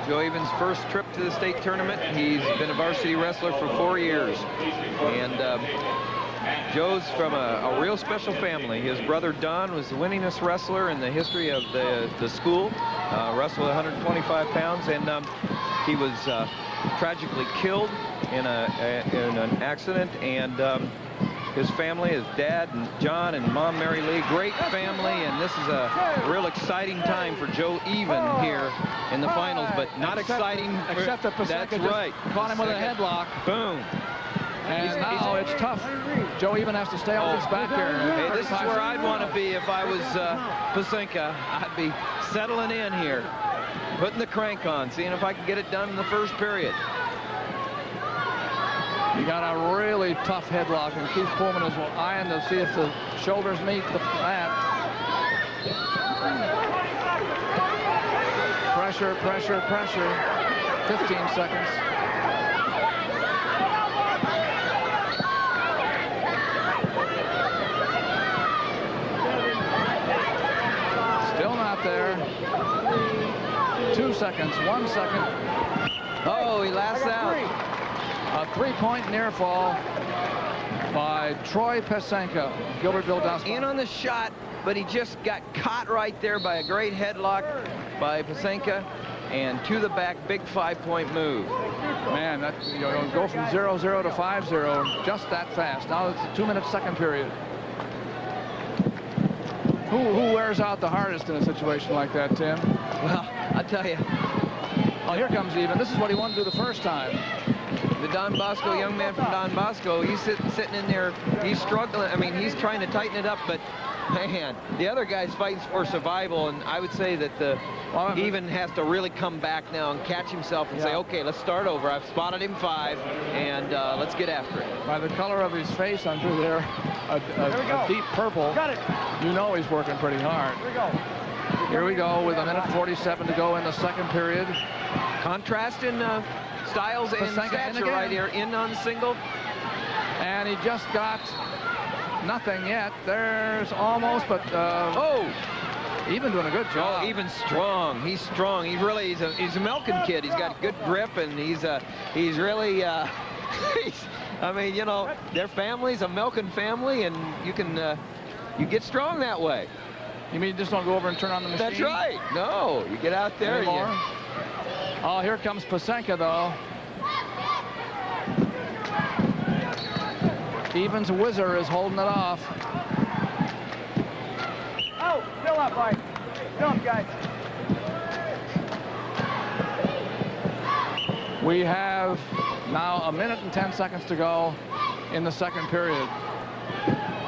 Joe Even's first trip to the state tournament. He's been a varsity wrestler for 4 years. And Joe's from a real special family. His brother Don was the winningest wrestler in the history of the school. Wrestled 125 pounds, and he was tragically killed in an accident. And his family, his dad and John and Mom Mary Lee, great family, and this is a real exciting time for Joe Even here in the finals, but not exciting. Except that Pasenka just caught him with a headlock. Boom. And now it's tough. Joe Even has to stay on his back here. Hey, this is where I'd want to be if I was Pasenka. I'd be settling in here, putting the crank on, seeing if I can get it done in the first period. He got a really tough headlock, and Keith Pullman is eyeing to see if the shoulders meet the mat. Pressure, pressure, pressure. 15 seconds. Still not there. 2 seconds, 1 second. Oh, he lasts out. A 3-point near fall by Troy Pasenka, Gilbertville Dust. In on the shot, but he just got caught right there by a great headlock by Pasenka, and to the back, big 5-point move. Man, that go from 0-0 to 5-0 just that fast. Now it's a 2-minute second period. Who wears out the hardest in a situation like that, Tim? Well, I'll tell you. Oh, here comes Even. This is what he wanted to do the first time. The Don Bosco, young man from Don Bosco, he's sitting in there. He's struggling. I mean, he's trying to tighten it up, but man, the other guy's fighting for survival, and I would say that the Even has to really come back now and catch himself and say, okay, let's start over. I've spotted him 5, and let's get after it. By the color of his face under there, a deep purple, Got it. you know he's working pretty hard. Here we go. Here we go with 1:47 to go in the second period. Contrast in styles and stature right here, in on single. And he just got nothing yet. There's almost, but Even doing a good job. Oh, Even strong. He's strong. He's really he's a milking kid. He's got good grip, and he's really I mean, you know, their family's a milking family, and you can you get strong that way. You mean you just don't go over and turn on the machine? That's right. No, you get out there. Oh, here comes Pasenka, though. Even's whizzer is holding it off. Oh, still up, Mike. Still up, guys. We have now 1 minute and 10 seconds to go in the second period.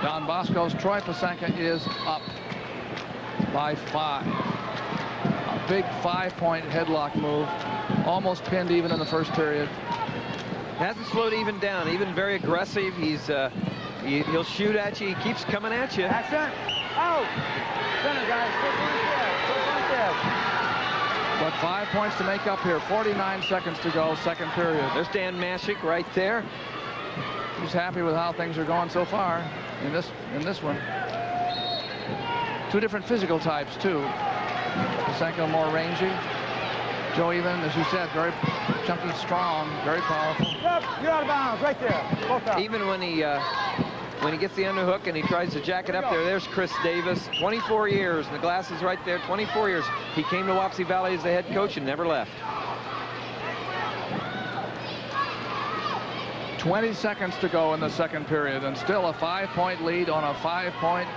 Don Bosco's Troy Pasenka is up by 5. A big 5-point headlock move. Almost pinned Even in the first period. Hasn't slowed Even down. Even very aggressive. He'll shoot at you. He keeps coming at you. Accent. Out. Center, guys. But 5 points to make up here. 49 seconds to go, second period. There's Dan Mashik right there. He's happy with how things are going so far in this one. 2 different physical types, too. Pasenka more rangy. Joe Even, as you said, very chunky, strong, very powerful. Yep, you're out of bounds, right there. Both out. Even when he gets the underhook and he tries to jack it up there's Chris Davis, 24 years, and the glass is right there, 24 years. He came to Wapsie Valley as the head coach and never left. 20 seconds to go in the second period, and still a 5-point lead on a 5-point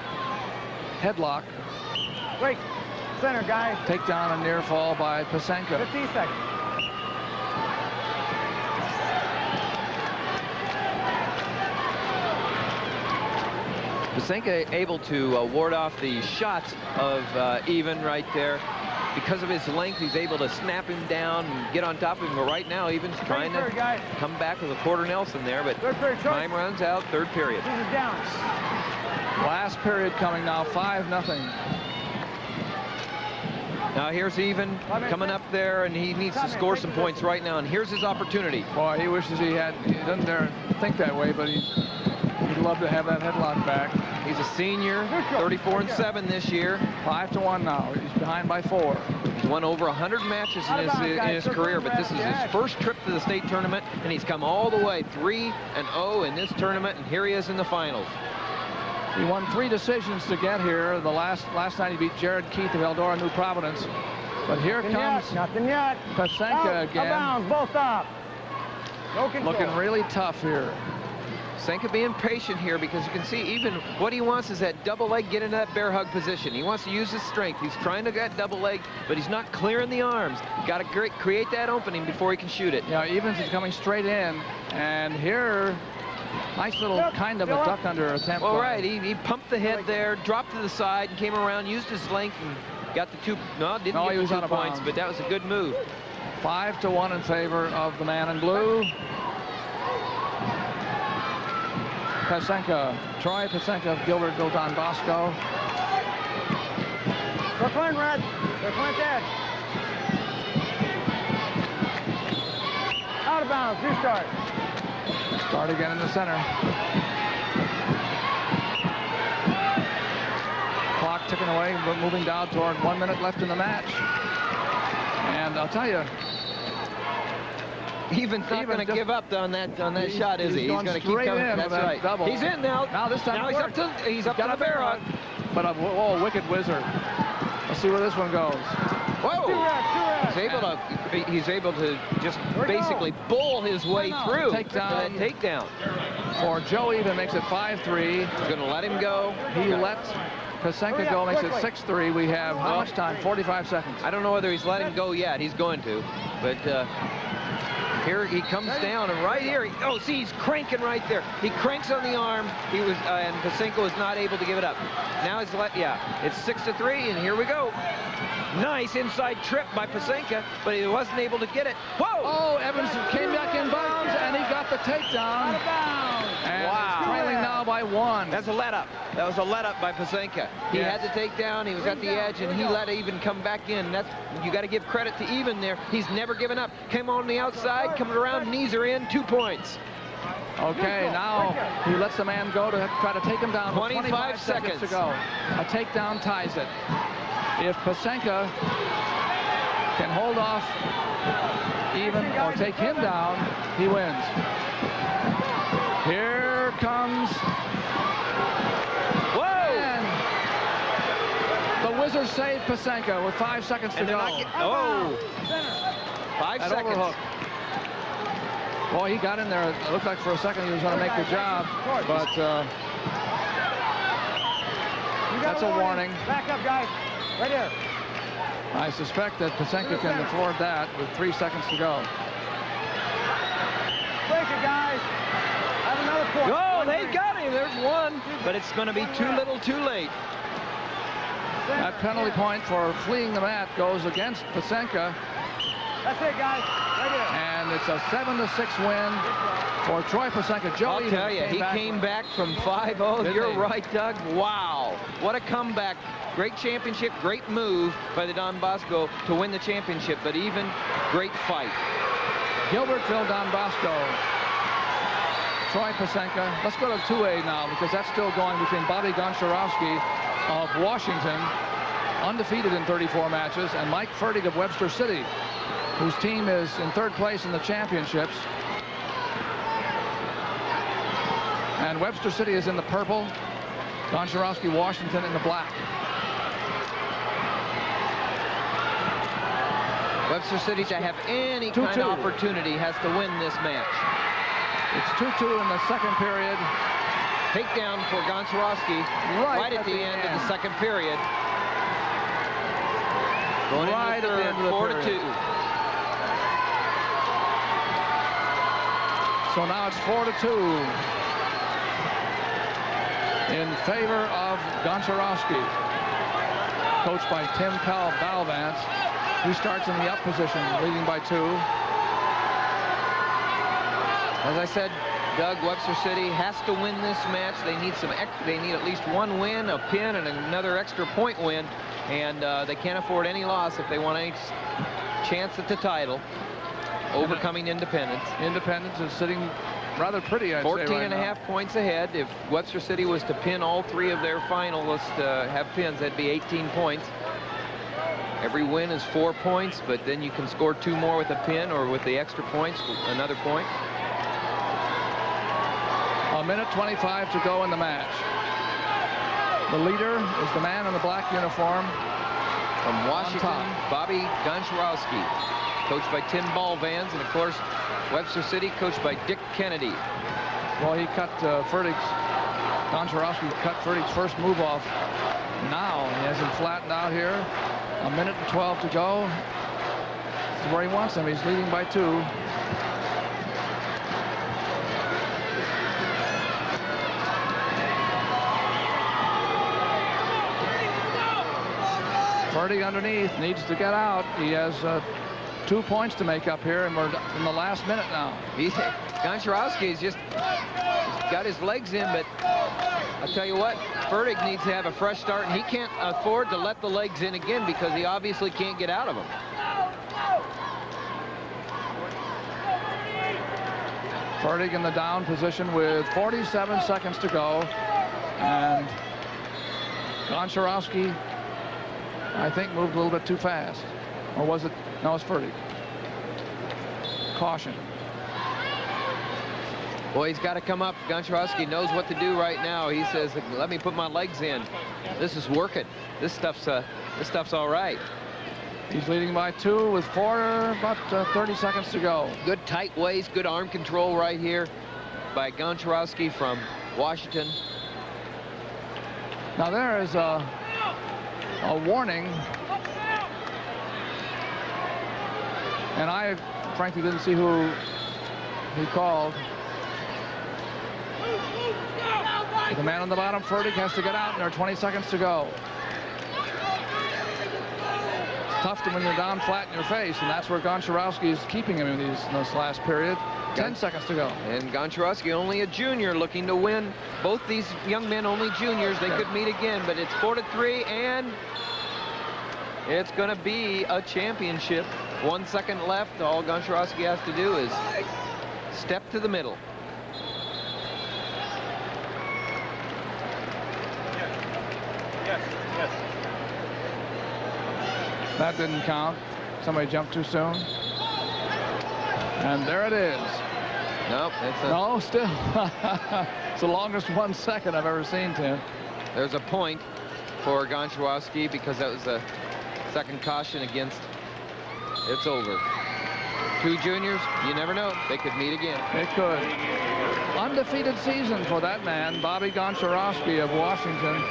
headlock. Wait, center, guys. Takedown and near fall by Pasenka. 15 seconds. Pasenka able to ward off the shots of Even right there. Because of his length, he's able to snap him down and get on top of him. But right now, Even's trying to come back with a quarter Nelson there, but time runs out, third period. Down. Last period coming now, 5-0. Now here's Even coming up there, and he needs to score some points right now, and here's his opportunity. Boy, he wishes he doesn't dare think that way, but he'd love to have that headlock back. He's a senior, 34-7 this year. 5-1 now. He's behind by 4. He's won over 100 matches in his career, but this is his first trip to the state tournament, and he's come all the way 3-0 in this tournament, and here he is in the finals. He won 3 decisions to get here. The last night he beat Jared Keith of Eldora, New Providence. But here comes nothing yet. Pasenka again. Bounds, both up. No control. Looking really tough here. Pasenka being patient here, because you can see Even what he wants is that double leg, get into that bear hug position. He wants to use his strength. He's trying to get double leg, but he's not clearing the arms. Got to create that opening before he can shoot it. Yeah, Evans is coming straight in, and here, nice little kind of a duck under attempt. Well, right, he pumped the head there, dropped to the side, and came around, used his length, and got the 2. No, didn't get the 2 points, but that was a good move. 5-1 in favor of the man in blue. Pasenka, Troy Pasenka of Gilbertville, Don Bosco. Brooklyn red. Brooklyn dead. Out of bounds. Restart. Start again in the center. Clock ticking away, but moving down toward 1 minute left in the match. And I'll tell you, Even's not going to give up on that shot, is he? He's going to keep coming. That's right. Double. He's in now. Now this time he's up to the bear hug. But a wicked whizzer. Let's see where this one goes. Whoa! He's able to just basically bowl his way through that takedown. For Joe Even makes it 5-3. He's going to let him go. He lets Pasenka go, makes it 6-3. We have how much time? 45 seconds. I don't know whether he's let him go yet. He's going to. But here he comes down, and right here, see, he's cranking right there. He cranks on the arm. He was, and Pasenka was not able to give it up. Now it's it's 6-3, and here we go. Nice inside trip by Pasenka, but he wasn't able to get it. Whoa! Oh, Evans came back in bounds, and he got the takedown. And wow. He's trailing now by 1. That's a let-up. That was a let-up by Pasenka. He had the takedown. He was at the edge, and he let Even come back in. You got to give credit to Even there. He's never given up. Came on the outside, coming around, knees are in, 2 points. Okay, now he lets the man go to try to take him down. 25 seconds to go. A takedown ties it. If Pasenka can hold off Even or take him down, he wins. Here comes... Whoa! And the Wizards saved Pasenka with 5 seconds to go. 5 seconds. Overhook. Boy, he got in there. It looked like for a second he was going to make the job, but that's a warning. Back up, guys. Right here. I suspect that Pasenka can afford that with 3 seconds to go. Break it, guys. Have another point. Oh, they got him. There's 1, but it's going to be too little, too late. That penalty point for fleeing the mat goes against Pasenka. That's it, guys. Right here. And it's a 7-6 win for Troy Pasenka. I'll tell you, he came back from 5-0. You're right, Doug. Wow. What a comeback. Great championship, great move by the Don Bosco to win the championship, but Even great fight. Gilbertville, Don Bosco. Troy Pasenka. Let's go to 2A now, because that's still going between Bobby Goncharowski of Washington, undefeated in 34 matches, and Mike Fertig of Webster City, whose team is in 3rd place in the championships. And Webster City is in the purple. Goncharowski, Washington in the black. Webster City, to have any kind of opportunity, has to win this match. It's 2-2 in the 2nd period. Takedown for Goncharowski right at the end of the 2nd period. Going right into the 3rd, 4-2. So now it's 4-2 in favor of Goncharowski, coached by Tim Powell Balvance. He starts in the up position, leading by 2. As I said, Doug, Webster City has to win this match. They need they need at least 1 win, a pin, and another extra point win, and they can't afford any loss if they want any chance at the title. Overcoming Independence. Independence is sitting rather pretty, I'd say, 14.5 points ahead. If Webster City was to pin all 3 of their finalists, have pins, that'd be 18 points. Every win is 4 points, but then you can score 2 more with a pin, or with the extra points, another point. 1:25 to go in the match. The leader is the man in the black uniform from Washington, Bobby Goncharowski, coached by Tim Balvans, and of course Webster City, coached by Dick Kennedy. Well, he cut Goncharowski cut Fertig's first move off. Now he has him flattened out here. 1:12 to go. This is where he wants him. He's leading by 2. Fertig underneath, needs to get out. He has 2 points to make up here, and we're in the last minute now. Goncharowski's just got his legs in, but I'll tell you what, Fertig needs to have a fresh start, and he can't afford to let the legs in again because he obviously can't get out of them. Fertig in the down position with 47 seconds to go, and Goncharowski, I think, moved a little bit too fast. Or was it? No, it's Fertig. Caution. Boy, he's got to come up. Goncharowski knows what to do right now. He says, let me put my legs in. This is working. This stuff's all right. He's leading by 2 with about 30 seconds to go. Good tight waist, good arm control right here by Goncharowski from Washington. Now there is a warning, and I frankly didn't see who he called. The man on the bottom, Fertig, has to get out, and there are 20 seconds to go. It's tough when you're down flat in your face, and that's where Goncharowski is keeping him in this last period. 10 seconds to go. And Goncharowski, only a junior, looking to win. Both these young men, only juniors. They could meet again, but it's 4-3, and it's going to be a championship. 1 second left. All Goncharowski has to do is step to the middle. Yes. That didn't count. Somebody jumped too soon. And there it is. Nope. No, still. It's the longest 1 second I've ever seen, Tim. There's a point for Goncharowski because that was a second caution against. It's over. 2 juniors, you never know. They could meet again. They could. Undefeated season for that man, Bobby Goncharowski of Washington.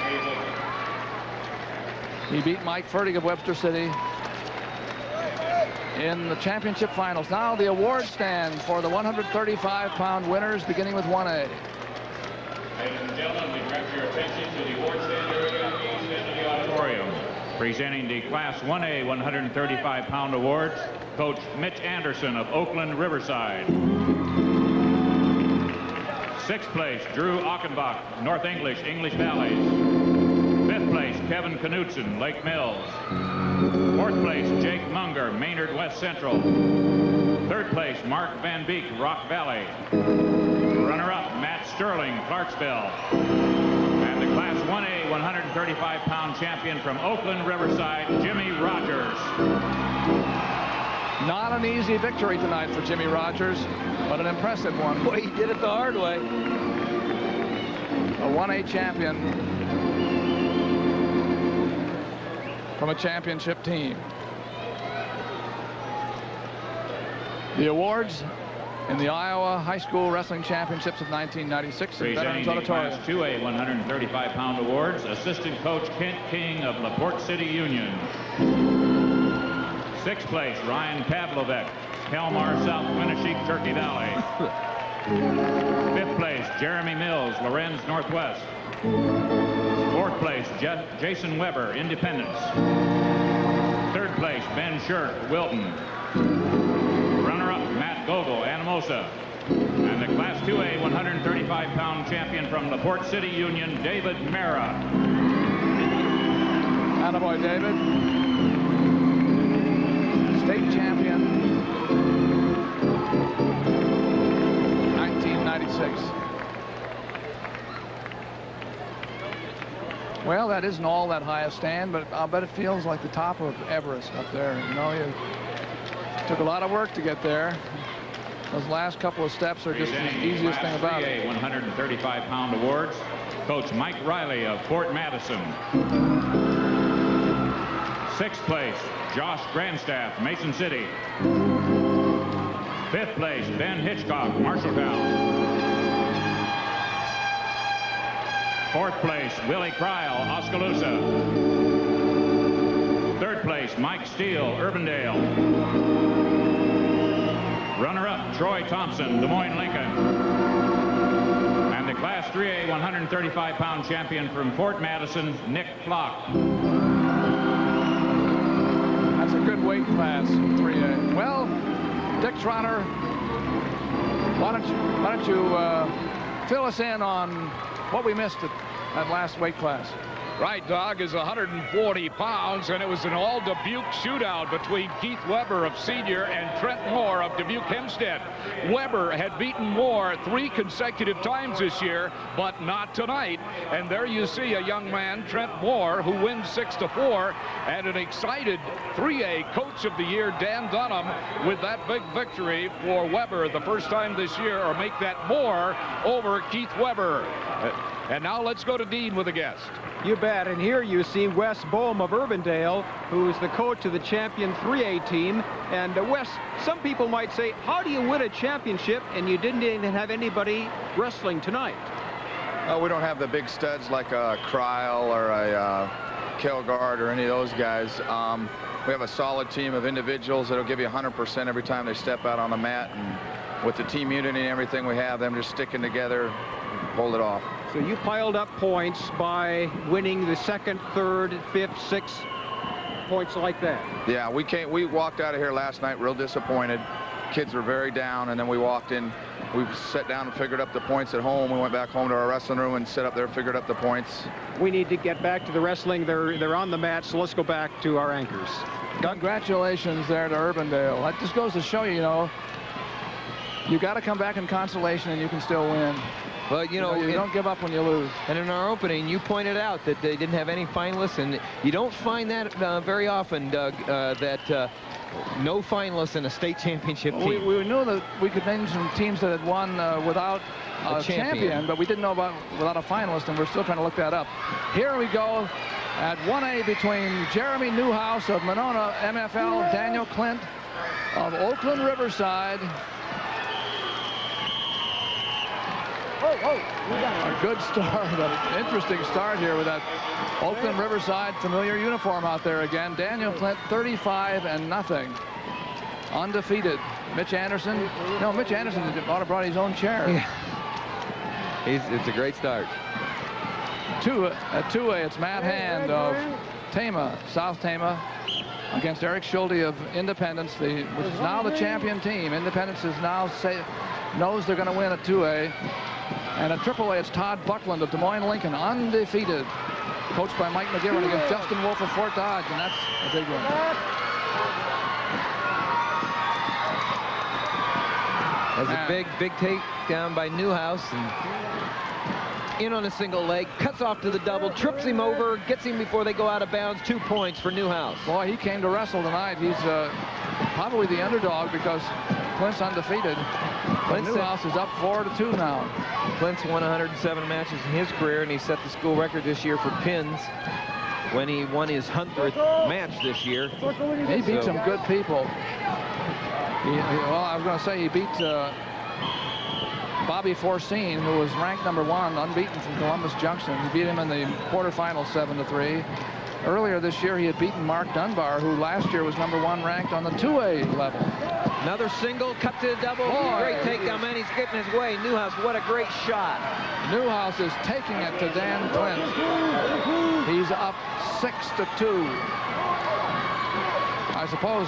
He beat Mike Fertig of Webster City in the championship finals. Now the award stand for the 135-pound winners, beginning with 1A. Ladies and gentlemen, we direct your attention to the award stand area at the east end of the auditorium. Presenting the Class 1A 135-pound awards, Coach Mitch Anderson of Oakland Riverside. 6th place, Drew Achenbach, North English, English Valleys. 5th place, Kevin Knutson, Lake Mills. 4th place, Jake Munger, Maynard West Central. 3rd place, Mark Van Beek, Rock Valley. Runner-up, Matt Sterling, Clarksville. And the Class 1A 135-pound champion from Oakland Riverside, Jimmy Rogers. Not an easy victory tonight for Jimmy Rogers, but an impressive one. Boy, he did it the hard way. A 1A champion from a championship team. The awards in the Iowa High School Wrestling Championships of 1996 in Veterans Auditorium. Class 2A 135-pound awards, assistant coach Kent King of LaPorte City Union. 6th place, Ryan Pavlovek, Kalmar, South Winneshiek, Turkey Valley. 5th place, Jeremy Mills, Lorenz Northwest. 4th place, Jason Weber, Independence. 3rd place, Ben Shirk, Wilton. Runner-up, Matt Gogol, Anamosa. And the Class 2A 135-pound champion from LaPorte City Union, David Mara. Attaboy, David. State champion, 1996. Well, that isn't all that high a stand, but I'll bet it feels like the top of Everest up there. You know, you took a lot of work to get there. Those last couple of steps are just the easiest thing about it. 135-pound awards, Coach Mike Riley of Fort Madison. 6th place, Josh Grandstaff, Mason City. 5th place, Ben Hitchcock, Marshalltown. 4th place, Willie Kreil, Oskaloosa. 3rd place, Mike Steele, Urbandale. Runner-up, Troy Thompson, Des Moines, Lincoln. And the Class 3A 135-pound champion from Fort Madison, Nick Flock. That's a good weight class, 3A. Well, Dick Trotter, why don't you fill us in on what we missed at that last weight class? Right, Doug, is 140 pounds, and it was an all-Dubuque shootout between Keith Weber of Senior and Trent Moore of Dubuque Hempstead. Weber had beaten Moore 3 consecutive times this year, but not tonight. And there you see a young man, Trent Moore, who wins 6-4, and an excited 3A Coach of the Year, Dan Dunham, with that big victory for Weber the first time this year, or make that Moore over Keith Weber. And now let's go to Dean with a guest. You bet. And here you see Wes Boehm of Urbandale, who's the coach of the champion 3A team. And Wes, some people might say, how do you win a championship and you didn't even have anybody wrestling tonight? We don't have the big studs like a Cryle or a Kilgard or any of those guys. We have a solid team of individuals that'll give you 100% every time they step out on the mat. And with the team unity and everything we have, them just sticking together, pulled it off. So you piled up points by winning the second, third, fifth, sixth, points like that. Yeah, we walked out of here last night real disappointed. Kids were very down, and then we walked in. We sat down and figured up the points at home. We went back home to our wrestling room and set up there, figured up the points. We need to get back to the wrestling. They're on the mat, so let's go back to our anchors. Congratulations there to Urbandale. That just goes to show you, you got to come back in consolation and you can still win. Well, you don't give up when you lose. And in our opening, you pointed out that they didn't have any finalists, and you don't find that very often, Doug, that no finalists in a state championship team. We knew that we could name some teams that had won without a champion, but we didn't know about without a finalist, and we're still trying to look that up. Here we go at 1A between Jeremy Newhouse of Monona MFL, Daniel Clint of Oakland Riverside. A good start, an interesting start here with that Oakland Riverside familiar uniform out there again. Daniel Clint 35-0, undefeated. Mitch Anderson, Mitch Anderson ought to brought his own chair. Yeah. It's a great start. At 2A, it's Matt Hand of Tama, South Tama, against Eric Schulte of Independence, which is now the champion team. Independence is now knows they're going to win at 2A. And at AAA, it's Todd Buckland of Des Moines Lincoln, undefeated, coached by Mike McGivern against Justin Wolf of Fort Dodge, and that's a big one. That's a big takedown by Newhouse, and in on a single leg, cuts off to the double, trips him over, gets him before they go out of bounds. 2 points for Newhouse. Boy, he came to wrestle tonight. He's probably the underdog because Clint's undefeated. But Newhouse is up 4-2 now. Clint's won 107 matches in his career, and he set the school record this year for pins when he won his 100th match this year. He beat some good people. Well, I was going to say he beat Bobby Forcine, who was ranked #1, unbeaten from Columbus Junction. He beat him in the quarterfinals 7-3. Earlier this year, he had beaten Mark Dunbar, who last year was #1 ranked on the 2A level. Another single, cut to the double. Boy. Great takedown, man. He's getting his way. Newhouse, what a great shot. Newhouse is taking it to Dan Clint. He's up 6-2. I suppose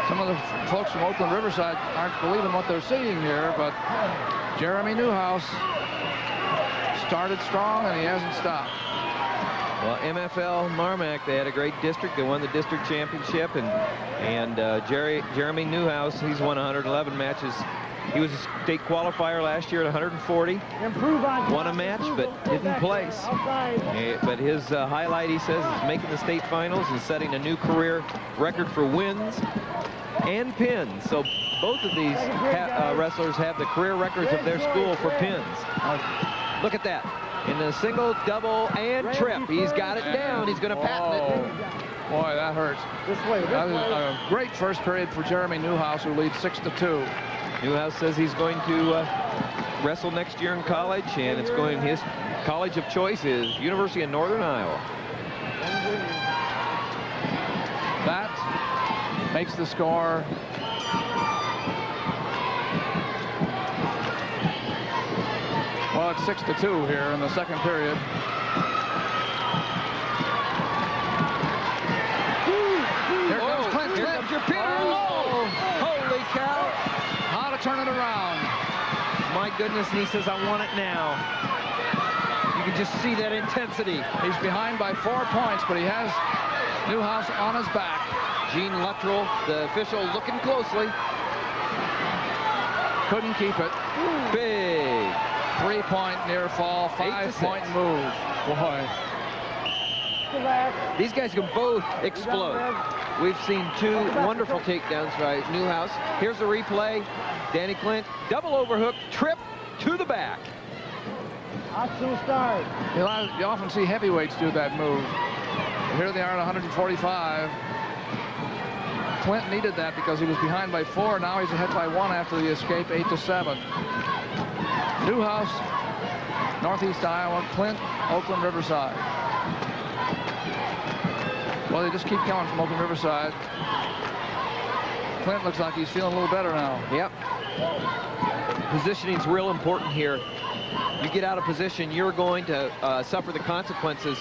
some of the folks from Oakland Riverside aren't believing what they're seeing here, but Jeremy Newhouse started strong and he hasn't stopped. Well, MFL Marmac, they had a great district. They won the district championship, and Jeremy Newhouse, he's won 111 matches. He was a state qualifier last year at 140. Won a match, but didn't place. But his highlight, he says, is making the state finals and setting a new career record for wins and pins. So both of these wrestlers have the career records of their school for pins. Look at that. In a single, double, and trip. He's got it down. He's going to patent it. Boy, that hurts. That was a great first period for Jeremy Newhouse, who leads 6-2. Newhouse says he's going to wrestle next year in college, and it's going, his college of choice is University of Northern Iowa. That makes the score well, it's 6-2 here in the second period. Here comes Clint. Here comes your pin. Oh, holy cow. How to turn it around. My goodness, and he says, I want it now. You can just see that intensity. He's behind by 4 points, but he has Newhouse on his back. Gene Luttrell, the official, looking closely. Couldn't keep it. Big. 3-point near fall, 5-point move. Boy. These guys can both explode. We've seen 2 wonderful takedowns by Newhouse. Here's the replay. Danny Clint, double overhook, trip to the back. Optional start. You often see heavyweights do that move. Here they are at 145. Clint needed that because he was behind by 4. Now he's ahead by 1 after the escape, 8-7. Newhouse, Northeast Iowa. Clint, Oakland Riverside. Well, they just keep coming from Oakland Riverside. Clint looks like he's feeling a little better now. Yep. Positioning's real important here. You get out of position, you're going to suffer the consequences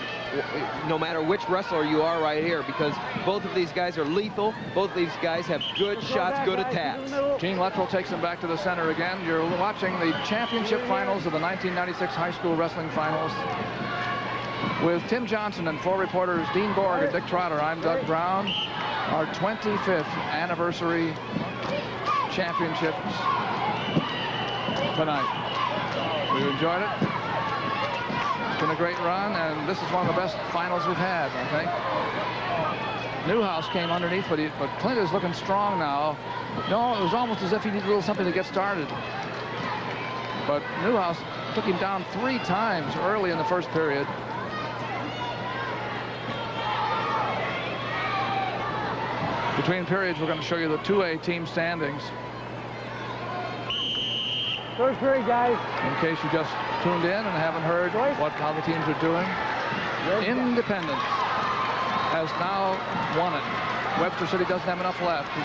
no matter which wrestler you are right here, because both of these guys are lethal. Both of these guys have good shots, good attacks. Gene Luttrell takes him back to the center again. You're watching the championship finals of the 1996 high school wrestling finals with Tim Johnson and 4 reporters, Dean Borg and Dick Trotter. I'm Doug Brown. Our 25th anniversary championships tonight. We enjoyed it. It's been a great run, and this is one of the best finals we've had, I think. Newhouse came underneath, but Clint is looking strong now. No, it was almost as if he needed a little something to get started. But Newhouse took him down 3 times early in the first period. Between periods, we're going to show you the 2A team standings. First period, guys. In case you just tuned in and haven't heard how the teams are doing. Independence has now won it. Webster City doesn't have enough left.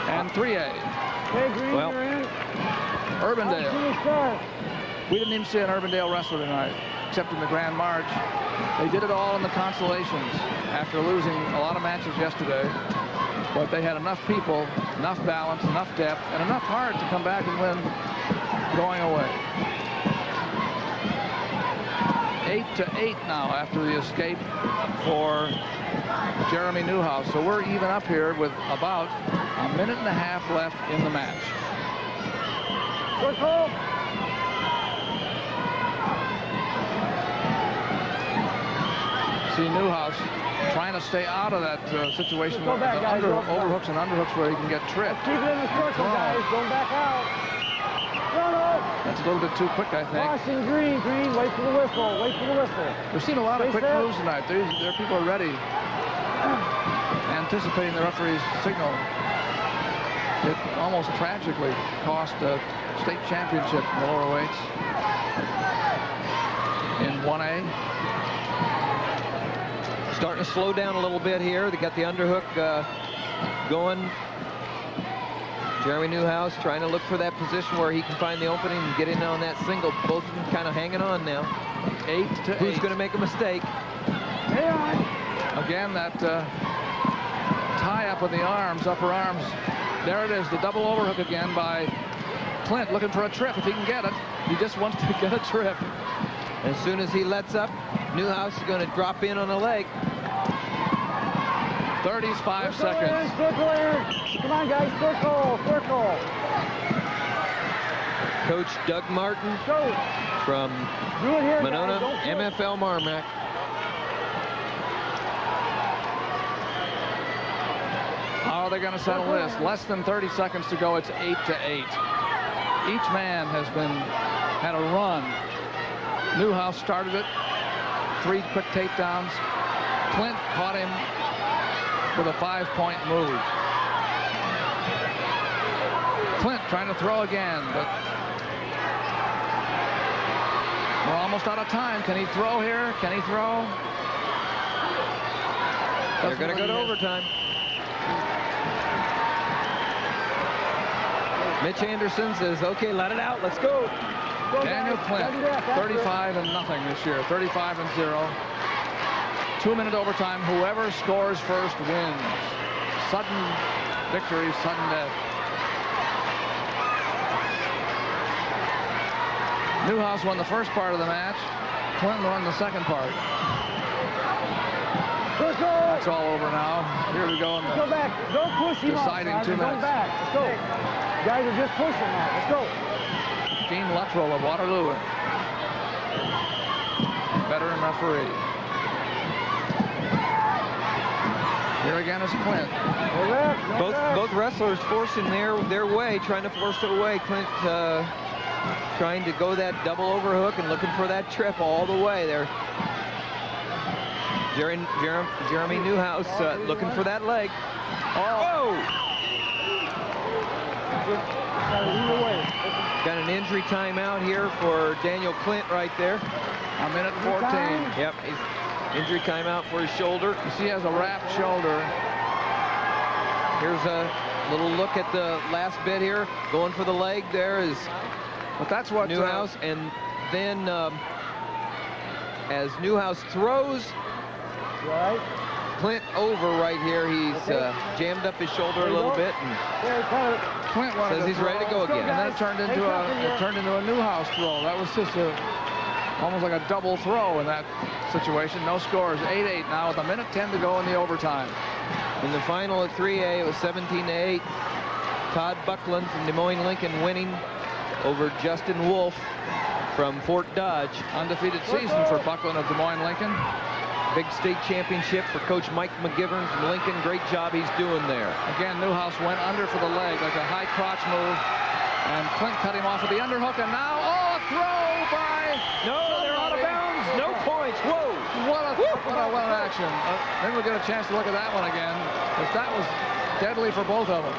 And 3A. Well, Urbandale. We didn't even see an Urbandale wrestler tonight, except in the Grand March. They did it all in the consolations after losing a lot of matches yesterday. But they had enough people, enough balance, enough depth, and enough heart to come back and win going away. 8-8 now after the escape for Jeremy Newhouse. So we're even up here with about a minute and a half left in the match. See Newhouse trying to stay out of that situation with overhooks and underhooks where he can get tripped. Keep it in the circle, guys. Don't back out. That's a little bit too quick, I think. Crossing green. Wait for the whistle. Wait for the whistle. We've seen a lot of quick moves tonight. There people are ready, anticipating the referee's signal. It almost tragically cost a state championship in the lower weights in 1A. Starting to slow down a little bit here. They got the underhook going. Jeremy Newhouse trying to look for that position where he can find the opening and get in on that single. Both of them kind of hanging on now. 8-8. Who's going to make a mistake? Again, that tie up with the arms, upper arms. There it is, the double overhook again by Clint, looking for a trip if he can get it. He just wants to get a trip. As soon as he lets up, Newhouse is going to drop in on the leg. 35 seconds. Circle in. Come on, guys. Circle. Coach Doug Martin from Monona, MFL Marmac. How are they going to settle this? Less than 30 seconds to go. It's 8-8. Each man has had a run. Newhouse started it. 3 quick takedowns. Clint caught him with a 5-point move. Clint trying to throw again, but we're almost out of time. Can he throw here? Can he throw? They're going to go to overtime. Mitch Anderson says, okay, let it out. Let's go. Daniel Clint, 35-0 this year. 35-0. 2-minute overtime. Whoever scores first wins. Sudden victory, sudden death. Newhouse won the first part of the match. Clinton won the second part. That's all over now. Here we go. Go back. Don't push him deciding off, 2 minutes. Go back. Let's go. Guys are just pushing now. Let's go. Gene Luttrell of Waterloo. Veteran referee. Here again is Clint. Both wrestlers forcing their way, trying to force it away. Clint trying to go that double overhook and looking for that trip all the way there. Jeremy Newhouse looking for that leg. Oh! Got an injury timeout here for Daniel Clint right there. A minute 14. Yep, he's injury timeout for his shoulder. You see he has a wrapped shoulder. Here's a little look at the last bit here. Going for the leg there is but that's what Newhouse. And then as Newhouse throws Clint over right here, he's jammed up his shoulder a little bit. And Clint says he's ready to go again. And then it turned into a Newhouse throw. That was just almost like a double throw in that situation. No scores. 8-8 now with a minute 10 to go in the overtime. In the final at 3A, it was 17-8. Todd Buckland from Des Moines Lincoln winning over Justin Wolf from Fort Dodge. Undefeated season for Buckland of Des Moines Lincoln. Big state championship for Coach Mike McGivern from Lincoln. Great job he's doing there. Again, Newhouse went under for the leg, like a high crotch move. And Clint cut him off with the underhook. And now, a throw by... No, they're out of bounds. No points. Whoa. What an action. Then we'll get a chance to look at that one again. But that was deadly for both of them.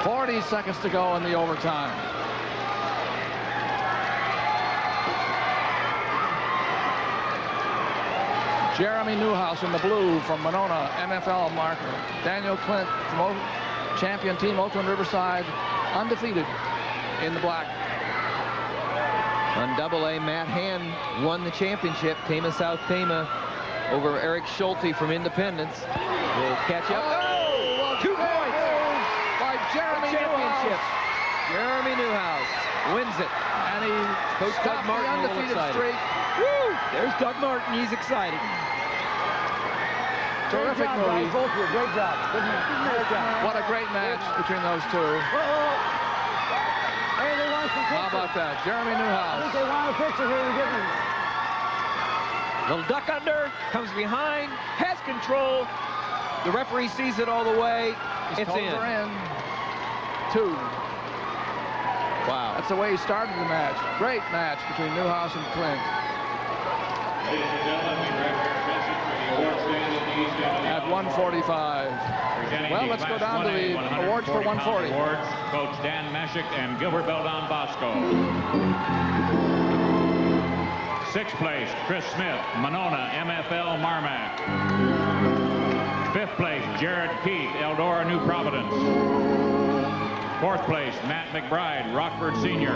40 seconds to go in the overtime. Jeremy Newhouse in the blue from Monona, MFL marker. Daniel Clint from champion team Oakland Riverside, undefeated in the black. On AA, Matt Hand won the championship. Tama South Tama over Eric Schulte from Independence. Will catch up. Oh, 2 points by Jeremy Newhouse. Jeremy Newhouse wins it. And he Coach Doug Martin the undefeated streak. Woo! There's Doug Martin. He's excited. Terrific job, movie. guys. Both of you. Great job. Great job. What a great match between those two. Hey, they want some pictures. How about that? Jeremy I Newhouse. think they want a picture here to give me. Little duck under, comes behind, has control. The referee sees it all the way. It's in. 2. Wow. That's the way he started the match. Great match between Newhouse and Clint. Ladies and gentlemen, we direct our attention for the awards stand at the East End. At 145. Well, let's go down to the awards for 140. Awards, Coach Dan Meshik and Gilbert Beldon Bosco. 6th place, Chris Smith, Monona, MFL Marmac. 5th place, Jared Keith, Eldora, New Providence. 4th place, Matt McBride, Rockford Senior.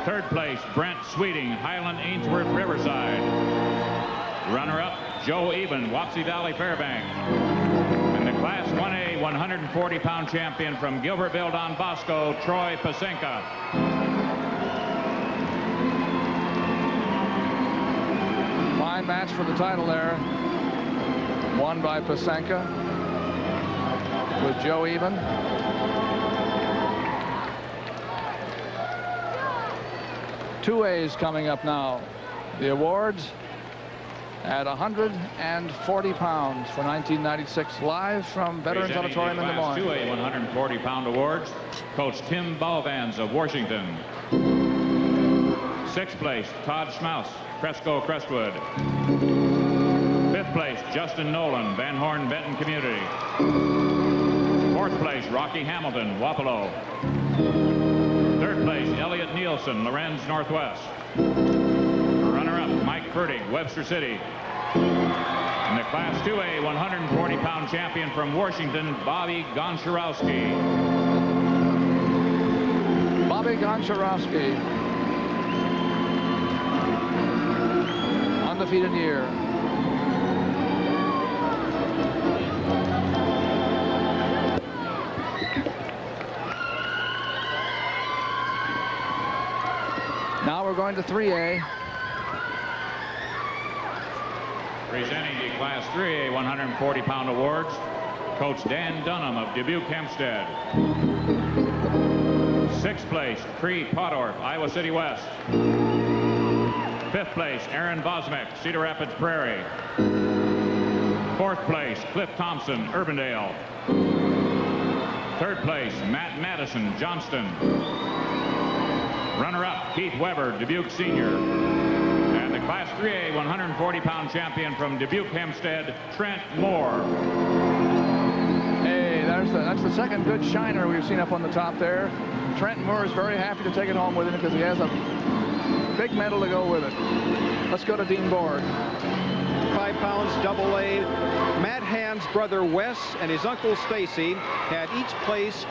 3rd place, Brent Sweeting, Highland Ainsworth Riverside. Runner-up, Joe Eben, Wapsie Valley Fairbanks. And the Class 1A 140-pound champion from Gilbert Beldon Bosco, Troy Pasenka. Fine match for the title there. Won by Pasenka with Joe Eben. Two A's coming up now. The awards at 140 pounds for 1996, live from Veterans Auditorium in Des Moines. 2A 140-pound awards, Coach Tim Balvans of Washington. 6th place, Todd Schmaus, Cresco Crestwood. 5th place, Justin Nolan, Van Horn Benton Community. 4th place, Rocky Hamilton, Wapello. 3rd place, Elliot Nielsen, Lorenz Northwest. Runner-up, Mike Fertig, Webster City. And the Class 2A 140-pound champion from Washington, Bobby Goncharowski. Bobby Goncharowski. Undefeated year. Now we're going to 3A. Presenting the Class 3A 140-pound awards, Coach Dan Dunham of Dubuque Hempstead. 6th place, Cree Pottorf, Iowa City West. 5th place, Aaron Bosmek, Cedar Rapids Prairie. 4th place, Cliff Thompson, Urbandale. Third place, Matt Madison, Johnston. Runner-up, Keith Weber, Dubuque Senior. And the Class 3A 140-pound champion from Dubuque Hempstead, Trent Moore. Hey, that's the second good shiner we've seen up on the top there. Trent Moore is very happy to take it home with him because he has a big medal to go with it. Let's go to Dean Borg. 5 pounds, double A. Matt Hand's brother Wes and his uncle Stacy had each placed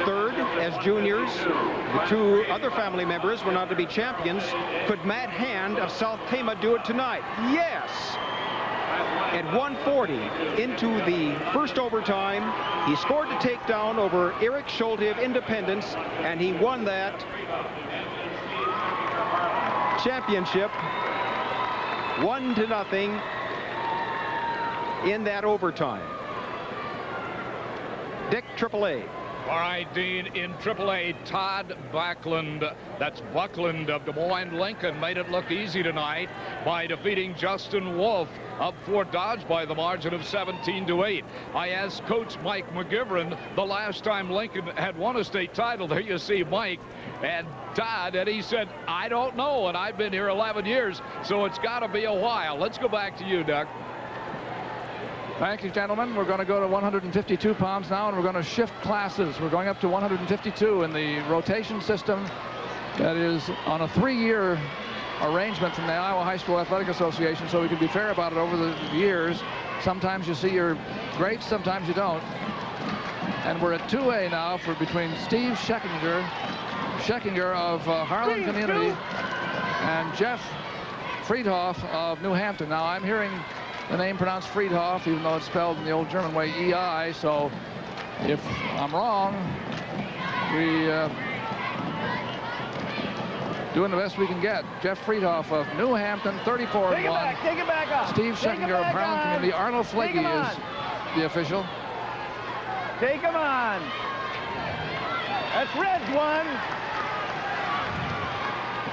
third as juniors. The 2 other family members were not to be champions. Could Matt Hand of South Tama do it tonight? Yes. At 140 into the first overtime, he scored the takedown over Eric Schulte of Independence, and he won that championship 1-0 in that overtime. Dick, AAA. All right, Dean, in AAA, Todd Backlund, that's Buckland of Des Moines Lincoln, made it look easy tonight by defeating Justin Wolf up Fort Dodge by the margin of 17-8. I asked Coach Mike McGivern the last time Lincoln had won a state title. There you see Mike and Todd, and he said, I don't know, and I've been here 11 years, so it's got to be a while. Let's go back to you, Doug. Thank you, gentlemen. We're going to go to 152 pounds now, and we're going to shift classes. We're going up to 152 in the rotation system that is on a 3-year arrangement from the Iowa High School Athletic Association, so we can be fair about it over the years. Sometimes you see your greats, sometimes you don't. And we're at 2A now for between Steve Scheckinger of Harlan Community and Jeff Friedhoff of New Hampton. Now, I'm hearing the name pronounced Friedhoff, even though it's spelled in the old German way, E-I, so if I'm wrong, we doing the best we can get. Jeff Friedhoff of New Hampton, 34-1. Take it back up. Steve Scheckinger of Harlan Community. Arnold Flegge is the official. Take him on. That's Red's one.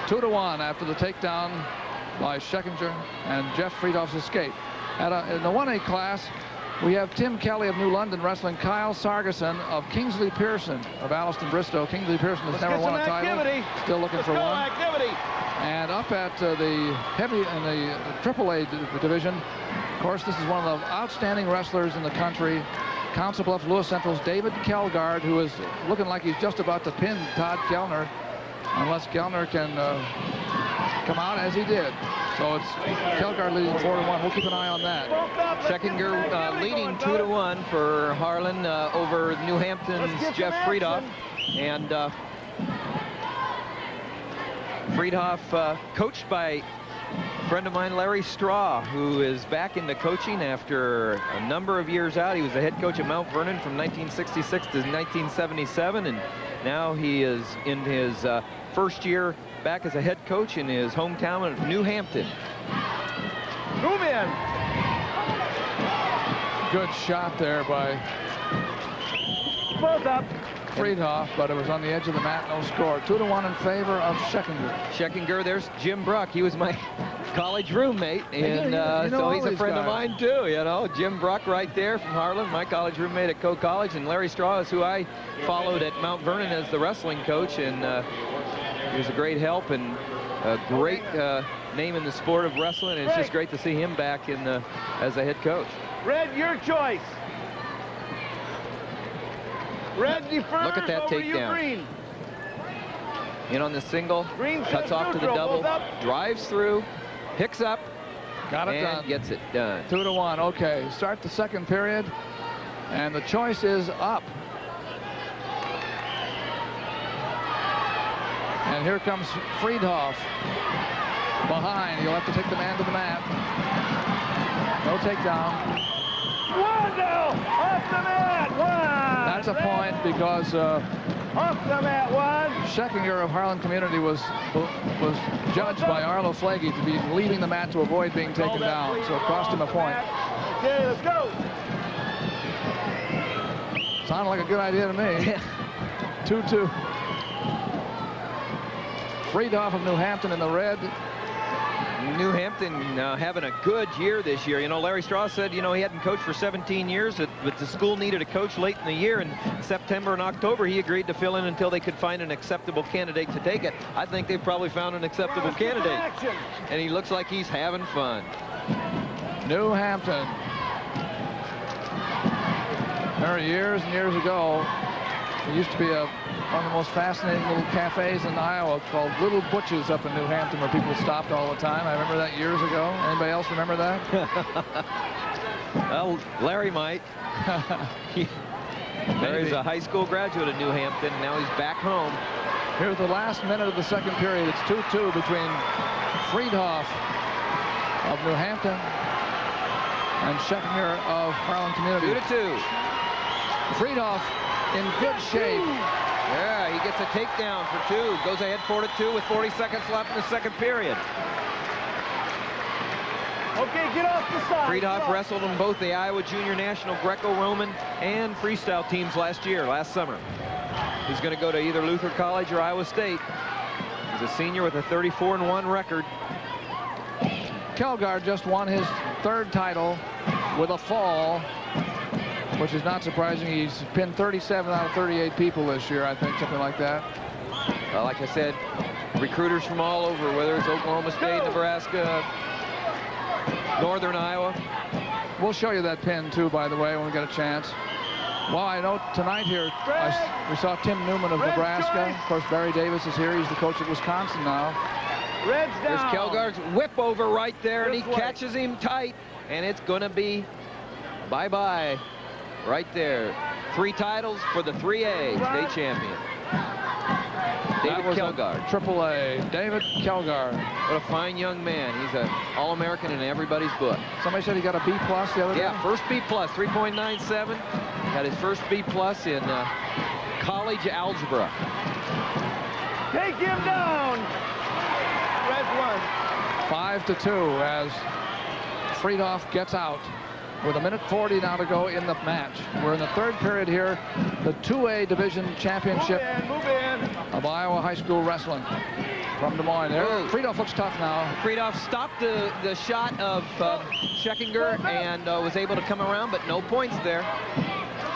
2-1 after the takedown by Scheckinger and Jeff Friedhoff's escape. In the 1A class, we have Tim Kelly of New London wrestling Kyle Sargason of Kingsley Pearson of Alliston Bristow. Kingsley Pearson has never won a title. Still looking for one. And up at the heavy in the AAA division, of course, this is one of the outstanding wrestlers in the country. Council Bluffs Lewis Central's David Kelgard, who is looking like he's just about to pin Todd Kellner, unless Kellner can come out as he did. So it's Kelgard leading 4-1. We'll keep an eye on that. Scheckinger leading 2-1 for Harlan over New Hampton's Jeff Friedhoff. And Friedhoff coached by a friend of mine, Larry Straw, who is back into coaching after a number of years out. He was the head coach at Mount Vernon from 1966 to 1977, and now he is in his first year back as a head coach in his hometown of New Hampton. Move in. Good shot there by Both up. Friedhoff, but it was on the edge of the mat, no score. 2-1 in favor of Scheckinger. Scheckinger, there's Jim Bruck. He was my college roommate, and so he's a friend of mine too, you know. Jim Bruck right there from Harlan, my college roommate at Coe College, and Larry Straw is who I followed at Mount Vernon as the wrestling coach, and he was a great help and a great name in the sport of wrestling, and it's just great to see him back in as a head coach. Red, your choice. Red defers. Look at that takedown. Green. In on the single, Green cuts off to the double, drives through, picks up, got it and done. Gets it done. 2-1. Okay, start the second period, and the choice is up. And here comes Friedhoff behind. He'll have to take the man to the mat. No takedown. One now, off the mat, one. That's a point because off the mat, one. Scheckinger of Harlan Community was judged by Arlo Flegge to be leaving the mat to avoid being taken down, so it cost him a point. Okay, let's go. Sounded like a good idea to me. 2-2. Friedhoff of New Hampton in the red. New Hampton having a good year this year. You know, Larry Strauss said, you know, he hadn't coached for 17 years, but the school needed a coach late in the year. In September and October, he agreed to fill in until they could find an acceptable candidate to take it. I think they've probably found an acceptable candidate. And he looks like he's having fun. New Hampton. There, years and years ago, there used to be one of the most fascinating little cafes in Iowa called Little Butch's up in New Hampton, where people stopped all the time. I remember that years ago. Anybody else remember that? Well, Larry might. Larry's a high school graduate of New Hampton. Now he's back home. Here's the last minute of the second period. It's 2-2 between Friedhoff of New Hampton and Scheckinger of Harlan Community. 2-2. Friedhoff in good shape. Yeah, he gets a takedown for 2. Goes ahead 4-2 with 40 seconds left in the second period. Okay, get off the side. Friedhoff wrestled in both the Iowa Junior National Greco-Roman and freestyle teams last summer. He's going to go to either Luther College or Iowa State. He's a senior with a 34-1 record. Kelgard just won his 3rd title with a fall, which is not surprising. He's pinned 37 out of 38 people this year, I think, something like that. Like I said, recruiters from all over, whether it's Oklahoma State, Nebraska, Northern Iowa. We'll show you that pin, too, by the way, when we get a chance. Well, I know tonight here, we saw Tim Newman of Nebraska. Of course, Barry Davis is here. He's the coach at Wisconsin now. Red's down. There's Kelgard's whip over right there, and he catches him tight, and it's going to be bye-bye. Right there. 3 titles for the 3A state champion. David Kelgard. AAA. David Kelgard. What a fine young man. He's an All-American in everybody's book. Somebody said he got a B+ the other day? Yeah, first B+, 3.97. Got his first B+ in college algebra. Take him down. Red 5-2 as Friedhoff gets out. With 1:40 now to go in the match. We're in the 3rd period here. The 2A Division Championship of Iowa High School Wrestling from Des Moines. There, Friedhoff looks tough now. Friedhoff stopped the shot of Scheckinger and was able to come around, but no points there.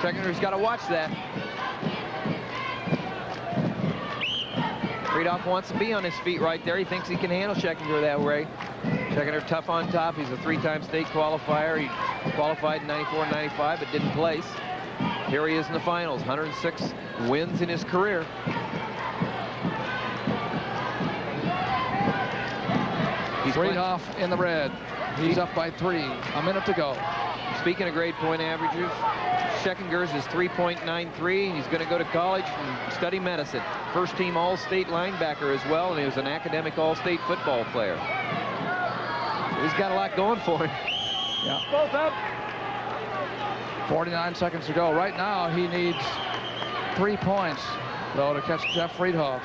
Scheckinger's got to watch that. Friedhoff wants to be on his feet right there. He thinks he can handle Scheckinger that way. Scheckinger tough on top. He's a 3-time state qualifier. He qualified in 94 and 95, but didn't place. Here he is in the finals. 106 wins in his career. Friedhoff in the red. He's up by 3. A minute to go. Speaking of grade point averages, Scheckingers is 3.93. He's going to go to college and study medicine. First team All-State linebacker as well, and he was an academic All-State football player. He's got a lot going for him. Yeah. Both up. 49 seconds to go. Right now, he needs 3 points, though, to catch Jeff Friedhoff.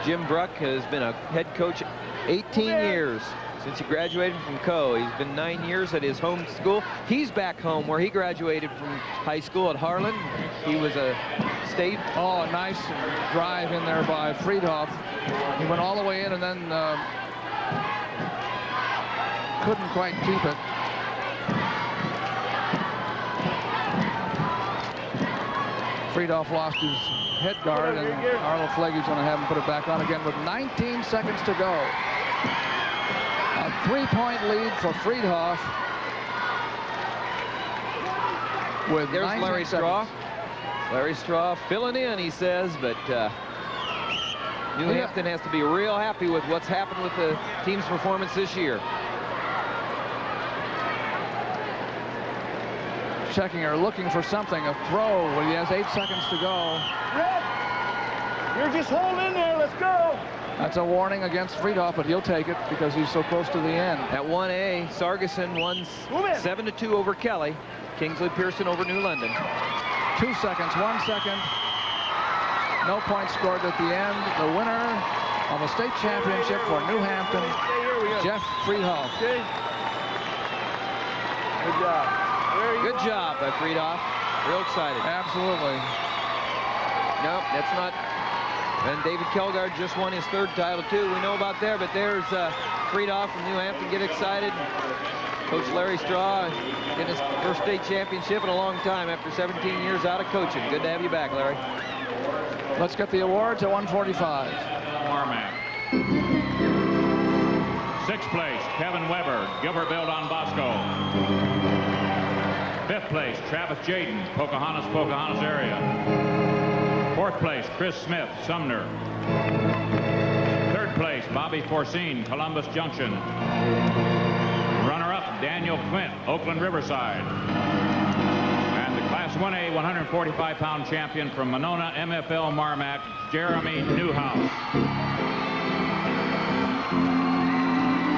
Jim Bruck has been a head coach 18 years since he graduated from Co. He's been 9 years at his home school. He's back home where he graduated from high school at Harlan. He was a state. Oh, a nice drive in there by Friedhoff. He went all the way in and then couldn't quite keep it. Friedhoff lost his head guard, and Arlo Flegge's going to have him put it back on again with 19 seconds to go. A 3-point lead for Friedhoff. With There's Larry Straw. Larry Straw filling in, he says, but New Hampton has to be real happy with what's happened with the team's performance this year. Scheckinger looking for something, a throw when he has 8 seconds to go. Red, you're just holding in there. Let's go. That's a warning against Friedhoff, but he'll take it because he's so close to the end. At 1A, Sargison won 7-2 over Kelly. Kingsley Pearson over New London. 2 seconds, 1 second. No points scored at the end. The winner of a state championship for New Hampton, Jeff Friedhoff. Okay. Good job. Good job by Friedhoff. Real excited. Absolutely. No, that's not And David Kelgard just won his 3rd title, too. We know about there, but there's Friedhoff from New Hampton get excited. Coach Larry Straw getting his first state championship in a long time after 17 years out of coaching. Good to have you back, Larry. Let's get the awards at 145. Marmac. 6th place, Kevin Weber, Gilbertville, Don Bosco. 5th place, Travis Jaden, Pocahontas area. 4th place, Chris Smith, Sumner. 3rd place, Bobby Forcine, Columbus Junction. Runner-up, Daniel Quint, Oakland Riverside. And the Class 1A 145-pound champion from Monona MFL Marmac, Jeremy Newhouse.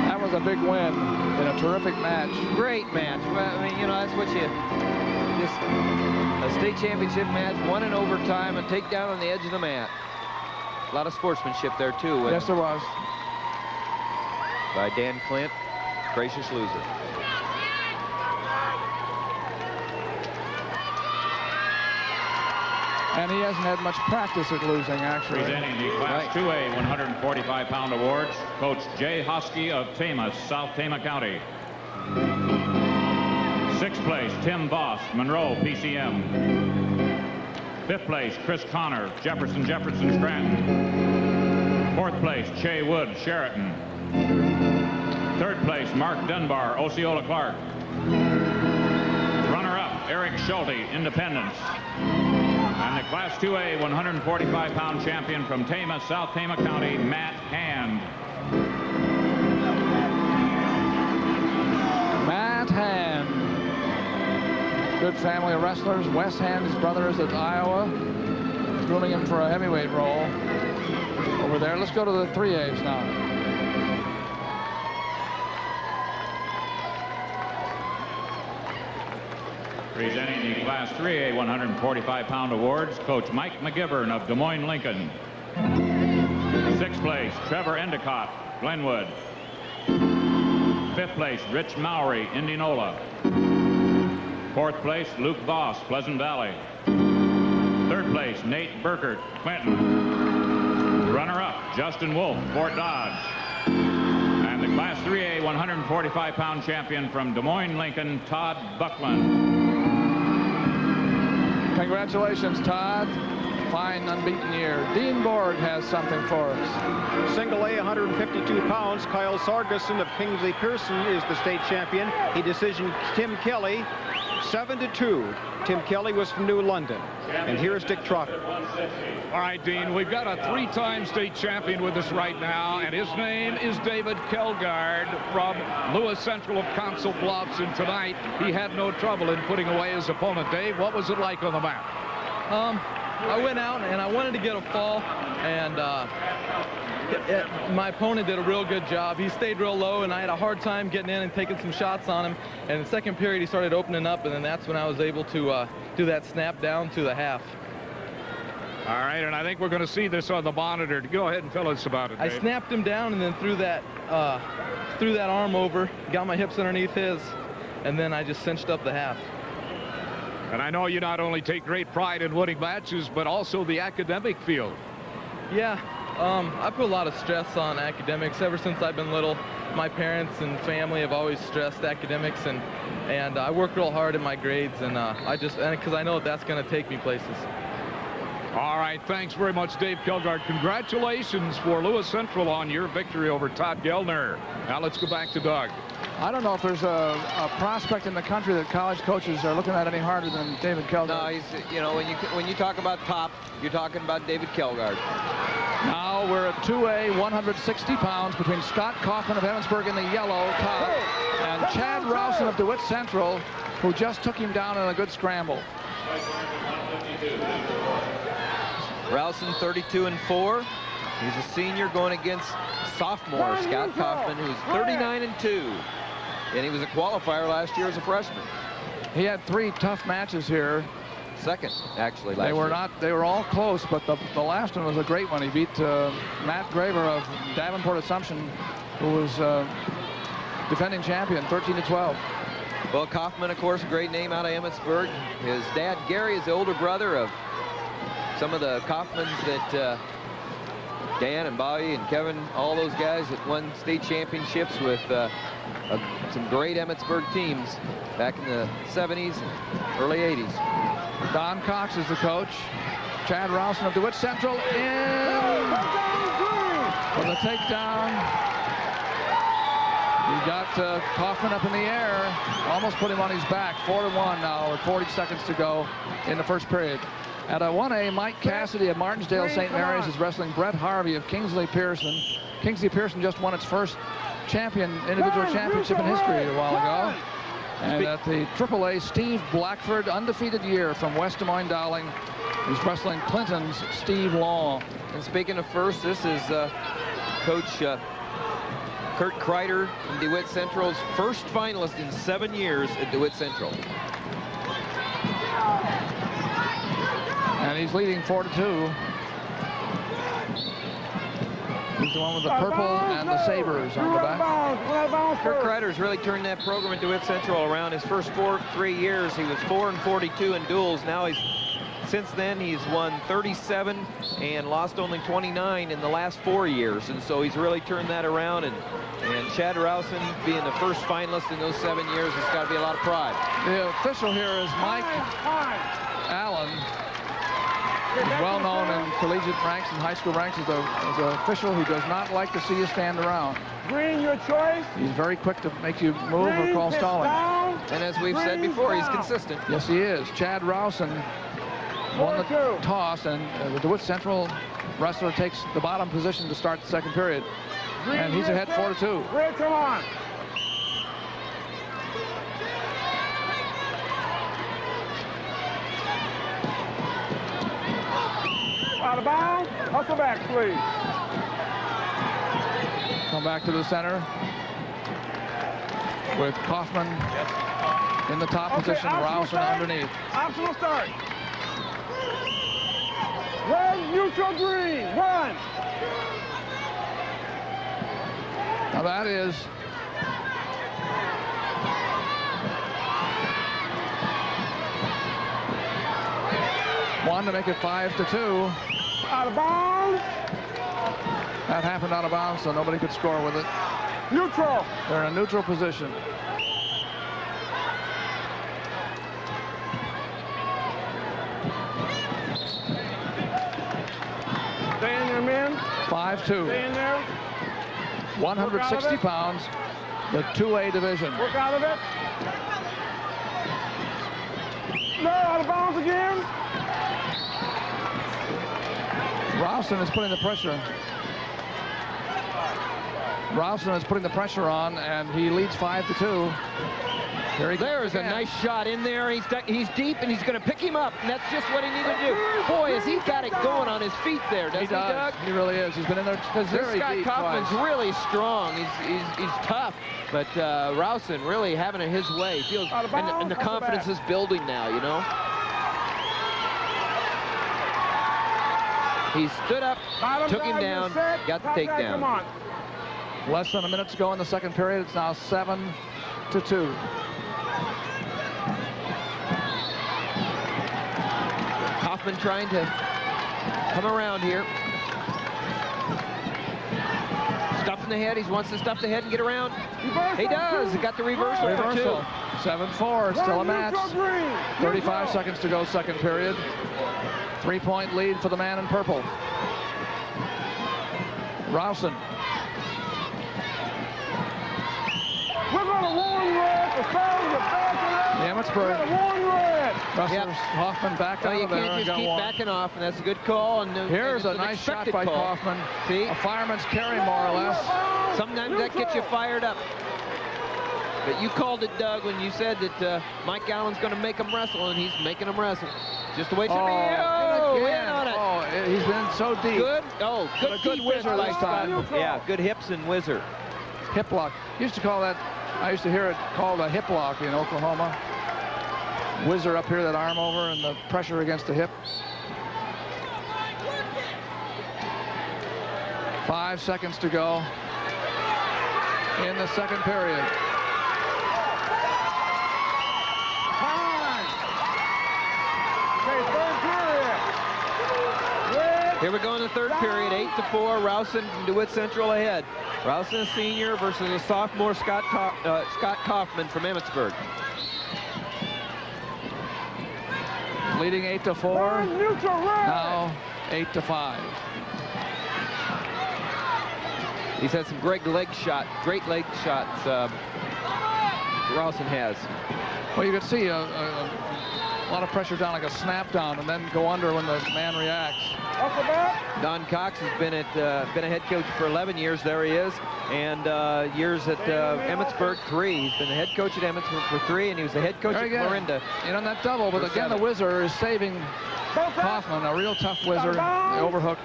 That was a big win in a terrific match. Great match. Well, I mean, you know, that's what you just a state championship match, won in overtime, and take down on the edge of the mat. A lot of sportsmanship there too. Yes, there was. By Dan Clint, gracious loser. And he hasn't had much practice at losing, actually. Presenting the Class 2A 145-pound awards, Coach Jay Hosky of Tama, South Tama County. 6th place, Tim Voss, Monroe, PCM. 5th place, Chris Connor, Jefferson Scranton. 4th place, Che Wood, Sheraton. 3rd place, Mark Dunbar, Osceola Clark. Runner-up, Eric Schulte, Independence. And the Class 2A 145-pound champion from Tama, South Tama County, Matt Hand. Matt Hand. Good family of wrestlers. Wes Hand, his brother, is at Iowa. Grooming him for a heavyweight role over there. Let's go to the 3As now. Presenting the Class 3A 145-pound awards, Coach Mike McGivern of Des Moines, Lincoln. 6th place, Trevor Endicott, Glenwood. 5th place, Rich Mowry, Indianola. 4th place, Luke Voss, Pleasant Valley. 3rd place, Nate Burkert, Clinton. Runner-up, Justin Wolf, Fort Dodge. And the Class 3A 145-pound champion from Des Moines, Lincoln, Todd Buckland. Congratulations, Todd. Fine, unbeaten year. Dean Borg has something for us. Single A, 152 pounds. Kyle Sarguson of Kingsley Pearson is the state champion. He decisioned Tim Kelly 7-2. Tim Kelly was from New London. And here's Dick Trotter. All right, Dean, we've got a 3-time state champion with us right now, and his name is David Kelgard from Lewis Central of Council Bluffs. And tonight, he had no trouble in putting away his opponent. Dave, what was it like on the mat? I went out and I wanted to get a fall, and my opponent did a real good job. He stayed real low, and I had a hard time getting in and taking some shots on him. And in the second period, he started opening up, and then that's when I was able to do that snap down to the half. All right, and I think we're going to see this on the monitor. Go ahead and tell us about it, Dave. I snapped him down and then threw that arm over, got my hips underneath his, and then I just cinched up the half. And I know you not only take great pride in winning matches, but also the academic field. Yeah, I put a lot of stress on academics ever since I've been little. My parents and family have always stressed academics, and I work real hard in my grades, and because I know that's going to take me places. All right, thanks very much, Dave Kelgard. Congratulations for Lewis Central on your victory over Todd Gellner. Now let's go back to Doug. I don't know if there's a prospect in the country that college coaches are looking at any harder than David Kelgard. No, he's, you know, when you talk about top, you're talking about David Kelgard. Now we're at 2A, 160 pounds between Scott Kaufman of Emmitsburg in the yellow top and Chad Rowson of DeWitt Central, who just took him down in a good scramble. Rowson 32-4. He's a senior going against sophomore Scott Kaufman, who's 39-2. And he was a qualifier last year as a freshman. He had 3 tough matches here. Second, actually, last year. They were all close, but the last one was a great one. He beat Matt Graver of Davenport Assumption, who was defending champion, 13-12. Well, Kaufman, of course, a great name out of Emmitsburg. His dad, Gary, is the older brother of some of the Kaufmans that Dan and Bobby and Kevin, all those guys that won state championships with some great Emmetsburg teams back in the 70s and early 80s. Don Cox is the coach. Chad Rowson of DeWitt Central in for the takedown. He got Kaufman up in the air, almost put him on his back. 4-1 now with 40 seconds to go in the first period. At a 1A, Mike Cassidy of Martinsdale St. Mary's is wrestling Brett Harvey of Kingsley Pearson. Kingsley Pearson just won its first individual championship in history a while ago. And at the AAA, Steve Blackford, undefeated year from West Des Moines Dowling, is wrestling Clinton's Steve Long. And speaking of first, this is Coach Kurt Kreider from DeWitt Central's first finalist in 7 years at DeWitt Central. And he's leading 4-2. He's the one with the purple and the sabers on the back. Kurt Kreider's really turned that program at DeWitt Central around. His first 3 years, he was 4-42 in duels. Now since then, he's won 37 and lost only 29 in the last 4 years. And so he's really turned that around. And Chad Rowson being the first finalist in those 7 years, it's got to be a lot of pride. The official here is Mike Allen. He's well known in collegiate ranks and high school ranks as an official who does not like to see you stand around. Green, your choice. He's very quick to make you move or call stalling. And as we've said before, he's consistent. Yes, he is. Chad Rowson won the toss, and the DeWitt Central wrestler takes the bottom position to start the second period. And he's ahead 4-2. Red, come on. Out of bounds. Hustle back, please. Come back to the center with Kaufman in the top position, Rowson underneath. Optional start. Red, neutral, green. 1. Now that is one to make it 5-2. Out of bounds. That happened out of bounds, so nobody could score with it. Neutral. They're in a neutral position. Stay in there, man. 5-2. Stay in there. 160 pounds, the 2A division. Work out of it. No, out of bounds again. Rowson is putting the pressure. Rowson is putting the pressure on, and he leads 5-2. There's a nice shot in there. He's deep, and he's going to pick him up, and that's just what he needed to do. Boy, has he got it going on his feet there, doesn't he, Doug? He really is. He's been in there because this guy Kaufman's twice. really strong. He's tough, but Rowson really having it his way. Feels, and the confidence is building now, you know. He stood up, took him down, got the takedown. Less than a minute to go in the second period. It's now 7-2. Kaufman trying to come around here. Stuff in the head. He wants to stuff the head and get around. He does. He got the reversal. 7-4. Still a match. 35 seconds to go, second period. 3-point lead for the man in purple. Rowson. We're going to warn red. The fouls are backing up. Emmetsburg. Wrestlers Hoffman back out of there. You can't just keep backing off, and that's a good call. And here's a nice shot by Kaufman. See? A fireman's carry, more or less. Sometimes that gets you fired up. But you called it, Doug, when you said that Mike Allen's going to make him wrestle, and he's making him wrestle. Just the way it should be. Oh, in on it. Oh, he's been so deep. Good. Oh, good whizzer last time. Yeah, good hips and whizzer. Hip lock. Used to call that, I used to hear it called a hip lock in Oklahoma. Whizzer up here, that arm over, and the pressure against the hip. 5 seconds to go in the second period. Okay, third period. Red, Here we go in the third period, 8-4, Rowson and DeWitt Central ahead. Rowson, a senior, versus a sophomore, Scott Kaufman from Emmitsburg. Leading 8-4, now 8-5. He's had some great leg shots, Rowson has. Well, you can see a lot of pressure down, like a snap down, and then go under when the man reacts. Don Cox has been a head coach for 11 years. There he is, and years at Emmitsburg, 3. He's been the head coach at Emmitsburg for 3, and he was the head coach at Clarinda. And on that double, but again, the whizzer is saving Kaufman, a real tough whizzer, the overhook.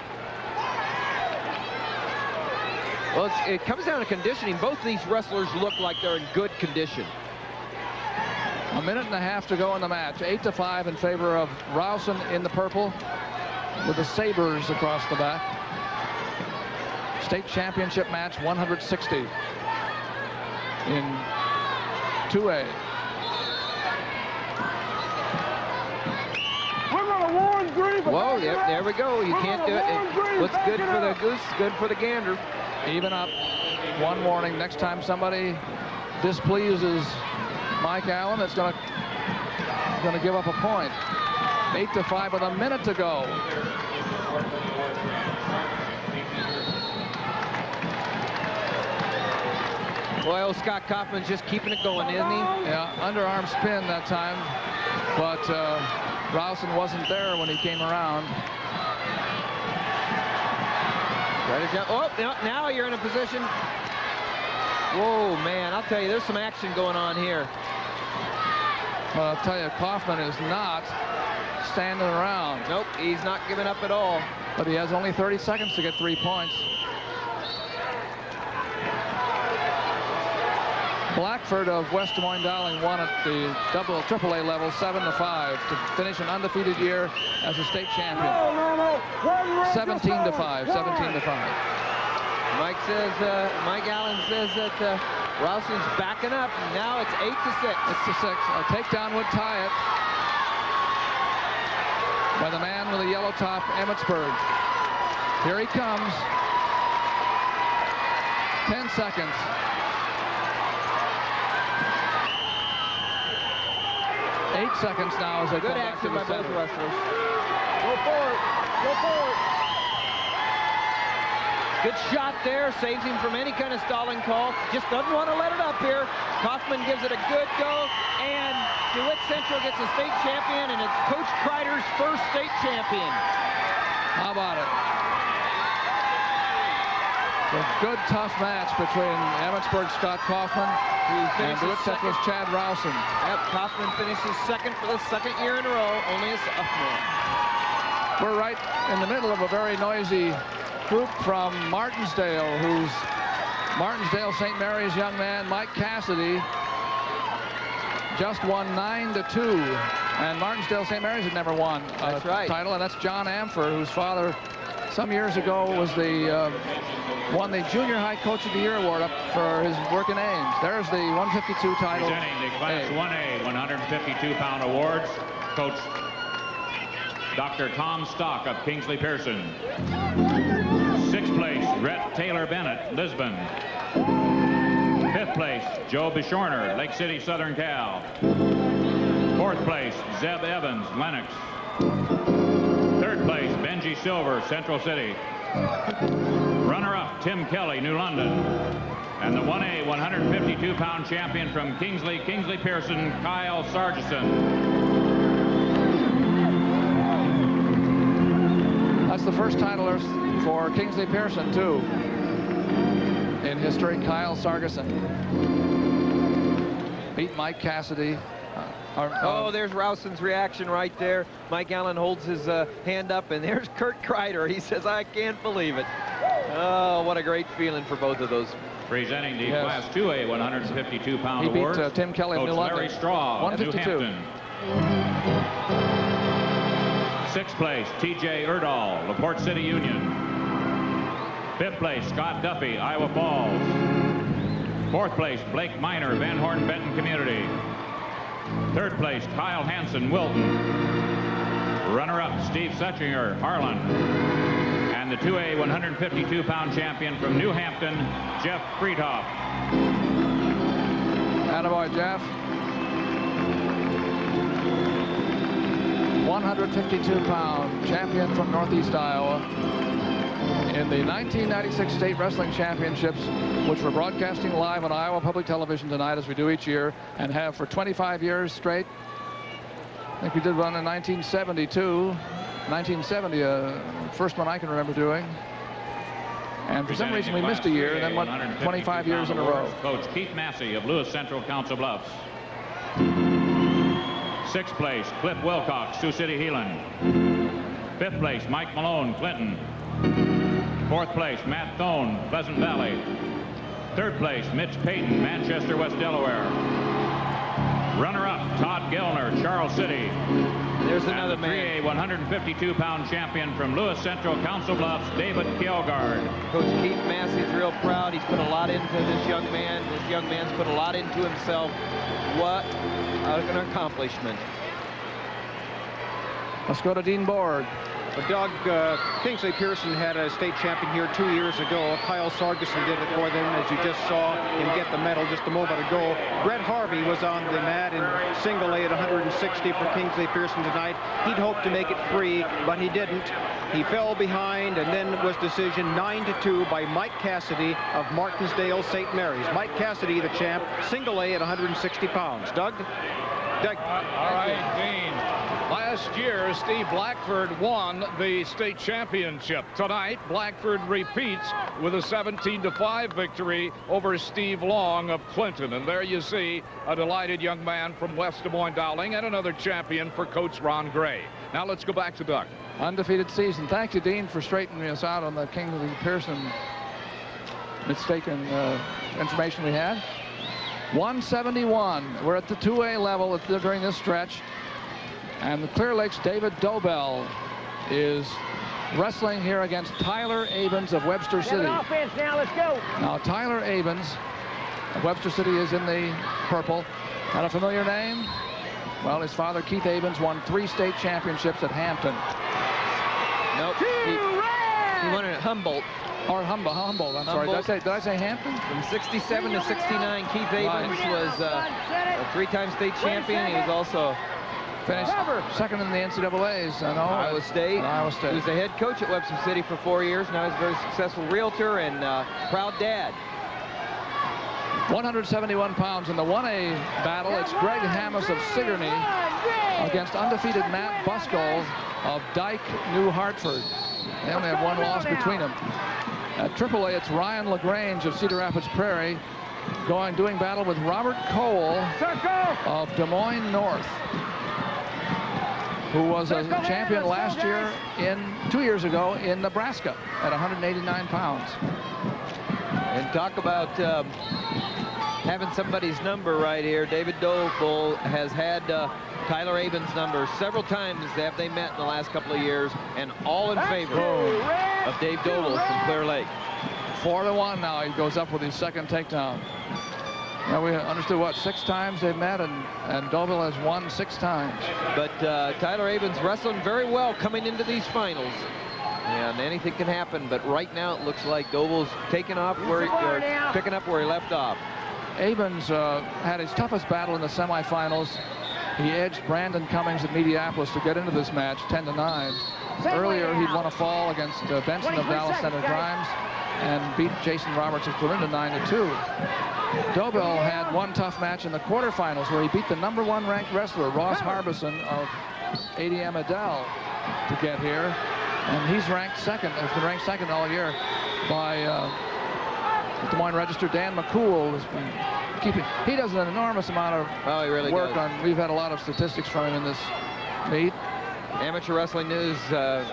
Well, it comes down to conditioning. Both of these wrestlers look like they're in good condition. A minute and a half to go in the match. 8-5 in favor of Rowson in the purple with the sabers across the back. State championship match 160 in 2A. Whoa, there we go. You can't do it. What's good for the goose, good for the gander. Even up. One warning, next time somebody displeases Mike Allen, it's going to give up a point. 8-5 with a minute to go. Well, Scott Kaufman's just keeping it going, isn't he? Yeah, underarm spin that time, but Rowson wasn't there when he came around. Oh, now you're in a position. Whoa, man, I'll tell you, there's some action going on here. Well, I'll tell you, Kaufman is not standing around. Nope, he's not giving up at all. But he has only 30 seconds to get 3 points. Blackford of West Des Moines Dowling won at the AAA level 7-5 to finish an undefeated year as a state champion. 17-5, 17-5. Mike Allen says that Rowson's backing up. Now it's 8-6. It's a 6. A takedown would tie it by the man with the yellow top, Emmitsburg. Here he comes. 10 seconds. 8 seconds now as they come back to the center. Both wrestlers. Go for it. Go for it. Good shot there. Saves him from any kind of stalling call. Just doesn't want to let it up here. Kaufman gives it a good go. And DeWitt Central gets a state champion. And it's Coach Kreider's first state champion. How about it? A good, tough match between Emmitsburg's Scott Kaufman and DeWitt Central's Chad Rowson. Yep, Kaufman finishes second for the second year in a row, only a sophomore. We're right in the middle of a very noisy group from Martinsdale, who's Martinsdale St. Mary's young man, Mike Cassidy, just won 9-2. And Martinsdale St. Mary's had never won a title, and that's John Amfer, whose father some years ago was won the Junior High Coach of the Year award up for his work in Ames. There's the 152 title. Presenting the Class 1A 152-pound awards, Coach Dr. Tom Stock of Kingsley Pearson. 6th place, Rhett Taylor Bennett, Lisbon. 5th place, Joe Bishorner, Lake City, Southern Cal. 4th place, Zeb Evans, Lenox. 3rd place, Benji Silver, Central City. Runner-up, Tim Kelly, New London. And the 1A 152-pound champion from Kingsley Pearson, Kyle Sargison. That's the first title for Kingsley Pearson, too, in history. Kyle Sargison beat Mike Cassidy. There's Rowson's reaction right there. Mike Allen holds his hand up, and there's Kurt Kreider. He says, I can't believe it. Oh, what a great feeling for both of those. Presenting the Class 2A 152-pound award. He beat Tim Kelly of New London. Larry Straw of New Hampton. 6th place, T.J. Erdahl, LaPorte City Union. 5th place, Scott Duffy, Iowa Falls. 4th place, Blake Miner, Van Horn Benton Community. 3rd place, Kyle Hansen, Wilton. Runner-up, Steve Setchinger, Harlan. And the 2A 152-pound champion from New Hampton, Jeff Friedhoff. Attaboy, Jeff. 152-pound champion from Northeast Iowa in the 1996 State Wrestling Championships, which we're broadcasting live on Iowa Public Television tonight, as we do each year, and have for 25 years straight. I think we did one in 1972. 1970, first one I can remember doing. And for some reason we missed a year, and then went 25 years in a row. Coach Keith Massey of Lewis Central, Council Bluffs. 6th place, Cliff Wilcox, Sioux City, Heelan. 5th place, Mike Malone, Clinton. 4th place, Matt Thone, Pleasant Valley. 3rd place, Mitch Payton, Manchester, West Delaware. Runner-up, Todd Gellner, Charles City. There's another and the 3A 152-pound champion from Lewis Central, Council Bluffs, David Kjellgaard. Coach Keith Massey's real proud. He's put a lot into this young man. This young man's put a lot into himself. What an accomplishment. Let's go to Dean Board. Doug, Kingsley Pearson had a state champion here 2 years ago. Kyle Sargison did it for them, as you just saw him get the medal just a moment ago. Brett Harvey was on the mat in single A at 160 for Kingsley Pearson tonight. He'd hoped to make it 3, but he didn't. He fell behind, and then was decision 9-2 by Mike Cassidy of Martinsdale St. Mary's. Mike Cassidy, the champ, single A at 160 pounds. Doug? Doug. All right, Dean. Last year, Steve Blackford won the state championship. Tonight, Blackford repeats with a 17-5 victory over Steve Long of Clinton. And there you see a delighted young man from West Des Moines Dowling and another champion for Coach Ron Gray. Now let's go back to Doug. Undefeated season. Thank you, Dean, for straightening us out on the Kingsley Pearson mistaken information we had. 171. We're at the 2A level during this stretch. And the Clear Lake's David Dobell is wrestling here against Tyler Abens of Webster City. Offense now, let's go. Now, Tyler Abens of Webster City is in the purple. Not a familiar name? Well, his father, Keith Abens, won 3 state championships at Hampton. Nope. He won it at Humboldt. Or Humboldt, I'm sorry. Did I say Hampton? From 67 to 69, Keith Abens was a 3-time state champion. He was also finished second in the NCAAs. Iowa State. Iowa State. He was the head coach at Webster City for 4 years. Now he's a very successful realtor and proud dad. 171 pounds in the 1A battle. It's Greg Hammes of Sigourney against undefeated Matt Buskell of Dyke, New Hartford. They only have 1 loss between them. At AAA, it's Ryan LaGrange of Cedar Rapids Prairie doing battle with Robert Cole of Des Moines North, who was a champion last year 2 years ago in Nebraska at 189 pounds. And talk about having somebody's number right here. David Dobell has had Tyler Abens' number several times have they met in the last couple of years, and all in favor of Dave Dobell from Clear Lake. 4-1 now. He goes up with his second takedown. Now we understood, what, 6 times they've met, and Dobell has won 6 times. But Tyler Abens wrestling very well coming into these finals. And anything can happen, but right now it looks like Dobell's taking off picking up where he left off. Abens had his toughest battle in the semifinals. He edged Brandon Cummings at Mediapolis to get into this match, 10-9. Earlier, he'd won a fall against Benson of Dallas Center Grimes and beat Jason Roberts of Clarinda 9-2. Dobell had one tough match in the quarterfinals where he beat the #1 ranked wrestler, Ross Harbison of ADM Adele, to get here. And he's ranked second, has been ranked second all year by Des Moines Register. Dan McCool has been keeping. He does an enormous amount of he really work does. on. We've had a lot of statistics from him in this meet. Amateur Wrestling News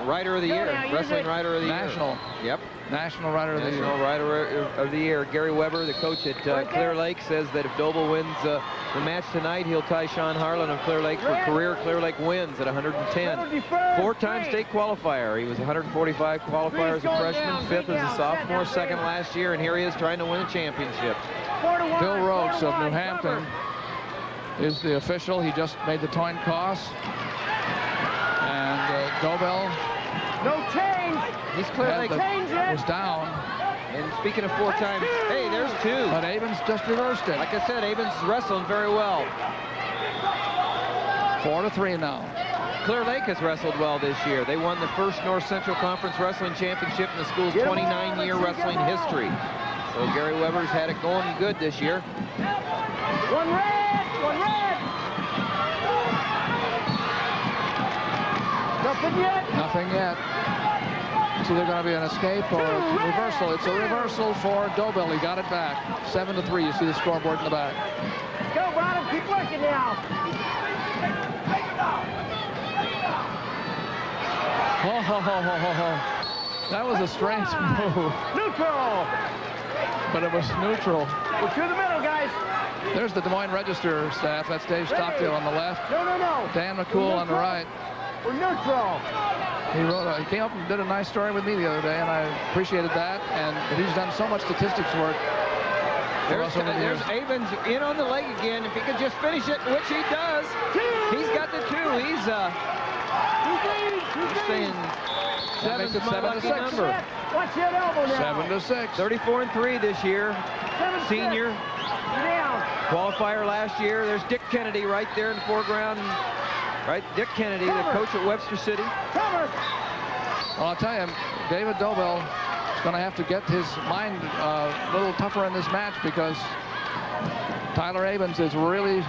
Writer of the Year, Wrestling Writer of the National. Year. Yep. National Writer of the Year. National Writer of the Year. Gary Weber, the coach at Clear Lake, says that if Dobell wins the match tonight, he'll tie Sean Harlan of Clear Lake for career Clear Lake wins at 110. 4-time state qualifier. He was 145 qualifier as a freshman, 5th as a sophomore, 2nd last year, and here he is trying to win a championship. Bill Rhodes of New Hampton is the official. He just made the coin toss. And Dobell. No change. He's Clear Lake. Was down. And speaking of 4 times, hey, there's 2. But Avens just reversed it. Like I said, Avens is wrestling very well. 4-3 now. Clear Lake has wrestled well this year. They won the first North Central Conference Wrestling Championship in the school's 29-year wrestling history. So Gary Weber's had it going good this year. One red! One red! Nothing yet? Nothing yet. It's either going to be an escape or a reversal. It's a reversal for Dobell. He got it back. 7-3. You see the scoreboard in the back. Go, Bottom. Keep working now. That was a strange move. Neutral. But it was neutral. We're through the middle, guys. There's the Des Moines Register staff. That's Dave Stockdale on the left. No. Dan McCool on the right. We're neutral. He came up and did a nice story with me the other day, and I appreciated that. And he's done so much statistics work. There's Avens in on the leg again. If he could just finish it, which he does. He's got the 2. He's saying 7's my lucky number. Watch that elbow now. 7-6. 34-3 this year. Senior. Down. Qualifier last year. There's Dick Kennedy right there in the foreground. Right, Dick Kennedy, the coach at Webster City. Well, I'll tell you, David Dobell is going to have to get his mind a little tougher in this match because Tyler Avens is really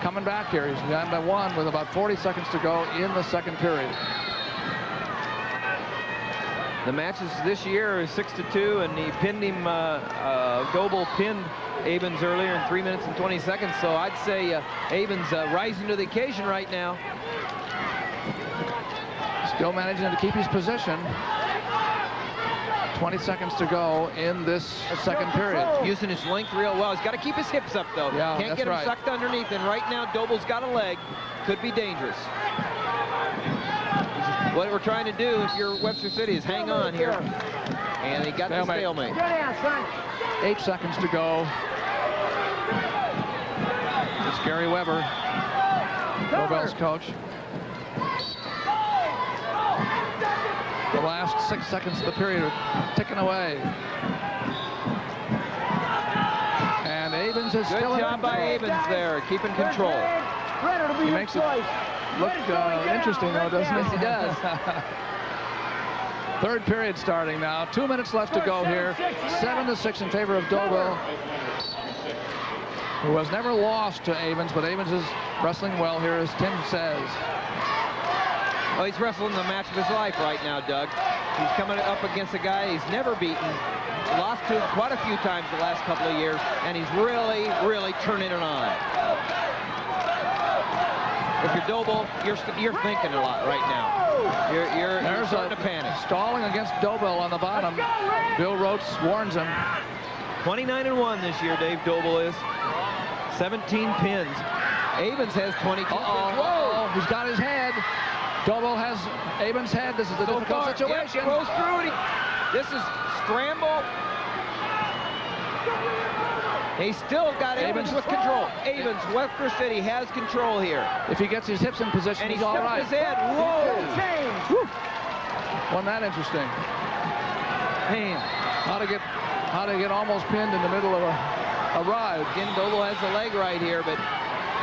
coming back here. He's down by 1 with about 40 seconds to go in the second period. The matches this year is 6-2, and he pinned him. Dobell pinned Avens earlier in 3 minutes and 20 seconds. So I'd say Avens rising to the occasion right now. Still managing to keep his position. 20 seconds to go in this second period. Using his length real well. He's got to keep his hips up, though. Yeah, can't get him sucked underneath. And right now, Dobell's got a leg. Could be dangerous. What we're trying to do, if you're Webster City, is hang on here. And he got the stalemate. 8 seconds to go. It's Gary Weber, Dobell's coach. The last 6 seconds of the period are ticking away. And Avens is still in Good job by Avens there, keeping control. He makes it look interesting, though, doesn't he? Yes, he does. Third period starting now. 2 minutes left to go here. 7-6 in favor of Dobell, who has never lost to Avens, but Avens is wrestling well here, as Tim says. Oh, he's wrestling the match of his life right now, Doug. He's coming up against a guy he's never beaten. Lost to quite a few times the last couple of years, and he's really, really turning it on. If you're Dobell, you're thinking a lot right now. You're starting to panic. Stalling against Dobell on the bottom. Bill Rotes warns him. 29-1 this year, Dave Dobell is. 17 pins. Avens has 22. Whoa! He's got his head. Dobell has Avens' head. This is a difficult situation. Goes through it. This is scramble. He's still got Avens with control. Avens, Webster City has control here. If he gets his hips in position, and he's all right. His head. Whoa! Wasn't that interesting? Man, how to get almost pinned in the middle of a ride. Again, Dobell has the leg right here, but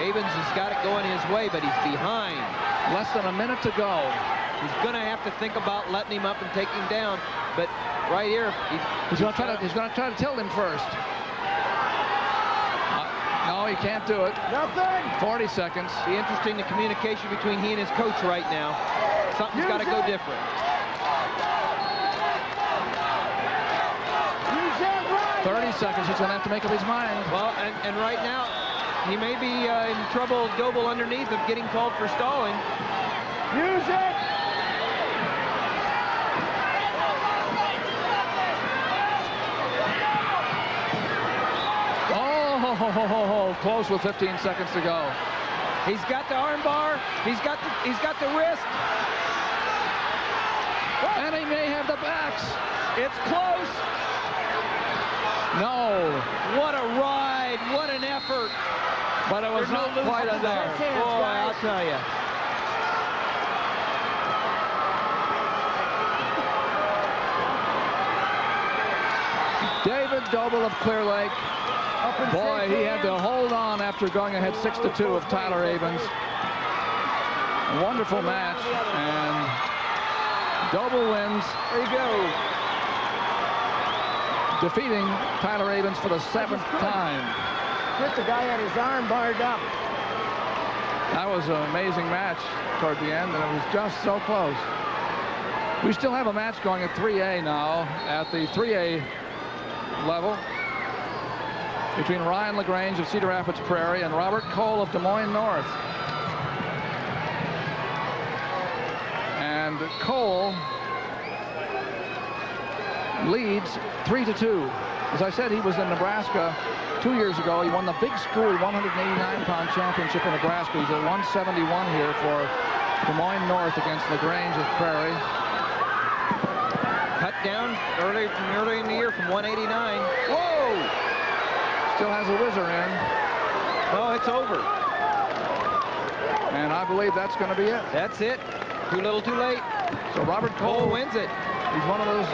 Avens has got it going his way, but he's behind. Less than a minute to go. He's going to have to think about letting him up and taking him down, but right here, he's going to try to tilt him first. No, he can't do it. Nothing. 40 seconds. Be interesting, the communication between he and his coach right now. Something's got to go different. 30 seconds. He's going to have to make up his mind. Well, and right now, he may be in trouble, Dobell underneath, of getting called for stalling. Use it. Oh, close with 15 seconds to go. He's got the arm bar. He's got the wrist. And he may have the backs. It's close. No. What a ride. What an effort. But it was not quite enough. Boy, I'll tell you. David Doble of Clear Lake. Boy, he had to hold on after going ahead 6-2 of Tyler Avens. A wonderful match, and Doble wins. There you go. Defeating Tyler Avens for the 7th time. Chris, the guy had his arm barred up. That was an amazing match toward the end, and it was just so close. We still have a match going at 3A now, at the 3A level, between Ryan LaGrange of Cedar Rapids Prairie and Robert Cole of Des Moines North. And Cole leads 3-2. As I said, he was in Nebraska 2 years ago. He won the big school 189-pound championship in Nebraska. He's at 171 here for Des Moines North against LaGrange of Prairie. Cut down early in the year from 189. Whoa! Still has a whizzer in. Oh, it's over. And I believe that's going to be it. That's it. Too little, too late. So Robert Cole wins it. He's one of those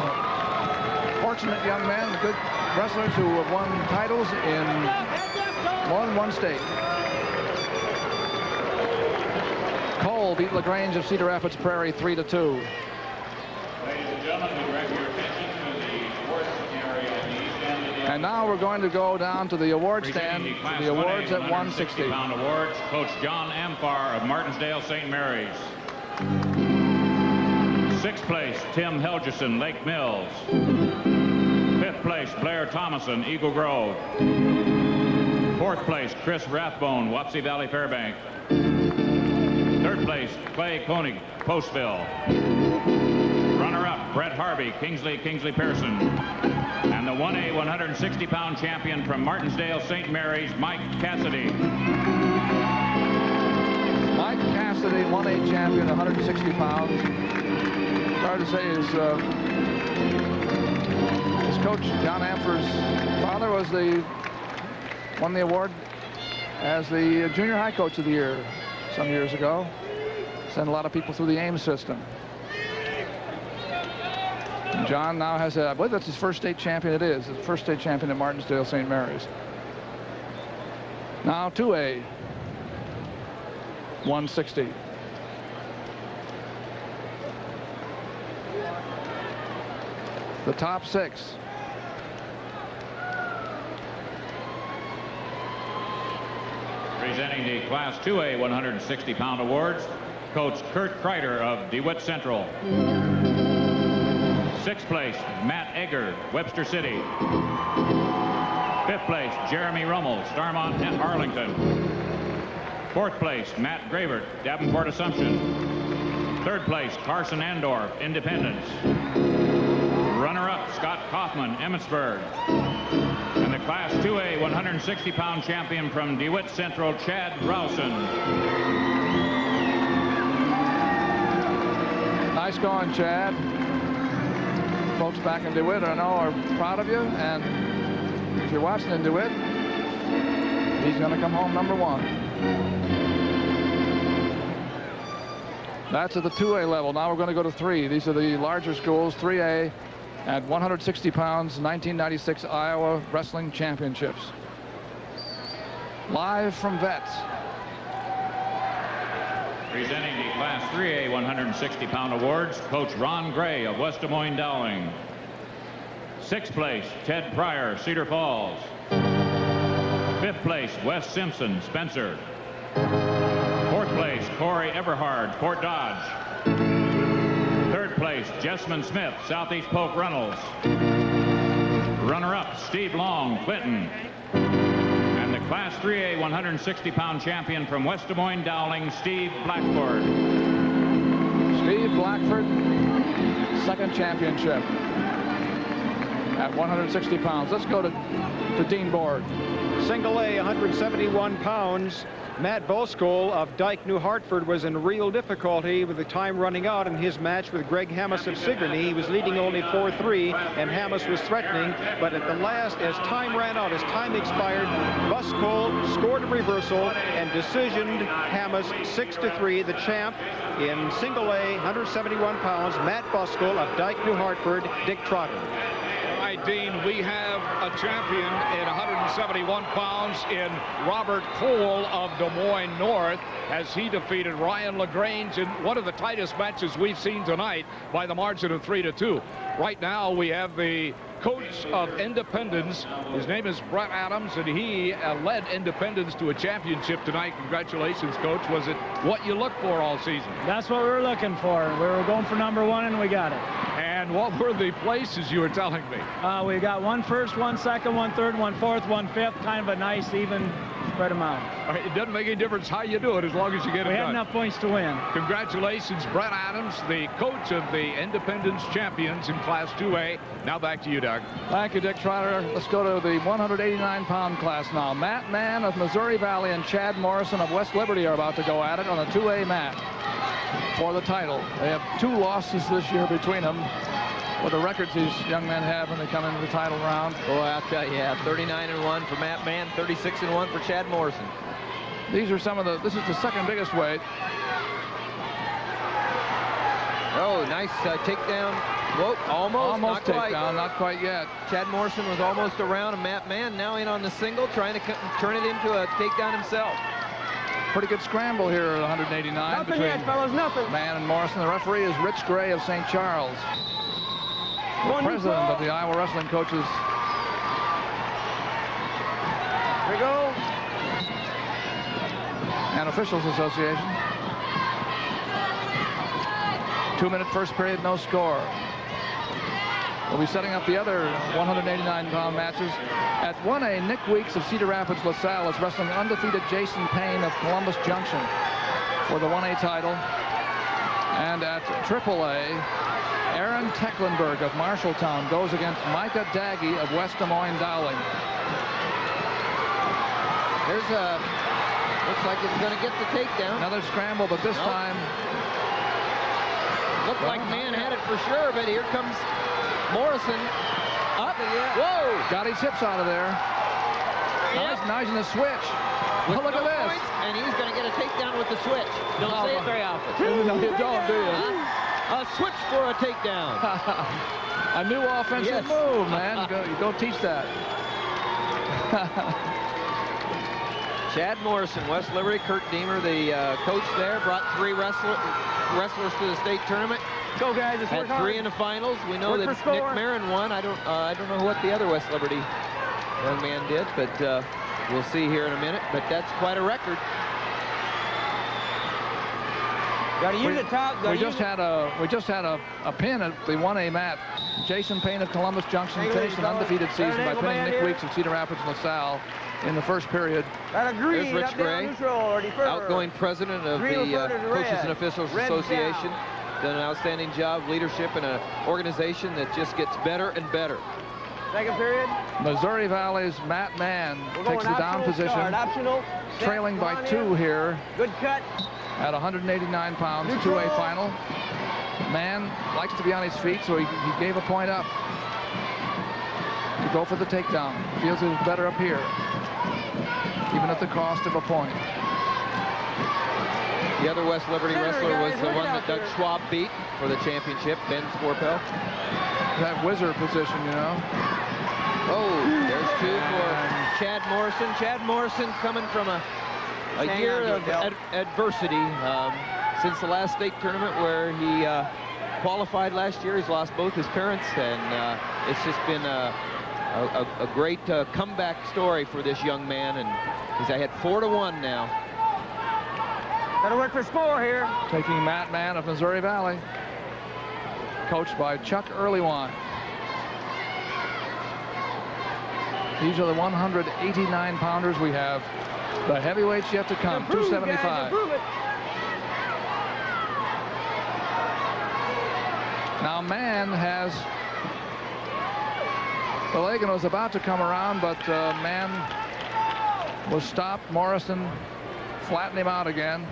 fortunate young men, good wrestlers who have won titles in more than one state. Cole beat LaGrange of Cedar Rapids Prairie 3-2. Ladies and gentlemen, we direct your attention to the awards area at the east end of the... And now we're going to go down to the award stand, to the awards at 160. Pound awards, Coach John Amfar of Martinsdale St. Mary's. 6th place, Tim Helgeson, Lake Mills. 5th place, Blair Thomason, Eagle Grove. 4th place, Chris Rathbone, Wapsie Valley Fairbank. 3rd place, Clay Koenig, Postville. Runner-up, Brett Harvey, Kingsley Pearson. And the 1A 160-pound champion from Martinsdale St. Mary's, Mike Cassidy. Mike Cassidy, 1A champion, 160 pounds. Hard to say his coach, John Amfer's father, won the award as the junior high coach of the year some years ago. Sent a lot of people through the AIM system. And John now has I believe that's his first state champion. It is his first state champion at Martinsdale St. Mary's. Now 2A 160. The top 6. Presenting the Class 2A 160-pound awards, Coach Kurt Kreider of DeWitt Central. 6th place, Matt Egger, Webster City. 5th place, Jeremy Rummel, Starmont and Arlington. 4th place, Matt Gravert, Davenport Assumption. 3rd place, Carson Andorf, Independence. Runner-up, Scott Kaufman, Emmitsburg. And the Class 2A 160-pound champion from DeWitt Central, Chad Rousen. Nice going, Chad. Folks back in DeWitt, I know, are proud of you. And if you're watching in DeWitt, he's going to come home #1. That's at the 2A level. Now we're going to go to 3. These are the larger schools. 3A at 160 pounds, 1996 Iowa Wrestling Championships. Live from Vets. Presenting the Class 3A 160-pound awards, Coach Ron Gray of West Des Moines Dowling. 6th place, Ted Pryor, Cedar Falls. 5th place, Wes Simpson, Spencer. 4th place, Corey Everhard, Fort Dodge. 3rd place, Jessman Smith, Southeast Polk Runnels. Runner-up, Steve Long, Clinton. And the Class 3A 160-pound champion from West Des Moines Dowling, Steve Blackford. Steve Blackford, 2nd championship at 160 pounds. Let's go to Dean Board. Single A, 171 pounds. Matt Boskol of Dyke, New Hartford was in real difficulty with the time running out in his match with Greg Hammes of Sigourney. He was leading only 4-3, and Hammes was threatening. But at the last, as time ran out, as time expired, Boskol scored a reversal and decisioned Hammes 6-3. The champ in single A, 171 pounds, Matt Boskol of Dyke, New Hartford, Dick Trotter. right, Dean, we have a champion in 171 pounds in Robert Cole of Des Moines North, as he defeated Ryan LaGrange in one of the tightest matches we've seen tonight by the margin of 3-2. Right now, we have the coach of Independence. His name is Brett Adams, and he led Independence to a championship tonight. Congratulations, Coach. Was it what you looked for all season? That's what we were looking for. We were going for #1, and we got it. And what were the places you were telling me? We got 1 first, 1 second, 1 third, 1 fourth, 1 fifth. Kind of a nice, even spread amount. It doesn't make any difference how you do it as long as you get it done. We had enough points to win. Congratulations, Brett Adams, the coach of the Independence champions in Class 2A. Now back to you, Doug. Thank you, Dick Trotter. Let's go to the 189-pound class now. Matt Mann of Missouri Valley and Chad Morrison of West Liberty are about to go at it on the 2A mat for the title. They have 2 losses this year between them. What the records these young men have when they come into the title round. Boy, I'll tell you, 39-1 for Matt Mann, 36-1 for Chad Morrison. These are some of the, this is the second biggest weight. Oh, nice takedown. Whoa, almost not quite. Takedown, not quite yet. Chad Morrison was almost around, and Matt Mann now in on the single, trying to turn it into a takedown himself. Pretty good scramble here at 189 Nothing between yet, fellas, nothing. Mann and Morrison. The referee is Rich Gray of St. Charles. The president of the Iowa Wrestling Coaches. Here we go. And Officials Association. 2-minute first period, no score. We'll be setting up the other 189-pound matches. At 1A, Nick Weeks of Cedar Rapids, LaSalle is wrestling undefeated Jason Payne of Columbus Junction for the 1A title. And at AAA, Aaron Tecklenburg of Marshalltown goes against Micah Daggy of West Des Moines Dowling. There's a, looks like it's going to get the takedown. Another scramble, but this time. Looked like Mann had it for sure, but here comes Morrison up. Whoa! Got his hips out of there. Yep. Now he's in the switch. With look no at this. Points, and he's going to get a takedown with the switch. Don't say it very often. No, you don't, do you? A switch for a takedown. A new offensive move, man. Go teach that. Chad Morrison, West Liberty. Kurt Deemer, the coach there, brought 3 wrestlers to the state tournament. Go, guys. Let's Had work 3 hard. in the finals. We know Work that for Nick score. Marin won. I don't know what the other West Liberty young man did, but we'll see here in a minute. But that's quite a record. Gotta use it, Top. We just had a pin at the 1A mat. Jason Payne of Columbus Junction finished an undefeated season by pinning Nick Weeks of Cedar Rapids and LaSalle in the first period. Got a green, There's Rich up, down, Gray, neutral, or defer. outgoing president of Green the referred to Coaches red. and Officials Red Association. down. Done an outstanding job of leadership in an organization that just gets better and better. Second period. Missouri Valley's Matt Mann takes the down position, Start. Optional. trailing by 2 here. Good cut. At 189 pounds, 2A final. Mann likes to be on his feet, so he gave a point up to go for the takedown. Feels it was better up here, even at the cost of a point. The other West Liberty wrestler was the one that Doug Schwab beat for the championship, Ben Scorpel. That whizzer position, you know. Oh, there's 2 for Chad Morrison. Chad Morrison coming from a year of adversity since the last state tournament where he qualified last year. He's lost both his parents, and it's just been a great comeback story for this young man, and he's ahead 4-1 now. Gotta work for score here. Taking Matt Mann of Missouri Valley, coached by Chuck Earlywine. These are the 189-pounders we have. The heavyweights yet to come, 275. Now Mann has the leg and was about to come around, but Mann was stopped. Morrison flattened him out again.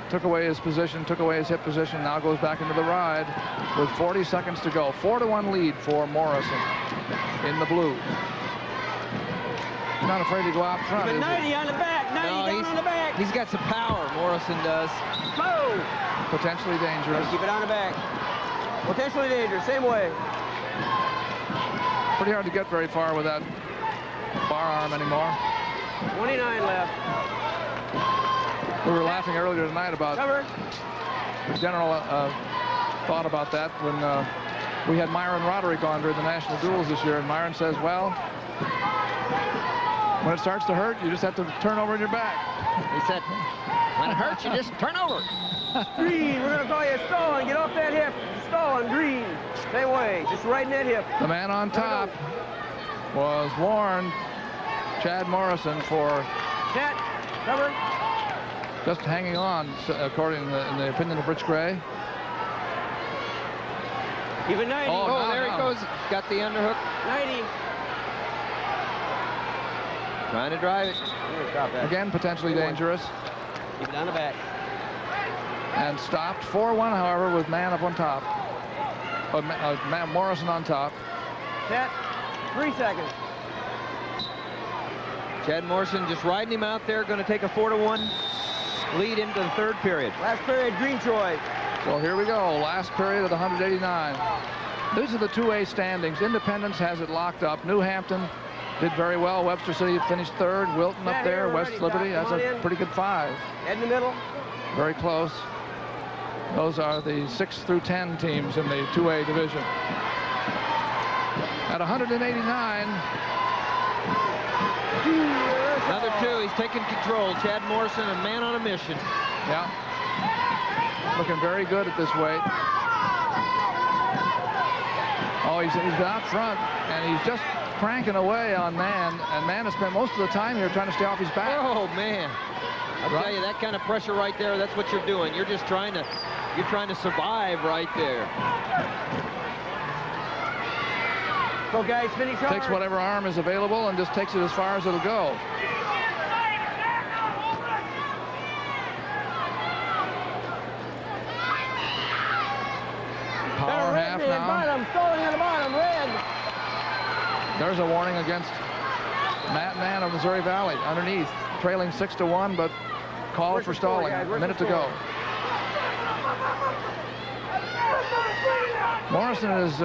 Took away his position, took away his hip position, now goes back into the ride with 40 seconds to go. 4-1 lead for Morrison in the blue. He's not afraid to go out front. But 90 on the back, 90 down on the back. He's got some power, Morrison does. Boom. Potentially dangerous. Keep it on the back. Potentially dangerous, same way. Pretty hard to get very far with that bar arm anymore. 29 left. We were laughing earlier tonight about the general thought about that when we had Myron Roderick on during the national duels this year, and Myron says, well, when it starts to hurt, you just have to turn over in your back. He said, when it hurts, you just turn over. Green, we're going to call you stalling. Get off that hip. Stalling, Green. Same way, just right in that hip. The man on top was warned, Chad Morrison, for cover. Just hanging on, according to in the opinion of Rich Gray. Even 90. Oh, there he goes. Got the underhook. 90. Trying to drive it. Again, potentially dangerous. Keep it on the back. And stopped 4-1, however, with man up on top. Morrison on top. Set. 3 seconds. Chad Morrison just riding him out there. Going to take a 4-1 lead into the third period. Last period, Green Troy. So here we go. Last period of the 189. These are the 2A standings. Independence has it locked up. New Hampton did very well. Webster City finished third. Wilton up there. West Liberty. That's a pretty good 5. Head in the middle. Very close. Those are the 6 through 10 teams in the 2A division. At 189. Another 2. He's taking control. Chad Morrison, a man on a mission. Yeah. Looking very good at this weight. Oh, he's been out front, and he's just cranking away on Man, and Man has spent most of the time here trying to stay off his back. Oh, man. I'll tell you, that kind of pressure right there, that's what you're doing. You're just trying to survive right there. So, guys, finish hard. Takes whatever arm is available and just takes it as far as it'll go. Power half now. Bottom, stalling at the bottom, red. There's a warning against Matt Mann of Missouri Valley. Underneath, trailing 6-1, but called for stalling. A minute to go. Morrison is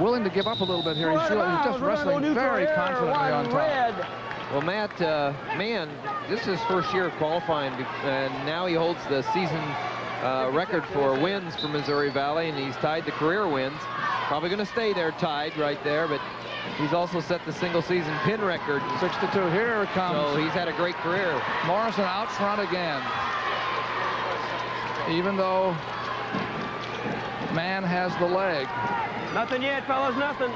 willing to give up a little bit here. He's just wrestling very confidently on top. Well, Matt Mann, this is his first year of qualifying, and now he holds the season record for wins for Missouri Valley, and he's tied the career wins. Probably going to stay there tied right there, but he's also set the single season pin record. 6-2. Here it comes. So he's had a great career. Morrison out front again. Even though Man has the leg. Nothing yet, fellas, nothing.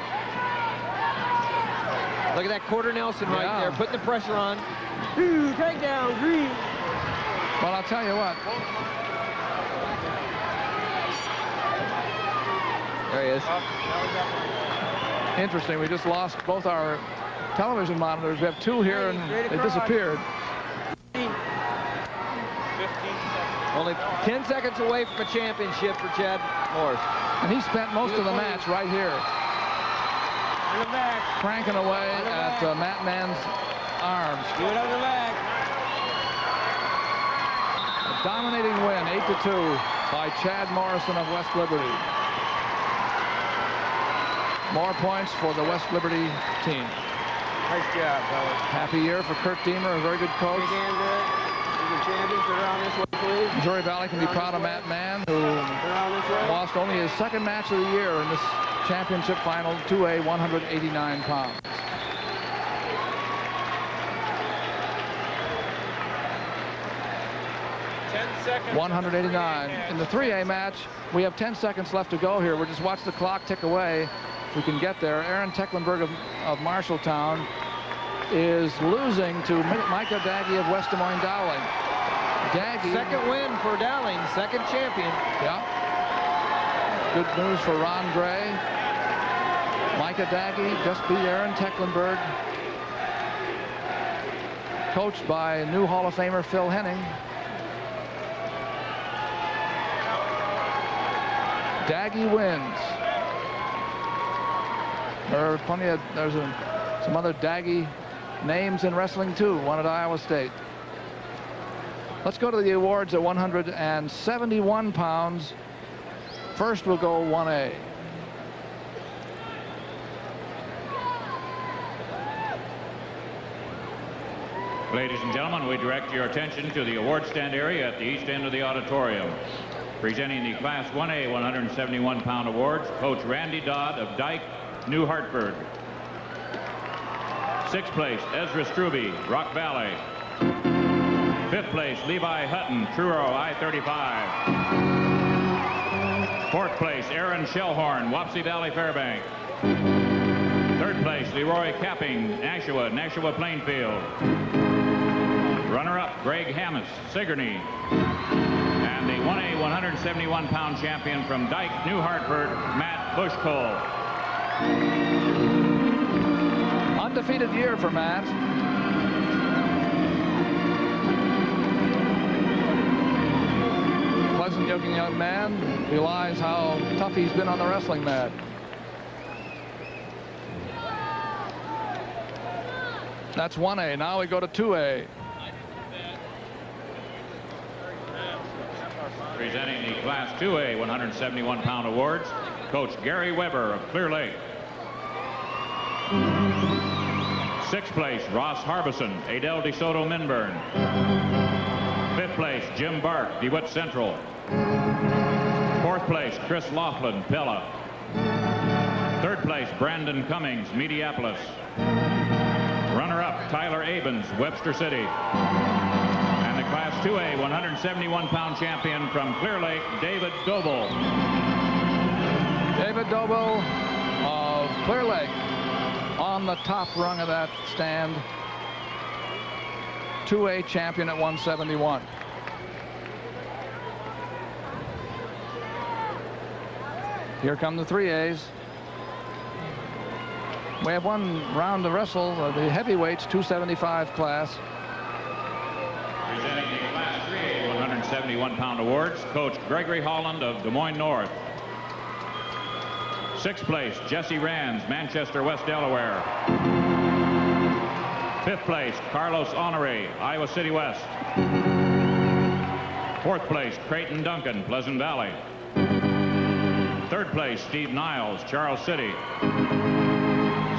Look at that quarter Nelson right there, putting the pressure on. 2 takedown, Green. Well, I'll tell you what. There he is. Interesting. We just lost both our television monitors. We have 2 here, and they disappeared. Only 10 seconds away from a championship for Chad Morris. And he spent most of the match right here. Cranking away at Matt Mann's arms. Do it on the back. A dominating win, 8-2, by Chad Morrison of West Liberty. More points for the West Liberty team. Nice job, fellas. Happy year for Kurt Deemer, a very good coach. Missouri Valley can be proud of Matt Mann, who lost only his second match of the year in this championship final, 2A, 189 pounds. Seconds. 189. In the 3A match, we have 10 seconds left to go here. We'll just watch the clock tick away. We can get there. Aaron Tecklenburg of Marshalltown is losing to Micah Daggy of West Des Moines Dowling. Daggy. Second win for Dowling, second champion. Yeah. Good news for Ron Gray. Micah Daggy just beat Aaron Tecklenburg, coached by new Hall of Famer Phil Henning. Daggy wins. There's some other Daggy names in wrestling too, one at Iowa State. Let's go to the awards at 171 pounds. First we'll go 1A. Ladies and gentlemen, we direct your attention to the award stand area at the east end of the auditorium. Presenting the Class 1A 171-pound awards, Coach Randy Dodd of Dyke, New Hartford. 6th place, Ezra Struby, Rock Valley. 5th place, Levi Hutton, Truro, I-35. 4th place, Aaron Shellhorn, Wapsie Valley Fairbank. 3rd place, Leroy Capping, Nashua, Nashua Plainfield. Runner-up, Greg Hammis, Sigourney. And the 1A 171-pound champion from Dyke, New Hartford, Matt Bushcole. Undefeated year for Matt. Pleasant-looking young man, realize how tough he's been on the wrestling mat. That's 1A. Now we go to 2A. Presenting the Class 2A 171-pound awards, Coach Gary Weber of Clear Lake. 6th place, Ross Harbison, Adel DeSoto Minburn. 5th place, Jim Bark, DeWitt Central. 4th place, Chris Laughlin, Pella. 3rd place, Brandon Cummings, Mediapolis. Runner-up, Tyler Abens, Webster City. And the Class 2A 171-pound champion from Clear Lake, David Doble. David Doble of Clear Lake on the top rung of that stand. 2A champion at 171. Here come the 3As. We have one round to wrestle, the heavyweights 275 class. Presenting the Class 3A 171-pound awards, Coach Gregory Holland of Des Moines North. 6th place, Jesse Rands, Manchester, West Delaware. 5th place, Carlos Honore, Iowa City West. 4th place, Creighton Duncan, Pleasant Valley. 3rd place, Steve Niles, Charles City.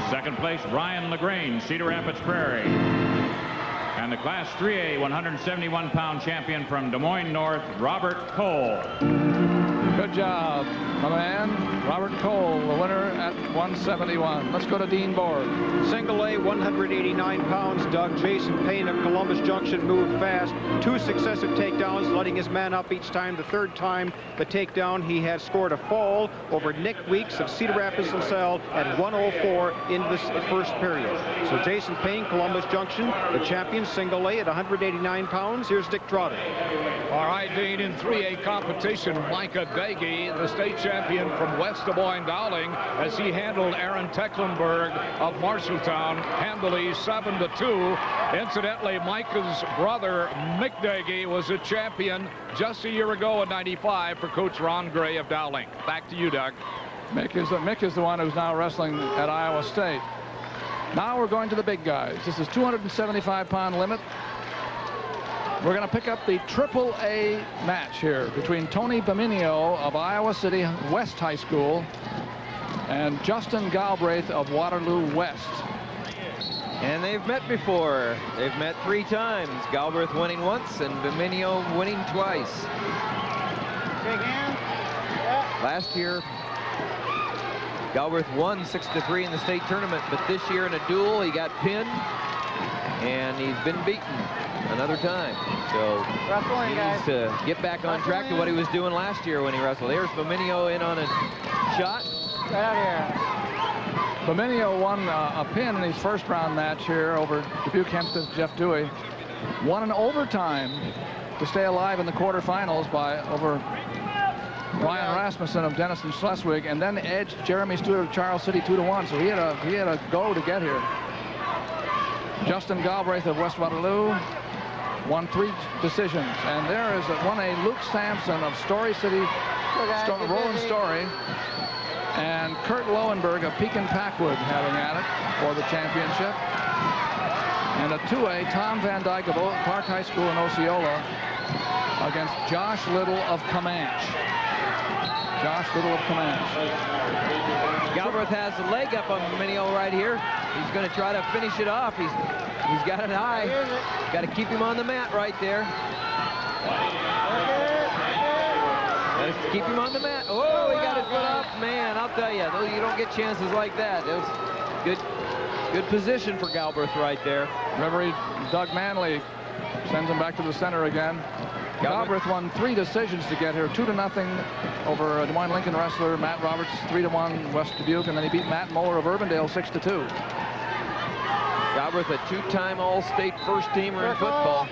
2nd place, Ryan LaGrange, Cedar Rapids Prairie. And the Class 3A 171-pound champion from Des Moines North, Robert Cole. Good job, my man. Robert Cole, the winner at 171. Let's go to Dean Borg. Single A, 189 pounds. Doug Jason Payne of Columbus Junction moved fast. 2 successive takedowns, letting his man up each time. The 3rd time the takedown, he had scored a fall over Nick Weeks of Cedar Rapids LaSalle at 104 in the first period. So Jason Payne, Columbus Junction, the champion, single A at 189 pounds. Here's Dick Trotter. All right, Dean, in 3A competition, Micah Dagey, the state champion from West Des Moines Dowling, as he handled Aaron Tecklenburg of Marshalltown handily 7-2. Incidentally, Micah's brother, Mick Dagey, was a champion just a year ago in '95 for Coach Ron Gray of Dowling. Back to you, Doug. Mick is the one who's now wrestling at Iowa State. Now we're going to the big guys. This is 275-pound limit. We're going to pick up the AAA match here between Tony Baminio of Iowa City West High School and Justin Galbraith of Waterloo West. And they've met before. They've met 3 times. Galbraith winning once and Baminio winning twice. Last year, Galbraith won 6-3 in the state tournament, but this year in a duel, he got pinned, and he's been beaten another time. So he needs to get back on track to what he was doing last year when he wrestled. Here's Baminio in on a shot. Right out here. Baminio won a pin in his first round match here over Dubuque Hempstead's Jeff Dewey. Won in overtime to stay alive in the quarterfinals over Ryan Rasmussen of Denison Schleswig, and then edged Jeremy Stewart of Charles City 2-1. So he had a go to get here. Justin Galbraith of West Waterloo won 3 decisions. And there is 1A Luke Sampson of Story City, Roland Story, and Kurt Lowenberg of Pekin Packwood having at it for the championship. And a 2A, Tom Van Dyke of Clark High School in Osceola against Josh Little of Comanche. Josh Little of Comanche. Galbraith has the leg up on Baminio right here. He's going to try to finish it off. He's got an eye. Got to keep him on the mat right there. Got to keep him on the mat. Oh, he got his foot up. Man, I'll tell you, you don't get chances like that. That was good position for Galbraith right there. Referee Doug Manley sends him back to the center again. Galbraith won 3 decisions to get here, 2-0 over Des Moines Lincoln wrestler Matt Roberts, 3-1 West Dubuque, and then he beat Matt Moeller of Urbandale 6-2. Galbraith, a 2-time All-State first teamer in football.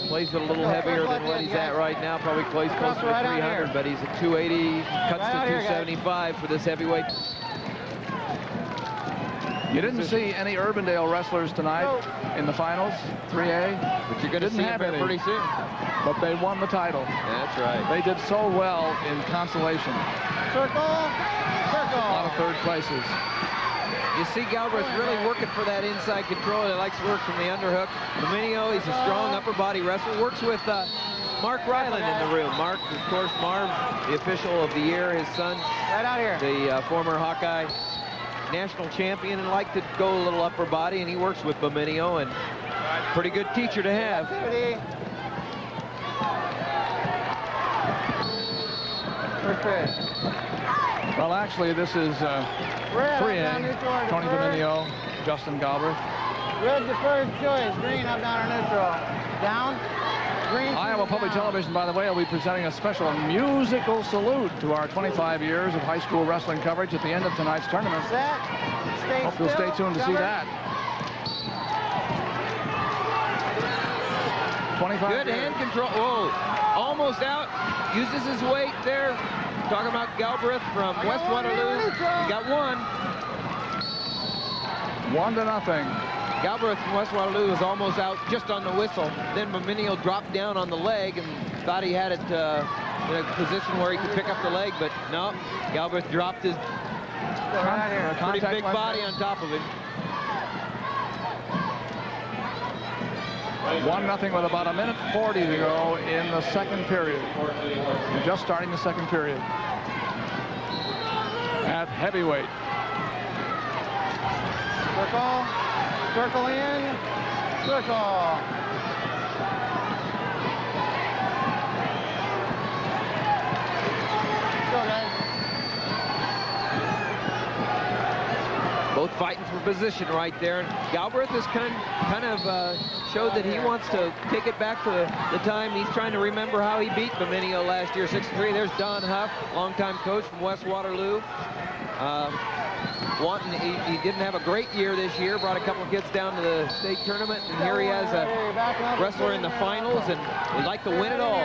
Plays it a little heavier than what he's at right now. Probably plays closer to 300, but he's at 280, cuts to 275 for this heavyweight. You didn't see any Urbandale wrestlers tonight in the finals, 3A. But you're going to see them pretty soon. But they won the title. That's right. They did so well in consolation. Circle. A lot of third places. You see Galbraith really working for that inside control. He likes to work from the underhook. Dominio, he's a strong upper body wrestler. Works with Mark Ryland in the room. Mark, of course, Marv, the official of the year. His son, right out here, the former Hawkeye national champion, and like to go a little upper body, and he works with Dominio, and pretty good teacher to have. Well, actually, this is 3A. Tony Dominio, Justin Galbraith. Red the first choice. Green up, down, or neutral. Down. Green. Iowa Public Television, by the way, will be presenting a special musical salute to our 25 years of high school wrestling coverage at the end of tonight's tournament. Hope you'll stay tuned to see that. 25 Good years. hand control. Whoa, almost out. Uses his weight there. Talking about Galbraith from West Waterloo. He got one. 1-0. Galbraith from West Waterloo was almost out just on the whistle. Then Dominio dropped down on the leg and thought he had it in a position where he could pick up the leg, but no. Galbraith dropped his pretty big body on top of him. 1-0 with about 1:40 to go in the second period. We're just starting the second period. At heavyweight. Circle. Circle in. Circle. Go, guys. Both fighting for position right there. And Galbraith has kind of showed that he wants to take it back to the time. He's trying to remember how he beat Dominio last year, 6-3. There's Don Huff, longtime coach from West Waterloo. He didn't have a great year this year, brought a couple of kids down to the state tournament, and here he has a wrestler in the finals, and would like to win it all.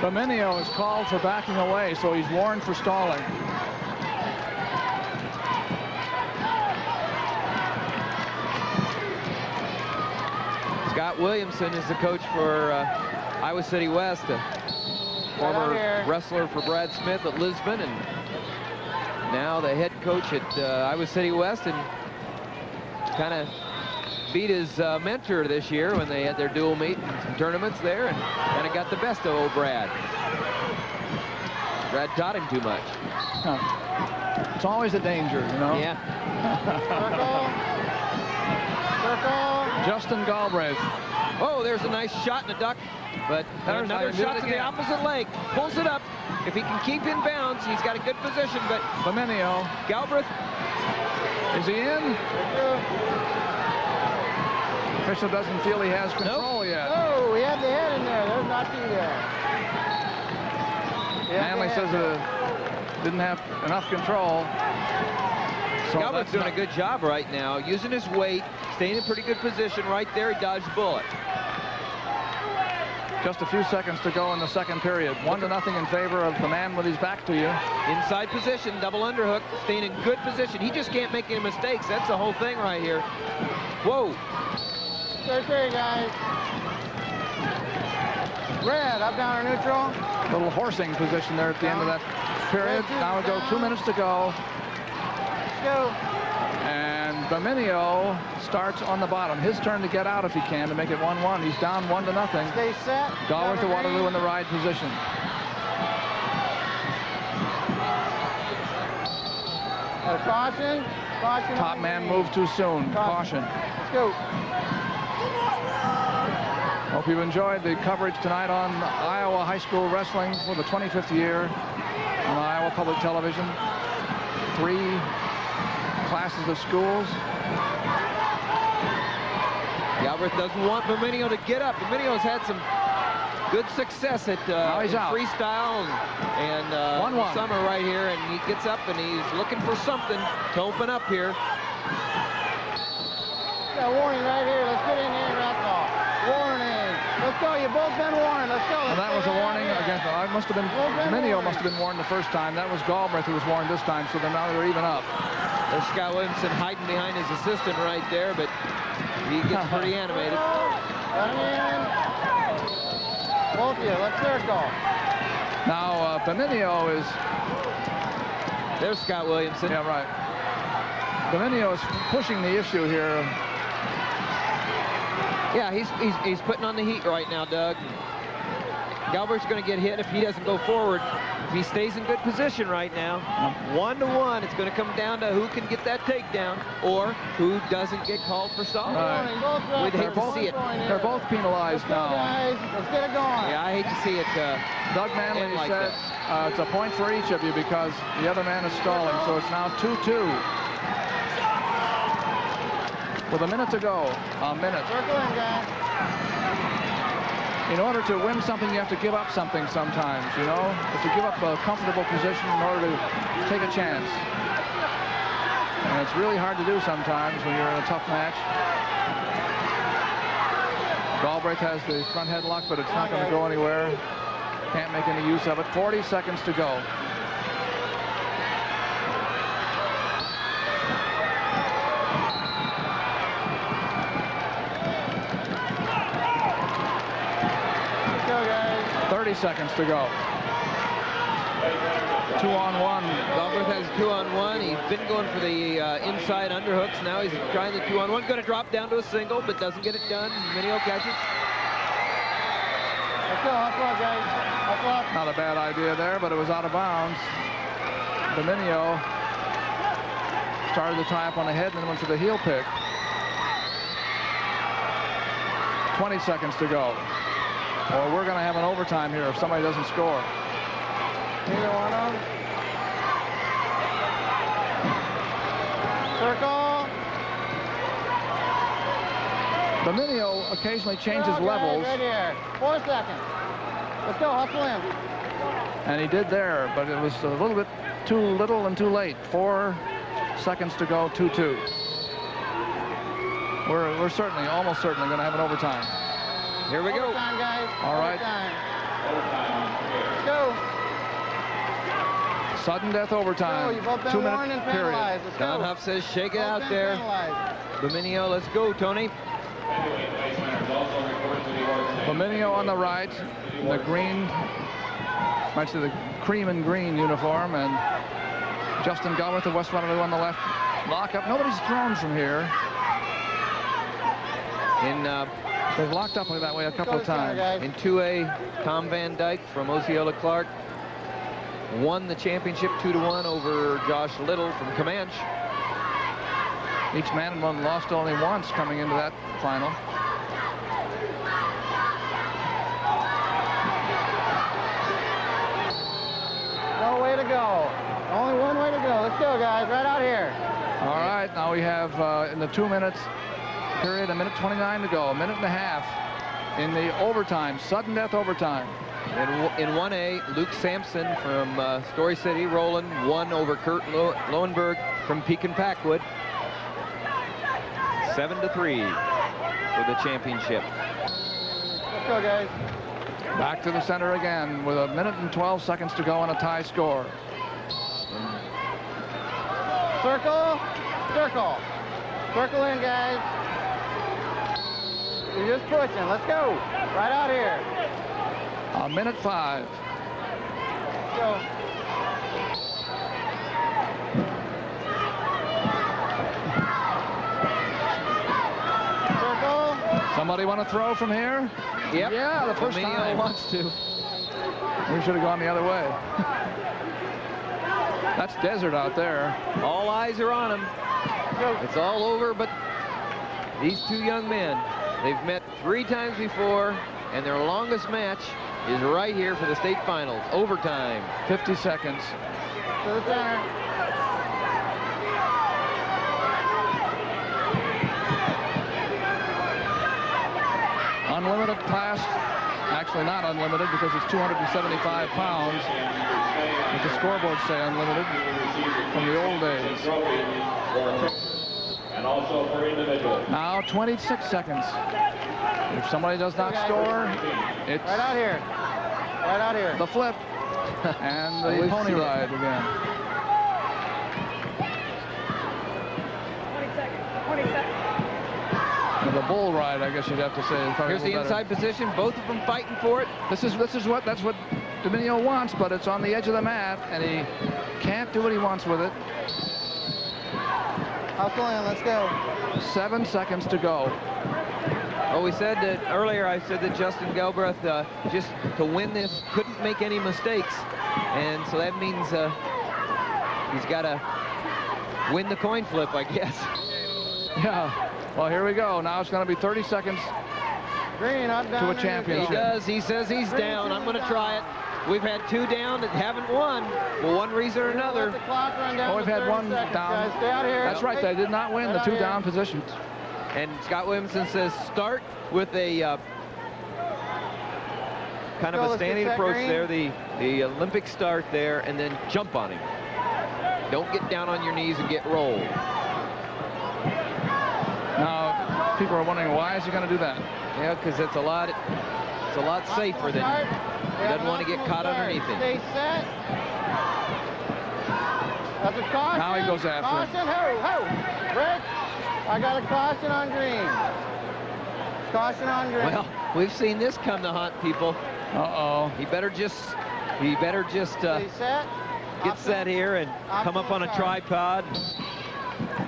Dominio is called for backing away, so he's warned for stalling. Scott Williamson is the coach for Iowa City West, a former wrestler for Brad Smith at Lisbon, and now the head coach at Iowa City West, and kind of beat his mentor this year when they had their dual meet and some tournaments there, and kind of got the best of old Brad. Brad taught him too much. It's always a danger, you know? Yeah. Justin Galbraith. Oh, there's a nice shot and a duck, but another shot to the opposite leg. Pulls it up. If he can keep in bounds, he's got a good position, but Dominio. Galbraith. Is he in? Official doesn't feel he has control yet. Oh, he had the head in there. There's not two there. Manley says didn't have enough control. So Galbraith's doing a good job right now, using his weight, staying in pretty good position right there. He dodged the bullet. Just a few seconds to go in the second period. 1-0 in favor of the man with his back to you. Inside position, double underhook, staying in good position. He just can't make any mistakes. That's the whole thing right here. Whoa. Right there, guys. Red, up, down, or neutral. Little horsing position there at the end of that period. Now we go 2 minutes to go. Go. And Dominio starts on the bottom. His turn to get out if he can to make it 1-1. He's down 1-0. Stay set. Galbraith to Waterloo in the ride position. A caution. Caution. Top man moved too soon. Caution. Let's go. Hope you've enjoyed the coverage tonight on Iowa High School Wrestling for the 25th year on Iowa Public Television. 3 classes of schools. Galbraith doesn't want Berminio to get up. Berminio's had some good success at freestyle and summer right here, and he gets up and he's looking for something to open up here. Got a warning right here. Let's get in here and that's all. Warning. Let's go. You both been warned. Let's go. And that was a warning against. I must have been. Berminio must have been warned the first time. That was Galbraith who was warned this time. So then now they're even up. There's Scott Williamson hiding behind his assistant right there, but he gets pretty animated. Let him in. Both of you. Let's circle. Now Berminio is. There's Scott Williamson. Yeah, right. Berminio is pushing the issue here. Yeah, he's putting on the heat right now, Doug. Galbraith's going to get hit if he doesn't go forward. If he stays in good position right now, 1-to-1, it's going to come down to who can get that takedown or who doesn't get called for stalling. Right. We'd hate to see it. They're both penalized now. Guys, let's get it going. Yeah, I hate to see it. Doug Manley like said it's a point for each of you because the other man is stalling. So it's now 2-2. With a minute to go. A minute. Circle in, guys. In order to win something, you have to give up something sometimes, you know? You have to give up a comfortable position in order to take a chance. And it's really hard to do sometimes when you're in a tough match. Galbraith has the front headlock, but it's not going to go anywhere. Can't make any use of it. 40 seconds to go. Let's go, guys. 30 seconds to go. 2-on-1. Galbraith has 2-on-1. He's been going for the inside underhooks. Now he's trying the 2-on-1. Going to drop down to a single, but doesn't get it done. Berminio catches. Let's go. Hop up, guys. Hop up. Not a bad idea there, but it was out of bounds. Berminio started to tie up on the head and then went for the heel pick. 20 seconds to go. Or we're going to have an overtime here if somebody doesn't score. Neither one of them. Circle. Berminio occasionally changes levels. Right here. 4 seconds. Let's go. Hustle in. And he did there, but it was a little bit too little and too late. 4 seconds to go, 2-2. We're certainly, almost certainly going to have an overtime. Here we go. Overtime, guys. All right. Let's go. Sudden death overtime. You've both been 2 warned minute and period. penalized. Let's Don go. Huff says shake it Both out been there. penalized. Berminio, let's go, Tony. Berminio on the right, in the green, actually the cream and green uniform, and Justin Galbraith of West Waterloo on the left. Lock up. Nobody's thrown from here. They've locked up that way a couple of times. In 2A, Tom Van Dyke from Osceola Clark won the championship 2-1 over Josh Little from Comanche. Each man and one lost only once coming into that final. No way to go. Only one way to go. Let's go, guys. Right out here. All right, now we have in the 2 minutes period, 1:29 to go, a minute and a half in the overtime, sudden death overtime. In 1A, Luke Sampson from Story City, Roland, won over Kurt Lowenberg from Pekin Packwood. 7-3 for the championship. Let's go, guys. Back to the center again with 1 minute and 12 seconds to go on a tie score. Circle. Circle. Circle in, guys. You're just pushing. Let's go. Right out here. 1:05. Let's go. Circle. Somebody want to throw from here? Yep. Yeah, the first time. wants to. We should have gone the other way. That's desert out there. All eyes are on him. It's all over, but these two young men, they've met 3 times before, and their longest match is right here for the state finals. Overtime. 50 seconds. To the center. Unlimited class. Actually not unlimited because it's 275 pounds. But the scoreboards say unlimited from the old days. And also for individuals. Now 26 seconds. If somebody does not score, it's right out here. Right out here. The flip and the pony ride again. 20 seconds. 20 seconds. The bull ride, I guess you'd have to say. Here's the inside position. Both of them fighting for it. That's what Dominio wants, but it's on the edge of the mat, and he can't do what he wants with it. Hustle in, let's go. 7 seconds to go. Oh, we said that earlier. I said that Justin Galbraith, just to win this, couldn't make any mistakes, and so that means he's got to win the coin flip, I guess. Yeah. Well, here we go. Now it's going to be 30 seconds Green, up, down, to a championship. He does. He says he's down. I'm going to try it. We've had 2 down that haven't won for one reason or another. Oh, we've had 1 down. That's right. They did not win the 2 down positions. And Scott Williamson says start with a kind of a standing approach there, the Olympic start there, and then jump on him. Don't get down on your knees and get rolled. Now, people are wondering, why is he going to do that? Yeah, because it's a lot safer than he doesn't want to get caught underneath him. Stay set. That's a caution. Now he goes after him. Caution, ho. Rick, I got a caution on green. Caution on green. Well, we've seen this come to haunt people. Uh-oh. He better just Stay set. get set here and come up on a tripod.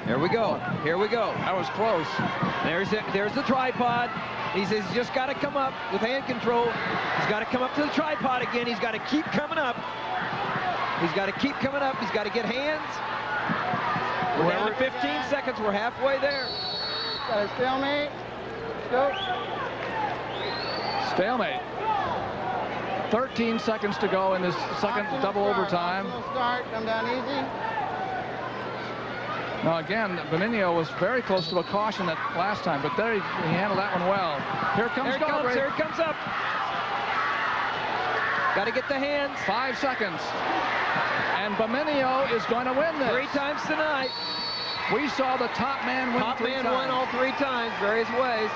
There we go. Here we go. That was close. There's the tripod. He says he's just got to come up with hand control. He's got to come up to the tripod again. He's got to keep coming up. He's got to keep coming up. He's got to get hands. We're down to 15 seconds. We're halfway there. Got a stalemate. Let's go. Stalemate. 13 seconds to go in this second double overtime. Start. Come down easy. Now again, Benigno was very close to a caution that last time, but there he handled that one well. Here comes Galbraith. Here it comes up. Got to get the hands. 5 seconds. And Benigno is going to win this. 3 times tonight. We saw the top man win Top 3 man times. won all 3 times, various ways.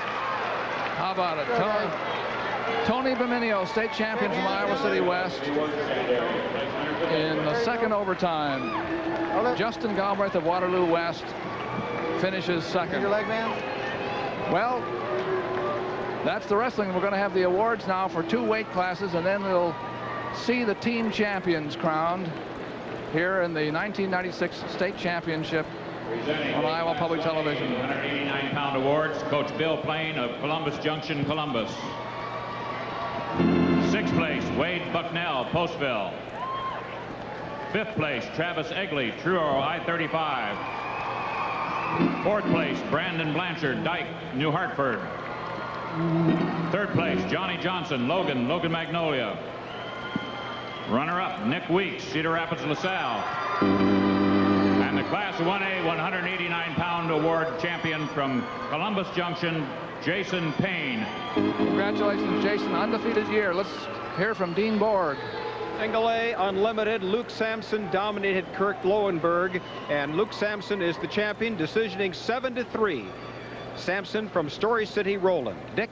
How about it? Tony Benigno, state champion from Iowa City West, in the second overtime. Justin Galbraith of Waterloo West finishes second. Your leg bands? Well, that's the wrestling. We're going to have the awards now for 2 weight classes, and then we'll see the team champions crowned here in the 1996 state championship on Iowa Public Television. 189-pound awards, Coach Bill Plain of Columbus Junction, Columbus. 6th place, Wade Bucknell, Postville. 5th place, Travis Egley, Truro, I-35. 4th place, Brandon Blanchard, Dyke, New Hartford. 3rd place, Johnny Johnson, Logan Magnolia. Runner-up, Nick Weeks, Cedar Rapids, LaSalle. And the Class 1A 189-pound award champion from Columbus Junction, Jason Payne. Congratulations, Jason. Undefeated year. Let's hear from Dean Borg. Single A Unlimited, Luke Sampson dominated Kirk Lowenberg, and Luke Sampson is the champion, decisioning 7-3. Sampson from Story City, Roland. Dick?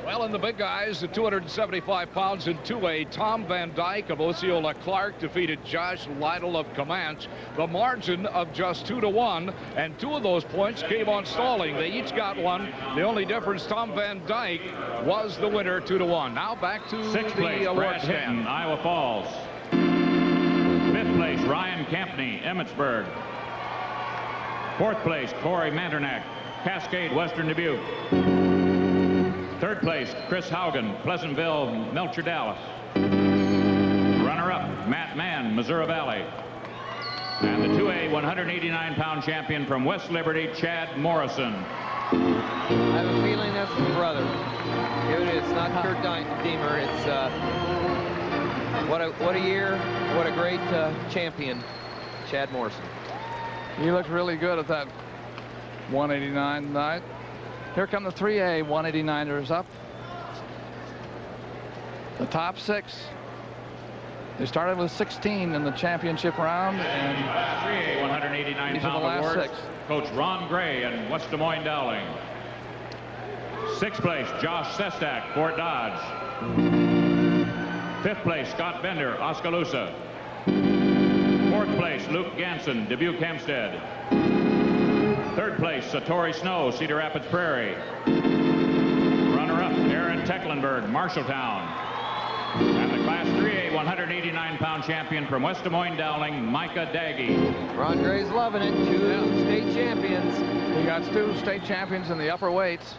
Well, in the big guys, at 275 pounds in 2A, Tom Van Dyke of Osceola Clark defeated Josh Lytle of Comanche. The margin of just 2-1, and 2 of those points came on stalling. They each got 1. The only difference, Tom Van Dyke was the winner, 2-1. Now back to 6th the place, award Brad stand. Hinton, Iowa Falls. 5th place, Ryan Campney, Emmitsburg. 4th place, Corey Mandernack, Cascade, Western Dubuque. 3rd place, Chris Haugen, Pleasantville, Melcher, Dallas. Runner-up, Matt Mann, Missouri Valley. And the 2A 189-pound champion from West Liberty, Chad Morrison. I have a feeling that's his brother. It's not Kurt Deemer. It's what a year, what a great champion, Chad Morrison. He looked really good at that 189 tonight. Here come the 3A 189ers up. The top 6. They started with 16 in the championship round, and 3A 189-pound awards. 6. Coach Ron Gray and West Des Moines Dowling. 6th place, Josh Sestak, Fort Dodge. 5th place, Scott Bender, Oskaloosa. 4th place, Luke Ganson, Dubuque Hempstead. 3rd place, Satori Snow, Cedar Rapids Prairie. Runner-up, Aaron Tecklenburg, Marshalltown. And the Class 3A 189-pound champion from West Des Moines Dowling, Micah Daggy. Ron Gray's loving it. 2 state champions. He got 2 state champions in the upper weights.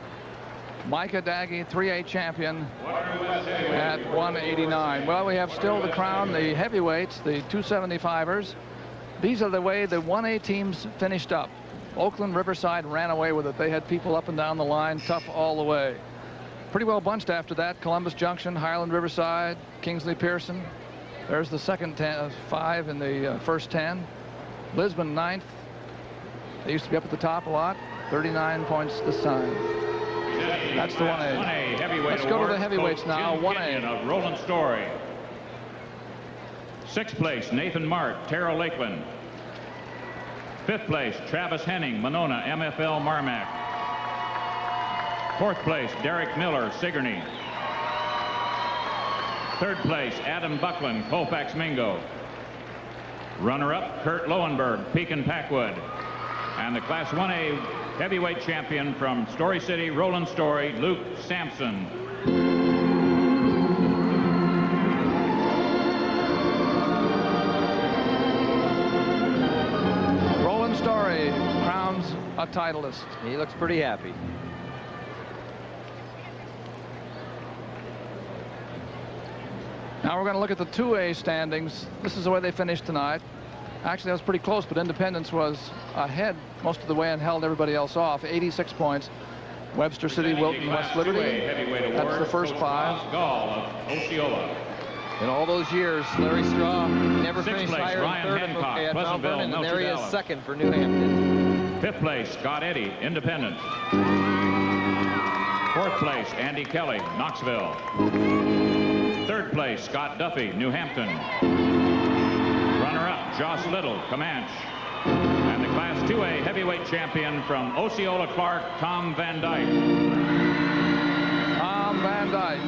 Micah Daggy, 3A champion at 189. Well, we have still to crown the heavyweights, the 275ers. These are the way the 1A teams finished up. Oakland Riverside ran away with it. They had people up and down the line, tough all the way. Pretty well bunched after that. Columbus Junction, Highland Riverside, Kingsley Pearson. There's the second 5 in the first 10. Lisbon 9th. They used to be up at the top a lot. 39 points this time. That's the 1A. Let's go to the heavyweights now. 1A. Of Roland Story. 6th place, Nathan Mart, Terrell Lakeland. 5th place, Travis Henning, Monona, MFL Marmac. 4th place, Derek Miller, Sigourney. 3rd place, Adam Buckland, Colfax Mingo. Runner-up, Kurt Lowenberg, Pekin Packwood. And the Class 1A heavyweight champion from Story City, Roland Story, Luke Sampson. Roland Story crowns a titleist. He looks pretty happy. Now we're going to look at the 2A standings. This is the way they finished tonight. Actually, that was pretty close, but Independence was ahead most of the way and held everybody else off. 86 points. Webster City, Wilton, West Liberty. That's the first 5. Gall of Osceola. In all those years, Larry Straw never 6th finished place, higher Ryan than 3rd Hancock, at Mount Pleasantville, Vernon, and there he is Dallas. 2nd for New Hampton. 5th place, Scott Eddy, Independence. 4th place, Andy Kelly, Knoxville. 3rd place, Scott Duffy, New Hampton. Runner-up, Josh Little, Comanche. And the Class 2A heavyweight champion from Osceola Clark, Tom Van Dyke. Tom Van Dyke.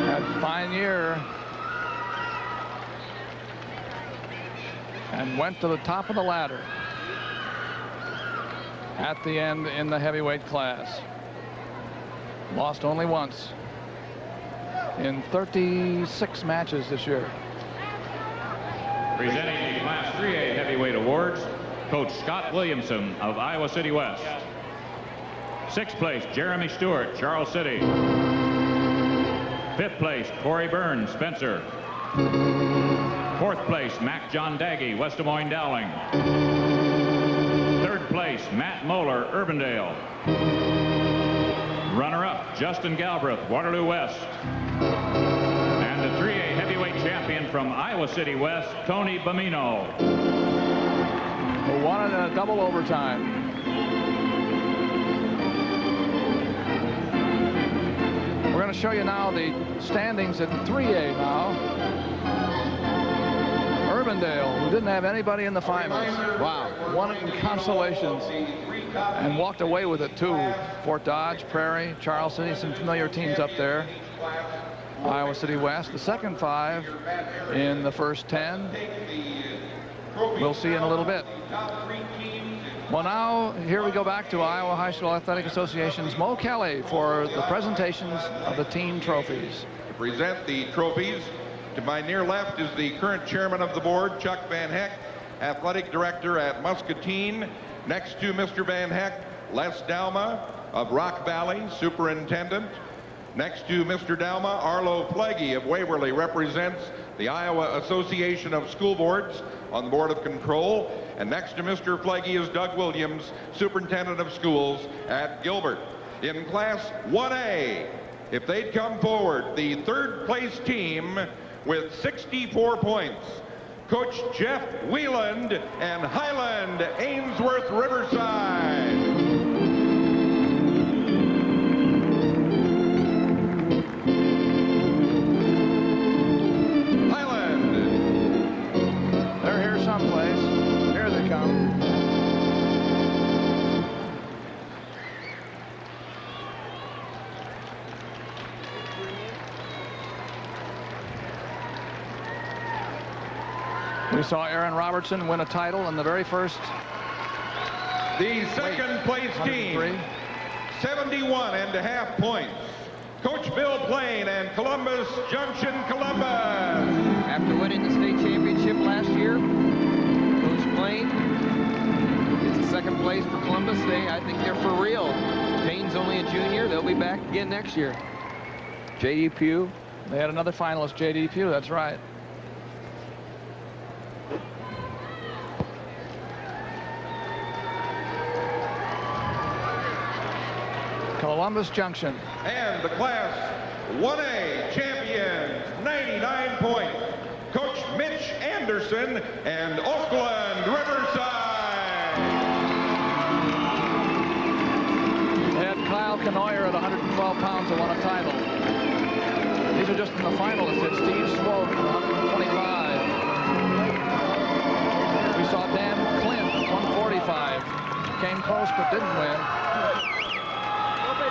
Had a fine year. And went to the top of the ladder at the end in the heavyweight class. Lost only once in 36 matches this year. Presenting the Class 3A heavyweight awards, Coach Scott Williamson of Iowa City West. 6th place, Jeremy Stewart, Charles City. 5th place, Corey Burns, Spencer. 4th place, Mac John Daggy, West Des Moines Dowling. 3rd place, Matt Moeller, Urbandale. Runner-up, Justin Galbraith, Waterloo West. And the 3A heavyweight champion from Iowa City West, Tony Bamino. Who won it in a double overtime. We're going to show you now the standings at 3A now. Urbandale, who didn't have anybody in the finals. Wow. Won it in consolations and walked away with it too. Fort Dodge, Prairie, Charles City, some familiar teams up there. Iowa City West, the second 5 in the first 10. We'll see in a little bit. Well, now here we go back to Iowa High School Athletic Association's Mo Kelly for the presentations of the team trophies. To present the trophies, to my near left is the current chairman of the board, Chuck Van Heck, athletic director at Muscatine. Next to Mr. Van Heck, Les Dalma of Rock Valley, superintendent. Next to Mr. Dalma, Arlo Flaggy of Waverly represents the Iowa Association of School Boards on the Board of Control. And next to Mr. Flaggy is Doug Williams, Superintendent of Schools at Gilbert. In Class 1A, if they'd come forward, the third place team with 64 points, Coach Jeff Wieland and Highland Ainsworth Riverside. We saw Aaron Robertson win a title in the very first. The second place team, 71.5 points. Coach Bill Plain and Columbus Junction, Columbus. After winning the state championship last year, Coach Plain gets the second place for Columbus. I think they're for real. Payne's only a junior. They'll be back again next year. J.D. Pugh. They had another finalist, J.D. Pugh. That's right. Columbus Junction. And the Class 1A champions, 99 points, Coach Mitch Anderson and Oakland Riverside. They had Kyle Canoyer at 112 pounds who won a title. These are just in the finalists. It's Steve Swope at 125. We saw Dan Clint, 145. Came close but didn't win.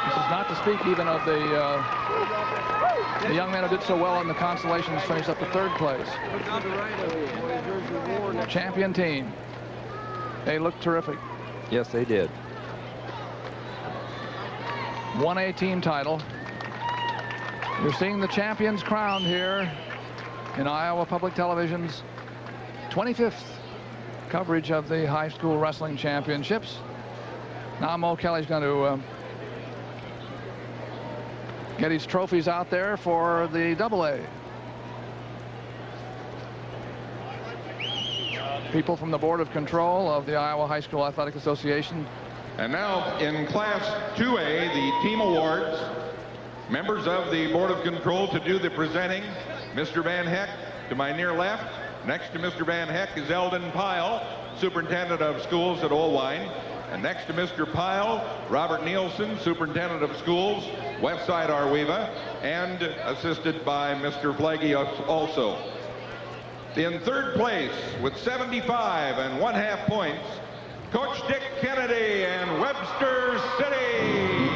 This is not to speak even of the young man who did so well in the consolations, finished up to third place. Champion team. They looked terrific. Yes, they did. 1A team title. You're seeing the champions crowned here in Iowa Public Television's 25th coverage of the high school wrestling championships. Now Mo Kelly's going to get his trophies out there for the AA. People from the Board of Control of the Iowa High School Athletic Association. And now in Class 2A, the team awards. Members of the Board of Control to do the presenting. Mr. Van Heck to my near left. Next to Mr. Van Heck is Eldon Pyle, Superintendent of Schools at Olwine. And next to Mr. Pyle, Robert Nielsen, Superintendent of Schools, Westside Arweva, and assisted by Mr. Flaggy also. In third place with 75.5 points, Coach Dick Kennedy and Webster City.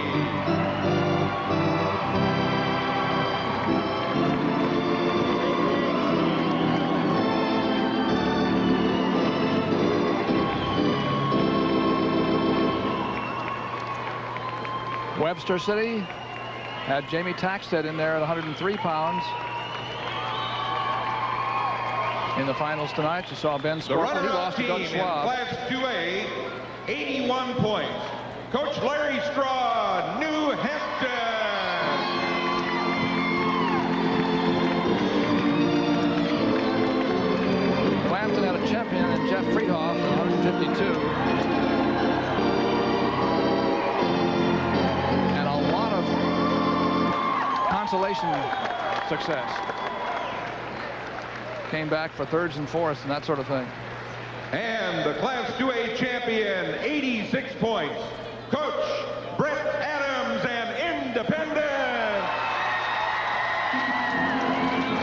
Webster City had Jamie Taxted in there at 103 pounds. In the finals tonight, you saw Ben Scorpio. He lost to Doug Schwab. Class 2A, 81 points. Coach Larry Straw, New Hampton. Clampton had a champion in Jeff Friedhoff at 152. Consolation success. Came back for thirds and fourths and that sort of thing. And the Class 2A champion, 86 points, Coach Brett Adams and Independence.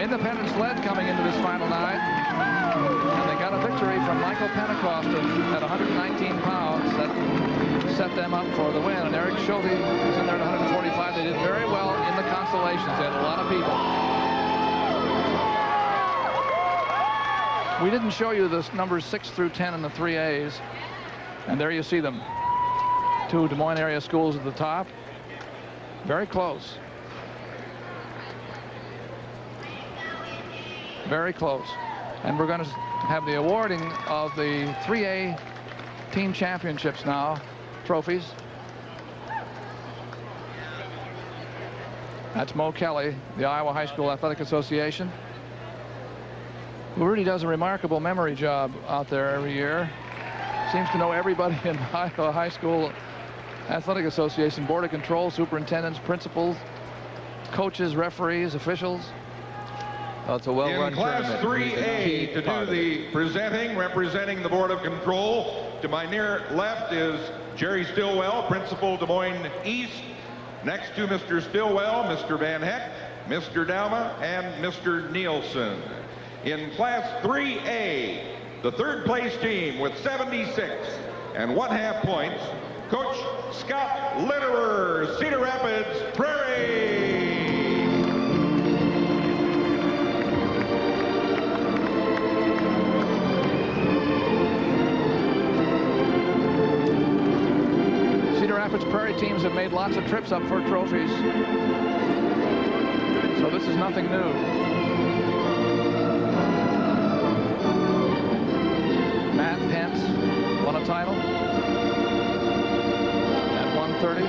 Independence led coming into this final night. And they got a victory from Michael Pentecost at 119 pounds. That set them up for the win. And Eric Schulte was in there at 145. They did very well in the consolations. They had a lot of people. We didn't show you the numbers 6 through 10 in the 3As. And there you see them. Two Des Moines area schools at the top. Very close. Very close. And we're going to have the awarding of the 3A team championships now. Trophies. That's Mo Kelly, the Iowa High School Athletic Association. who really does a remarkable memory job out there every year. Seems to know everybody in Iowa High School Athletic Association, Board of Control, superintendents, principals, coaches, referees, officials. Well, it's a well-run in Class tournament. 3A to do the presenting, representing the Board of Control. To my near left is Jerry Stillwell, Principal, Des Moines East. Next to Mr. Stillwell, Mr. Van Heck, Mr. Dauma, and Mr. Nielsen. In Class 3A, the third place team with 76.5 points, Coach Scott Litterer, Cedar Rapids Prairie. Cedar Rapids Prairie teams have made lots of trips up for trophies, so this is nothing new. Matt Pence won a title at 130.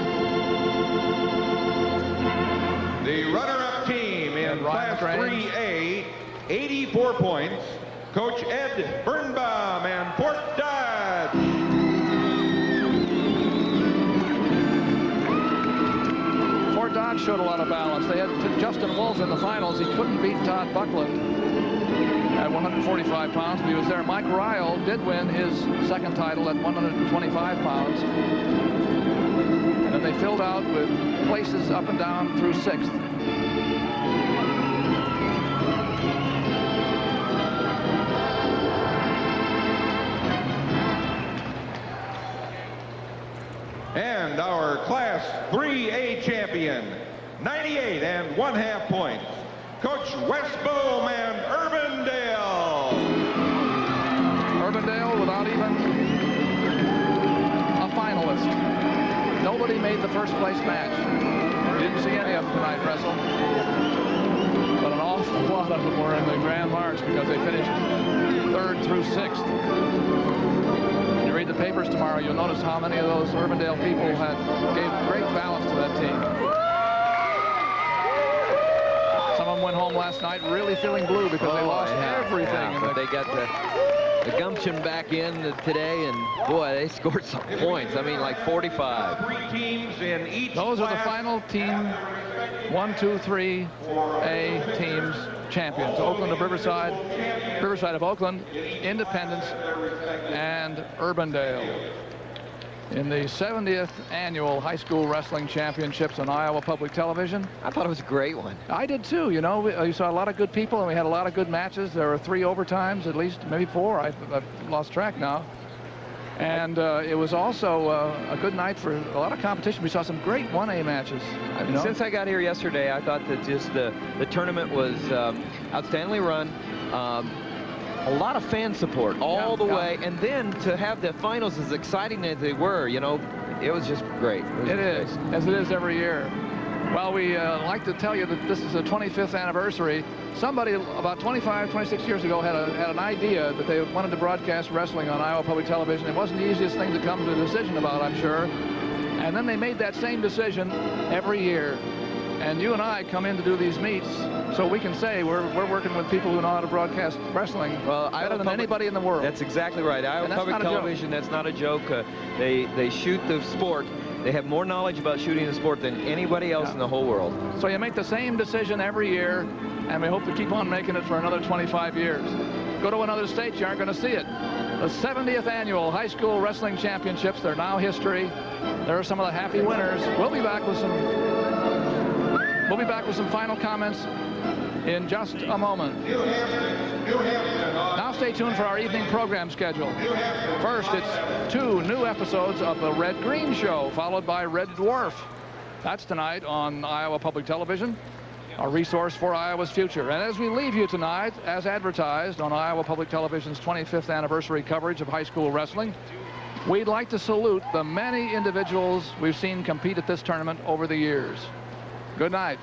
The runner-up team in Class 3A, 84 points, Coach Ed Birnbaum and Fort Dodge. Fort Dodge showed a lot of balance. They had Justin Wolf in the finals. He couldn't beat Todd Buckland at 145 pounds, but he was there. Mike Ryle did win his second title at 125 pounds. And then they filled out with places up and down through sixth. And our Class 3A champion, 98.5 points, Coach Westboom and Urbandale. Urbandale without even a finalist. Nobody made the first place match. Didn't see any of them tonight wrestle. But an awful lot of them were in the Grand March because they finished third through sixth. When you read the papers tomorrow, you'll notice how many of those Urbandale people gave great balance to that team. Some of them went home last night really feeling blue because they lost everything. Yeah, but they got the gumption back in today, and boy, they scored some points. I mean, like 45. 3 teams in each Those class. are the final team 1, 2, 3A teams champions. Oakland of Riverside, Riverside of Oakland, Independence, and Urbandale. In the 70th annual high school wrestling championships on Iowa Public Television. I thought it was a great one. I did too. You know, we saw a lot of good people, and we had a lot of good matches. There were 3 overtimes, at least, maybe 4. I've lost track now. And it was also a good night for a lot of competition. We saw some great 1A matches. You know? Since I got here yesterday, I thought that just the tournament was outstandingly run. A lot of fan support all the way, and then to have the finals as exciting as they were, you know, it was just great. It is, as it is every year. Well, we like to tell you that this is the 25th anniversary. Somebody about 25, 26 years ago had an idea that they wanted to broadcast wrestling on Iowa Public Television. It wasn't the easiest thing to come to a decision about, I'm sure. And then they made that same decision every year. And you and I come in to do these meets, so we can say we're working with people who know how to broadcast wrestling better than anybody in the world. That's exactly right. Iowa Public Television, that's not a joke. They shoot the sport. They have more knowledge about shooting the sport than anybody else in the whole world. So you make the same decision every year, and we hope to keep on making it for another 25 years. Go to another state, you aren't going to see it. The 70th annual high school wrestling championships, they're now history. There are some of the happy winners. We'll be back with some final comments in just a moment. Now stay tuned for our evening program schedule. First, it's 2 new episodes of the Red Green Show, followed by Red Dwarf. That's tonight on Iowa Public Television, a resource for Iowa's future. And as we leave you tonight, as advertised on Iowa Public Television's 25th anniversary coverage of high school wrestling, we'd like to salute the many individuals we've seen compete at this tournament over the years. Good night.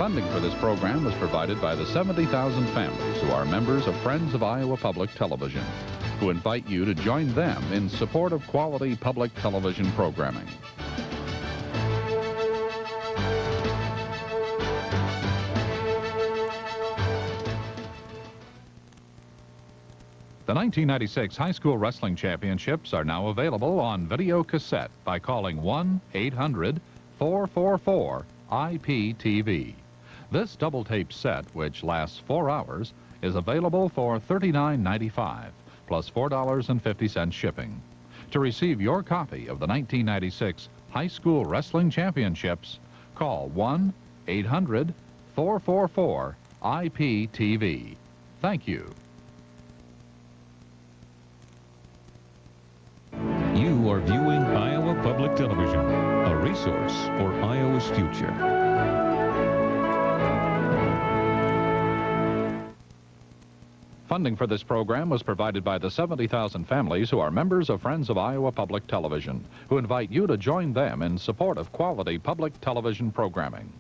Funding for this program was provided by the 70,000 families who are members of Friends of Iowa Public Television, who invite you to join them in support of quality public television programming. The 1996 High School Wrestling Championships are now available on video cassette by calling 1-800-444-IPTV. This double tape set, which lasts 4 hours, is available for $39.95 plus $4.50 shipping. To receive your copy of the 1996 High School Wrestling Championships, call 1-800-444-IPTV. Thank you. You are viewing Iowa Public Television, a resource for Iowa's future. Funding for this program was provided by the 70,000 families who are members of Friends of Iowa Public Television, who invite you to join them in support of quality public television programming.